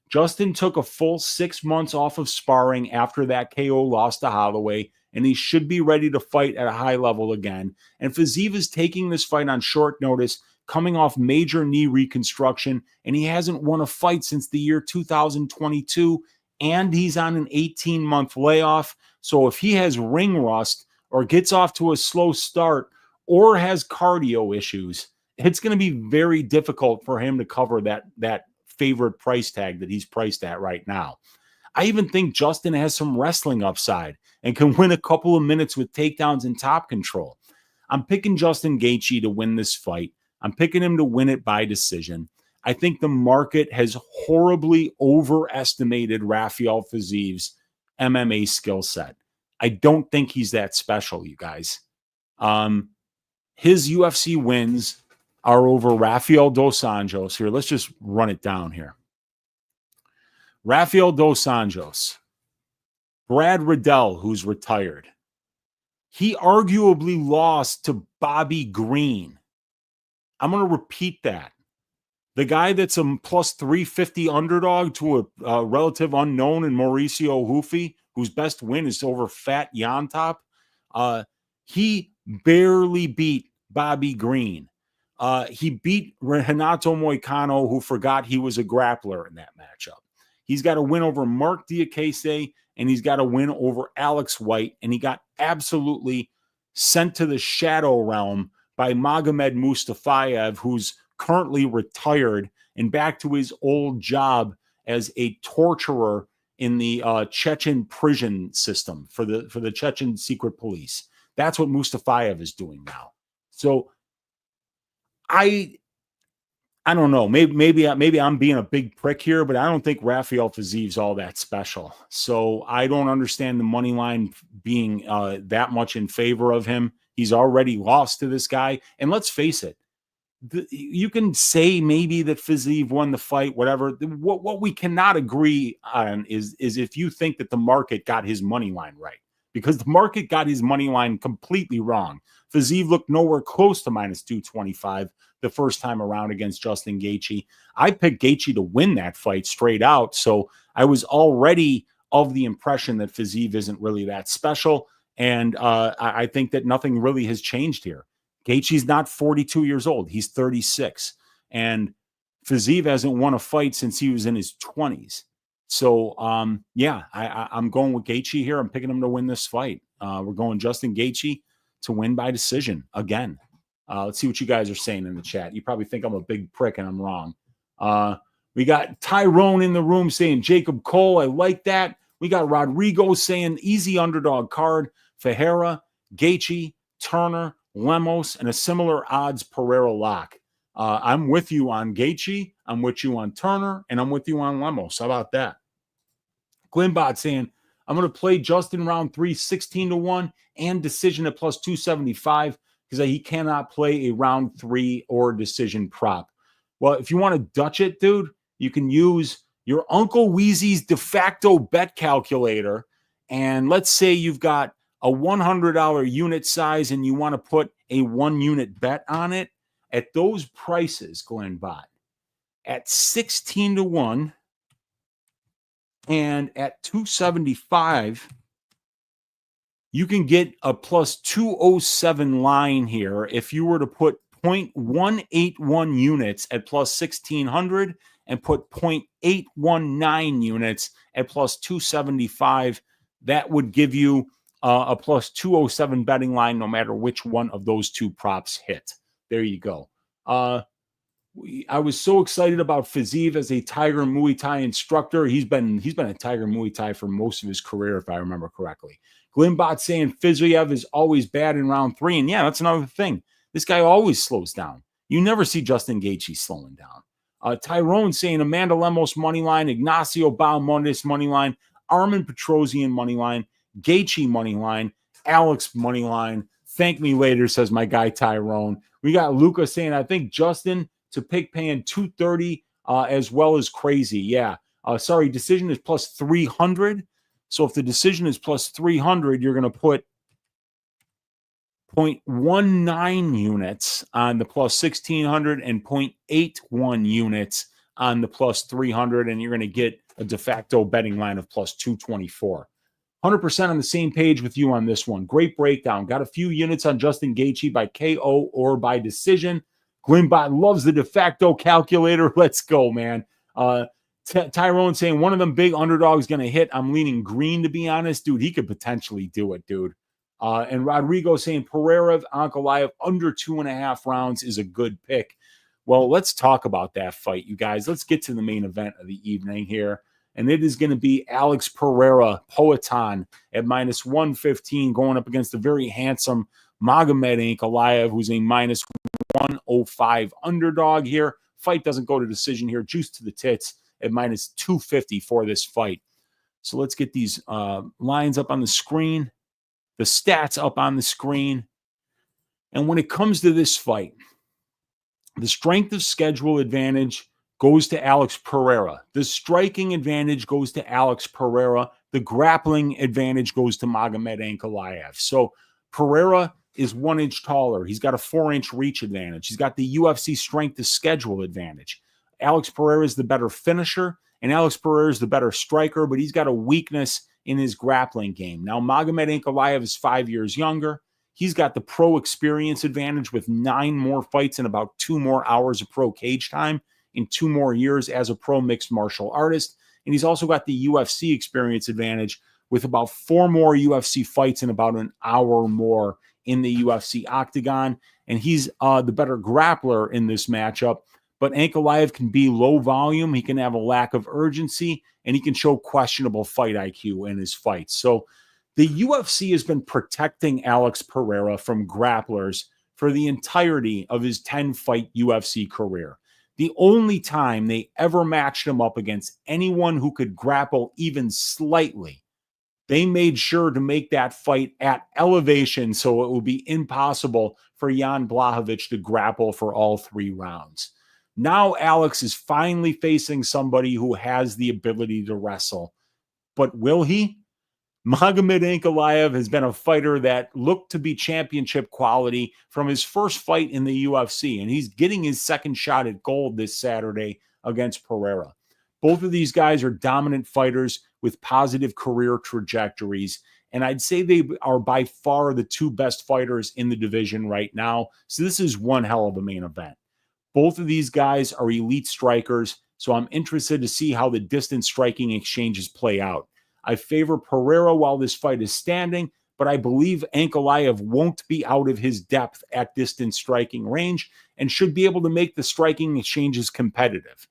Justin took a full 6 months off of sparring after that KO loss to Holloway, and he should be ready to fight at a high level again. And Fiziev is taking this fight on short notice, coming off major knee reconstruction, and he hasn't won a fight since the year 2022, and he's on an 18-month layoff. So if he has ring rust or gets off to a slow start or has cardio issues, it's going to be very difficult for him to cover that favorite price tag that he's priced at right now. I even think Justin has some wrestling upside and can win a couple of minutes with takedowns and top control. I'm picking Justin Gaethje to win this fight. I'm picking him to win it by decision. I think the market has horribly overestimated Rafael Fiziev's MMA skill set. I don't think he's that special, you guys. His UFC wins are over Rafael dos Anjos. Here, let's just run it down here. Rafael dos Anjos, Brad Riddell, who's retired. He arguably lost to Bobby Green. I'm going to repeat that. The guy that's a plus 350 underdog to a relative unknown in Mauricio Ruffy, whose best win is over Fat Yontop, he barely beat Bobby Green. He beat Renato Moicano, who forgot he was a grappler in that matchup. He's got a win over Mark Diakese, and he's got a win over Alex White, and he got absolutely sent to the shadow realm by Magomed Mustafayev, who's currently retired and back to his old job as a torturer in the Chechen prison system for the Chechen secret police. That's what Mustafayev is doing now. So I don't know. Maybe I'm being a big prick here, but I don't think Rafael Fiziev's all that special. So I don't understand the money line being that much in favor of him. He's already lost to this guy, and let's face it. You can say maybe that Fiziev won the fight, whatever. What we cannot agree on is if you think that the market got his money line right, because the market got his money line completely wrong. Fiziev looked nowhere close to minus 225 the first time around against Justin Gaethje. I picked Gaethje to win that fight straight out, so I was already of the impression that Fiziev isn't really that special, and I think that nothing really has changed here. Gaethje's not 42 years old. He's 36. And Fiziev hasn't won a fight since he was in his 20s. So, yeah, I'm going with Gaethje here. I'm picking him to win this fight. We're going Justin Gaethje to win by decision again. Let's see what you guys are saying in the chat. You probably think I'm a big prick and I'm wrong. We got Tyrone in the room saying Jacob Cole. I like that. We got Rodrigo saying easy underdog card. Ferreira, Gaethje, Turner, Lemos, and a similar odds Pereira lock. I'm with you on Gaethje. I'm with you on Turner, and I'm with you on Lemos. How about that? Glenbot saying, I'm going to play Justin round 3, 16-1, and decision at plus 275 because he cannot play a round 3 or decision prop. Well, if you want to Dutch it, dude, you can use your Uncle Weezy's de facto bet calculator. And let's say you've got a $100 unit size and you want to put a 1 unit bet on it at those prices, Glenbot, at 16-1 and at 275, you can get a plus 207 line here if you were to put 0.181 units at plus 1600 and put 0.819 units at plus 275. That would give you a plus 207 betting line no matter which one of those two props hit. There you go. I was so excited about Fiziev as a Tiger Muay Thai instructor. He's been a Tiger Muay Thai for most of his career, if I remember correctly. Glenbot saying Fiziev is always bad in round 3. And yeah, that's another thing. This guy always slows down. You never see Justin Gaethje slowing down. Tyrone saying Amanda Lemos money line, Ignacio Bahamondes money line, Armen Petrosyan money line, Gaethje money line, Alex money line. Thank me later, says my guy Tyrone. We got Luca saying, I think Justin to pick paying 230 as well as crazy. Yeah. Sorry, decision is plus 300. So if the decision is plus 300, you're going to put 0.19 units on the plus 1600 and 0.81 units on the plus 300, and you're going to get a de facto betting line of plus 224. 100% on the same page with you on this one. Great breakdown. Got a few units on Justin Gaethje by KO or by decision. Glenbot loves the de facto calculator. Let's go, man. Tyrone saying one of them big underdogs going to hit. I'm leaning green, to be honest. Dude, he could potentially do it, dude. And Rodrigo saying Pereira, Ankalaev under 2.5 rounds is a good pick. Well, let's talk about that fight, you guys. Let's get to the main event of the evening here. And it is going to be Alex Pereira, Poatan, at minus 115, going up against a very handsome Magomed Ankalaev, who's a minus 105 underdog here. Fight doesn't go to decision here. Juice to the tits at minus 250 for this fight. So let's get these lines up on the screen, the stats up on the screen. And when it comes to this fight, the strength of schedule advantage goes to Alex Pereira. The striking advantage goes to Alex Pereira. The grappling advantage goes to Magomed Ankalaev. So Pereira is 1 inch taller. He's got a 4-inch reach advantage. He's got the UFC strength of schedule advantage. Alex Pereira is the better finisher, and Alex Pereira is the better striker, but he's got a weakness in his grappling game. Now, Magomed Ankalaev is 5 years younger. He's got the pro experience advantage with 9 more fights and about 2 more hours of pro cage time in 2 more years as a pro mixed martial artist. And he's also got the UFC experience advantage with about 4 more UFC fights and about an hour more in the UFC octagon. And he's the better grappler in this matchup. But Ankalaev can be low volume. He can have a lack of urgency, and he can show questionable fight IQ in his fights. So the UFC has been protecting Alex Pereira from grapplers for the entirety of his 10-fight UFC career. The only time they ever matched him up against anyone who could grapple even slightly, they made sure to make that fight at elevation so it would be impossible for Jan Blachowicz to grapple for all 3 rounds. Now Alex is finally facing somebody who has the ability to wrestle. But will he? Magomed Ankalaev has been a fighter that looked to be championship quality from his first fight in the UFC, and he's getting his second shot at gold this Saturday against Pereira. Both of these guys are dominant fighters with positive career trajectories, and I'd say they are by far the 2 best fighters in the division right now. So this is one hell of a main event. Both of these guys are elite strikers, so I'm interested to see how the distance striking exchanges play out. I favor Pereira while this fight is standing, but I believe Ankalaev won't be out of his depth at distance striking range and should be able to make the striking exchanges competitive.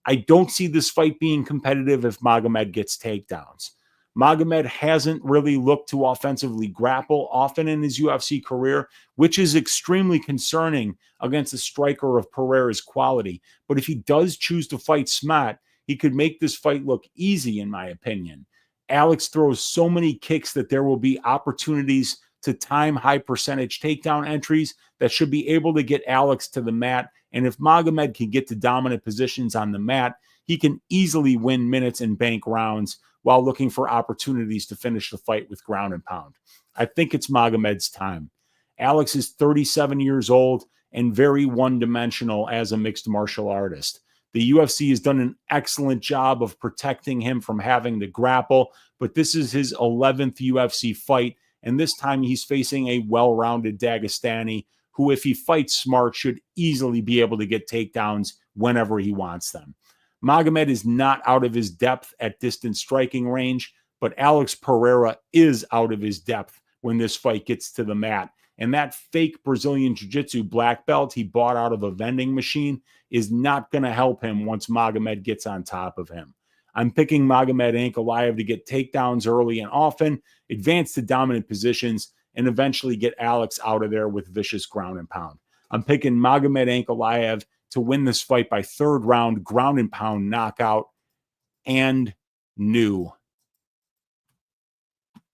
I don't see this fight being competitive if Magomed gets takedowns. Magomed hasn't really looked to offensively grapple often in his UFC career, which is extremely concerning against a striker of Pereira's quality. But if he does choose to fight smart, he could make this fight look easy, in my opinion. Alex throws so many kicks that there will be opportunities to time high percentage takedown entries that should be able to get Alex to the mat. And if Magomed can get to dominant positions on the mat, he can easily win minutes and bank rounds while looking for opportunities to finish the fight with ground and pound. I think it's Magomed's time. Alex is 37 years old and very one-dimensional as a mixed martial artist. The UFC has done an excellent job of protecting him from having to grapple, but this is his 11th UFC fight, and this time he's facing a well-rounded Dagestani who, if he fights smart, should easily be able to get takedowns whenever he wants them. Magomed is not out of his depth at distance striking range, but Alex Pereira is out of his depth when this fight gets to the mat. And that fake Brazilian Jiu-Jitsu black belt he bought out of a vending machine is not going to help him once Magomed gets on top of him. I'm picking Magomed Ankalaev to get takedowns early and often, advance to dominant positions, and eventually get Alex out of there with vicious ground and pound. I'm picking Magomed Ankalaev to win this fight by 3rd round ground and pound knockout and new.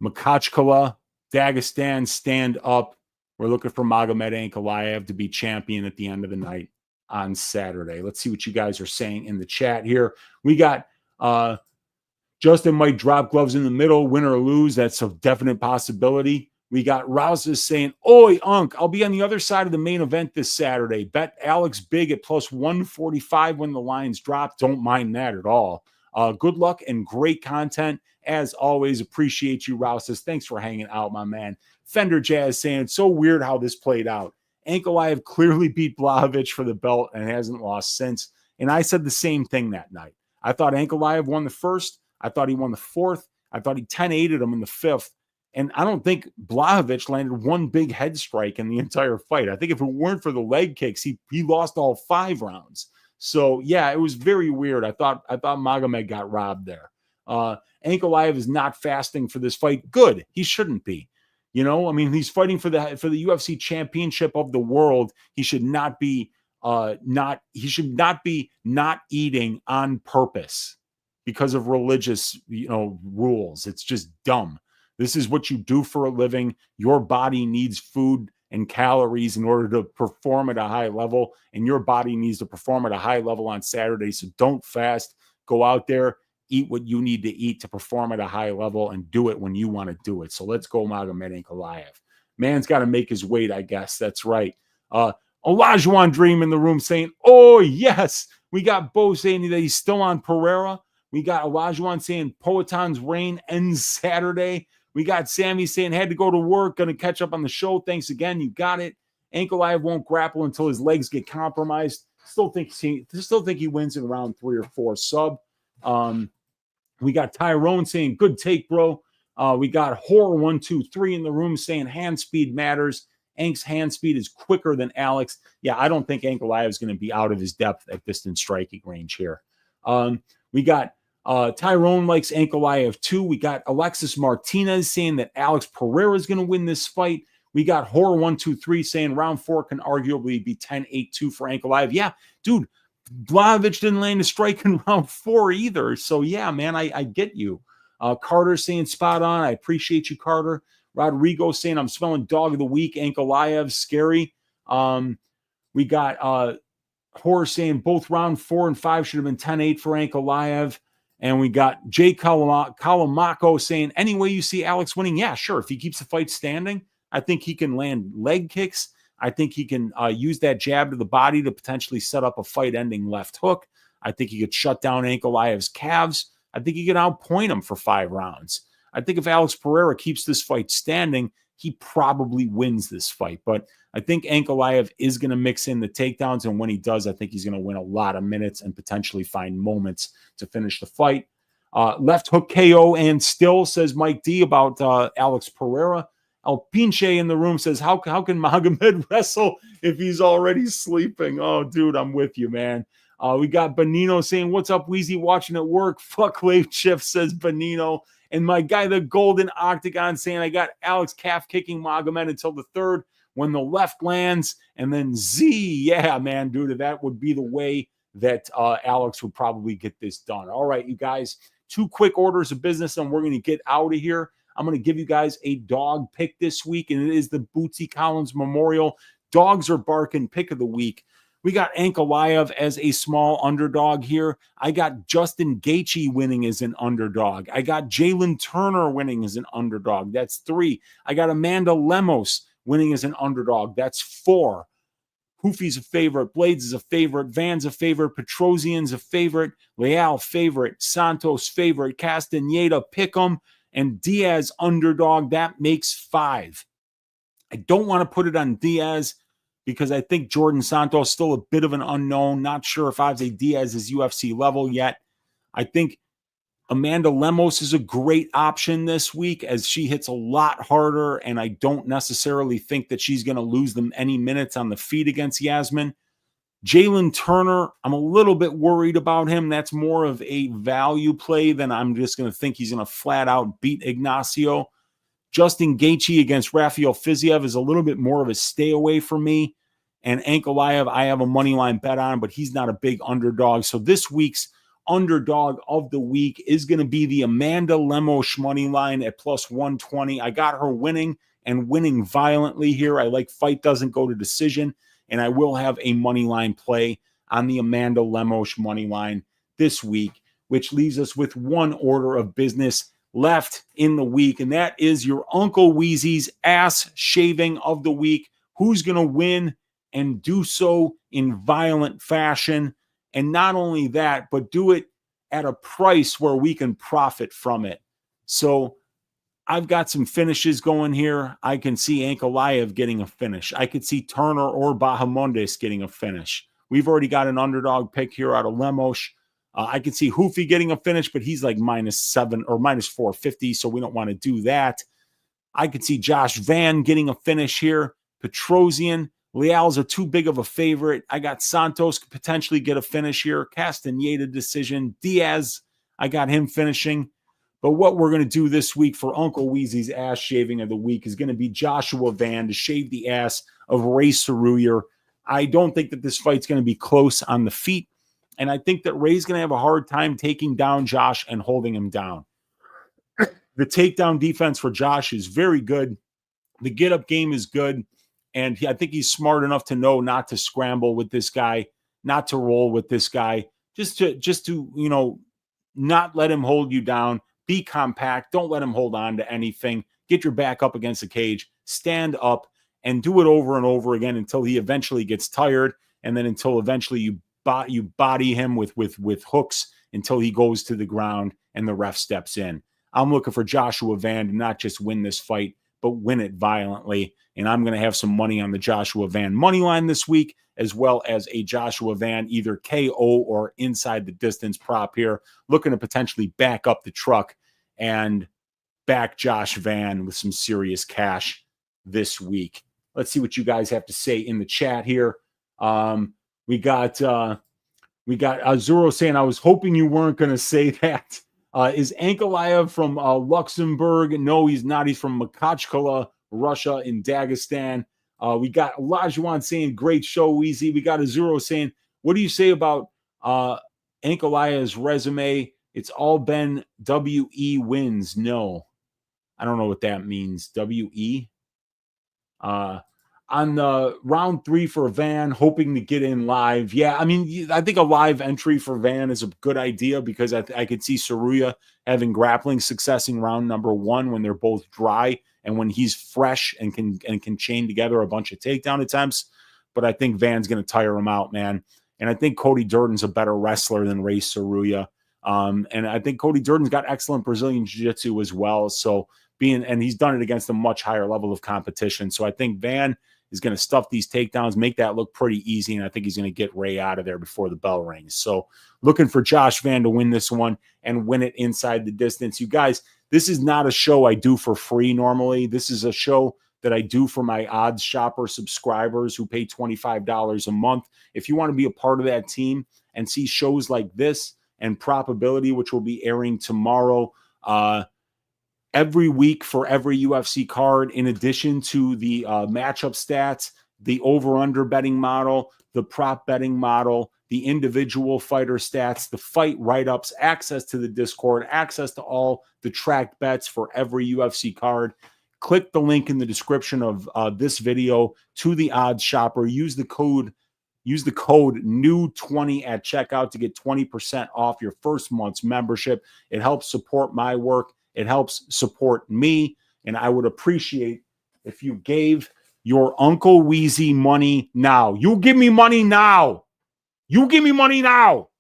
Makachkala, Dagestan, stand up. We're looking for Magomed Ankalaev to be champion at the end of the night on Saturday. Let's see what you guys are saying in the chat here. We got Justin might drop gloves in the middle, win or lose. That's a definite possibility. We got Rouses saying, "Oi, Unk, I'll be on the other side of the main event this Saturday. Bet Alex big at plus 145 when the lines drop." Don't mind that at all. Good luck and great content. As always, appreciate you, Rouses. Thanks for hanging out, my man. Fender Jazz saying, "So weird how this played out. Ankalaev clearly beat Blachowicz for the belt and hasn't lost since." And I said the same thing that night. I thought Ankalaev won the first. I thought he won the fourth. I thought he 10-8'd him in the fifth. And I don't think Blachowicz landed one big head strike in the entire fight. I think if it weren't for the leg kicks, he lost all 5 rounds. So, yeah, it was very weird. I thought Magomed got robbed there. Ankalaev is not fasting for this fight. Good. He shouldn't be. You know, I mean, he's fighting for the UFC championship of the world. He should not be not eating on purpose because of religious, rules. It's just dumb. This is what you do for a living. Your body needs food and calories in order to perform at a high level, and your body needs to perform at a high level on Saturday. So don't fast. Go out there, eat what you need to eat to perform at a high level, and do it when you want to do it. So let's go Magomed Ankalaev. Man's got to make his weight, I guess. That's right. Olajuwon Dream in the room saying, "Oh, yes." We got Bo saying that he's still on Pereira. We got Olajuwon saying Poetan's reign ends Saturday. We got Sammy saying had to go to work, going to catch up on the show. Thanks again. You got it. Ankalaev won't grapple until his legs get compromised. Still think he wins in round 3 or 4 sub. We got Tyrone saying good take, bro. We got Horror 123 in the room saying hand speed matters. Ank's hand speed is quicker than Alex. Yeah, I don't think Ankalaev is going to be out of his depth at distance striking range here. We got Tyrone likes Ankalaev too. We got Alexis Martinez saying that Alex Pereira is going to win this fight. We got Horror 123 saying round 4 can arguably be 10-8-2 for Ankalaev. Yeah, dude, Blaydes didn't land a strike in round 4 either. So yeah, man, I get you. Carter saying spot on. I appreciate you, Carter. Rodrigo saying I'm smelling dog of the week. Ankalaev, scary. We got Horror saying both round 4 and 5 should have been 10-8 for Ankalaev. And we got Jay Kalamako saying, any way you see Alex winning, yeah, sure. If he keeps the fight standing, I think he can land leg kicks. I think he can use that jab to the body to potentially set up a fight-ending left hook. I think he could shut down Ankalaev's calves. I think he could outpoint him for 5 rounds. I think if Alex Pereira keeps this fight standing, he probably wins this fight. But I think Ankalaev is going to mix in the takedowns, and when he does, I think he's going to win a lot of minutes and potentially find moments to finish the fight. Left hook KO and still, says Mike D about Alex Pereira. El Pinche in the room says, how can Magomed wrestle if he's already sleeping? Oh, dude, I'm with you, man. We got Benino saying, what's up, Weezy, watching at work? Fuck late shift, says Benino. And my guy, the Golden Octagon, saying, I got Alex calf kicking Magomed until the 3rd when the left lands. And then Z, yeah, man, dude, that would be the way that Alex would probably get this done. All right, you guys, 2 quick orders of business, and we're going to get out of here. I'm going to give you guys a dog pick this week, and it is the Bootsy Collins Memorial Dogs Are Barking pick of the week. We got Ankalaev as a small underdog here. I got Justin Gaethje winning as an underdog. I got Jalin Turner winning as an underdog. That's 3. I got Amanda Lemos winning as an underdog. That's 4. Ruffy's a favorite. Blaydes is a favorite. Van's a favorite. Petrosyan's a favorite. Leal favorite. Santos favorite. Castaneda pick'em. And Diaz underdog. That makes 5. I don't want to put it on Diaz because I think Djorden Santos still a bit of an unknown. Not sure if Ozzy Diaz is UFC level yet. I think Amanda Lemos is a great option this week as she hits a lot harder, and I don't necessarily think that she's going to lose them any minutes on the feet against Iasmin. Jalin Turner, I'm a little bit worried about him. That's more of a value play than I'm just going to think he's going to flat out beat Ignacio. Justin Gaethje against Rafael Fiziev is a little bit more of a stay away for me. And Ankalaev, I have a money line bet on, but he's not a big underdog. So this week's underdog of the week is going to be the Amanda Lemos money line at plus 120. I got her winning and winning violently here. I like fight doesn't go to decision, and I will have a money line play on the Amanda Lemos money line this week, which leaves us with 1 order of business left in the week, and that is your Uncle Weezy's ass shaving of the week. Who's going to win and do so in violent fashion? And not only that, but do it at a price where we can profit from it. So I've got some finishes going here. I can see Ankalaev getting a finish. I could see Turner or Bahamondes getting a finish. We've already got an underdog pick here out of Lemos. I could see Ruffy getting a finish, but he's like -7 or -450, so we don't want to do that. I could see Josh Van getting a finish here. Petrosyan, Leal's are too big of a favorite. I got Santos could potentially get a finish here. Castaneda decision. Diaz, I got him finishing. But what we're going to do this week for Uncle Weezy's ass shaving of the week is going to be Joshua Van to shave the ass of Rei Tsuruya. I don't think that this fight's going to be close on the feet. And I think that Ray's going to have a hard time taking down Josh and holding him down. The takedown defense for Josh is very good. The get-up game is good. And I think he's smart enough to know not to scramble with this guy, not to roll with this guy, just to not let him hold you down. Be compact. Don't let him hold on to anything. Get your back up against the cage. Stand up and do it over and over again until he eventually gets tired, and then until eventually you body him with hooks until he goes to the ground and the ref steps in. I'm looking for Joshua Van to not just win this fight, but win it violently. And I'm going to have some money on the Joshua Van money line this week, as well as a Joshua Van either KO or inside the distance prop here. Looking to potentially back up the truck and back Josh Van with some serious cash this week. Let's see what you guys have to say in the chat here. We got Azuro saying, I was hoping you weren't going to say that. Is Ankalaev from Luxembourg? No, he's not. He's from Makhachkala, Russia, in Dagestan. We got Lajuan saying, great show, Weezy. We got Azuro saying, what do you say about Ankalaev's resume? It's all been WE wins. No, I don't know what that means. WE? On the round 3 for Van, hoping to get in live. Yeah, I mean, I think a live entry for Van is a good idea because I could see Tsuruya having grappling success in round number 1 when they're both dry and when he's fresh and can chain together a bunch of takedown attempts. But I think Van's going to tire him out, man. And I think Cody Djorden's a better wrestler than Rei Tsuruya. And I think Cody Djorden's got excellent Brazilian jiu-jitsu as well. So and he's done it against a much higher level of competition. So I think Van is going to stuff these takedowns, make that look pretty easy, and I think he's going to get Ray out of there before the bell rings. So looking for Josh Van to win this one and win it inside the distance. You guys, this is not a show I do for free normally. This is a show that I do for my Odds Shopper subscribers who pay $25 a month. If you want to be a part of that team and see shows like this and Probability, which will be airing tomorrow, every week for every UFC card, in addition to the matchup stats, the over-under betting model, the prop betting model, the individual fighter stats, the fight write-ups, access to the Discord, access to all the tracked bets for every UFC card. Click the link in the description of this video to the Odds Shopper. Use the code NEW20 at checkout to get 20% off your first month's membership. It helps support my work. It helps support me, and I would appreciate if you gave your Uncle Weezy money now. You give me money now. You give me money now.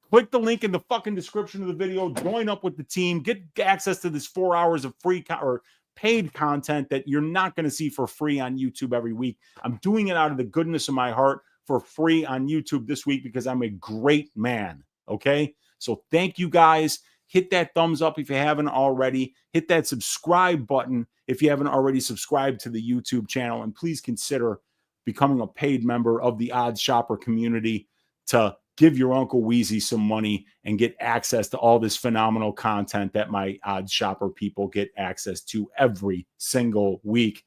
Click the link in the fucking description of the video. Join up with the team. Get access to this 4 hours of free or paid content that you're not going to see for free on YouTube every week. I'm doing it out of the goodness of my heart for free on YouTube this week because I'm a great man, okay? So thank you guys. Hit that thumbs up if you haven't already. Hit that subscribe button if you haven't already subscribed to the YouTube channel. And please consider becoming a paid member of the Odds Shopper community to give your Uncle Weezy some money and get access to all this phenomenal content that my Odds Shopper people get access to every single week.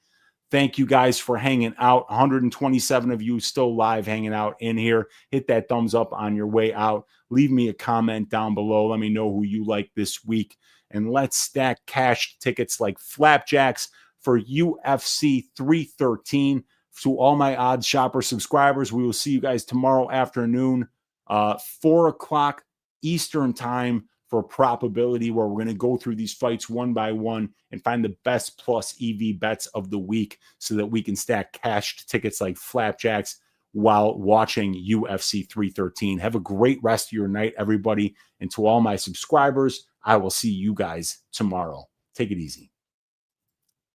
Thank you guys for hanging out. 127 of you still live hanging out in here. Hit that thumbs up on your way out. Leave me a comment down below. Let me know who you like this week. And let's stack cash tickets like flapjacks for UFC 313. To all my Odds Shopper subscribers, we will see you guys tomorrow afternoon, 4 o'clock Eastern time for Probability, where we're going to go through these fights one by one and find the best plus EV bets of the week so that we can stack cash tickets like flapjacks while watching UFC 313. Have a great rest of your night, everybody. And to all my subscribers, I will see you guys tomorrow. Take it easy.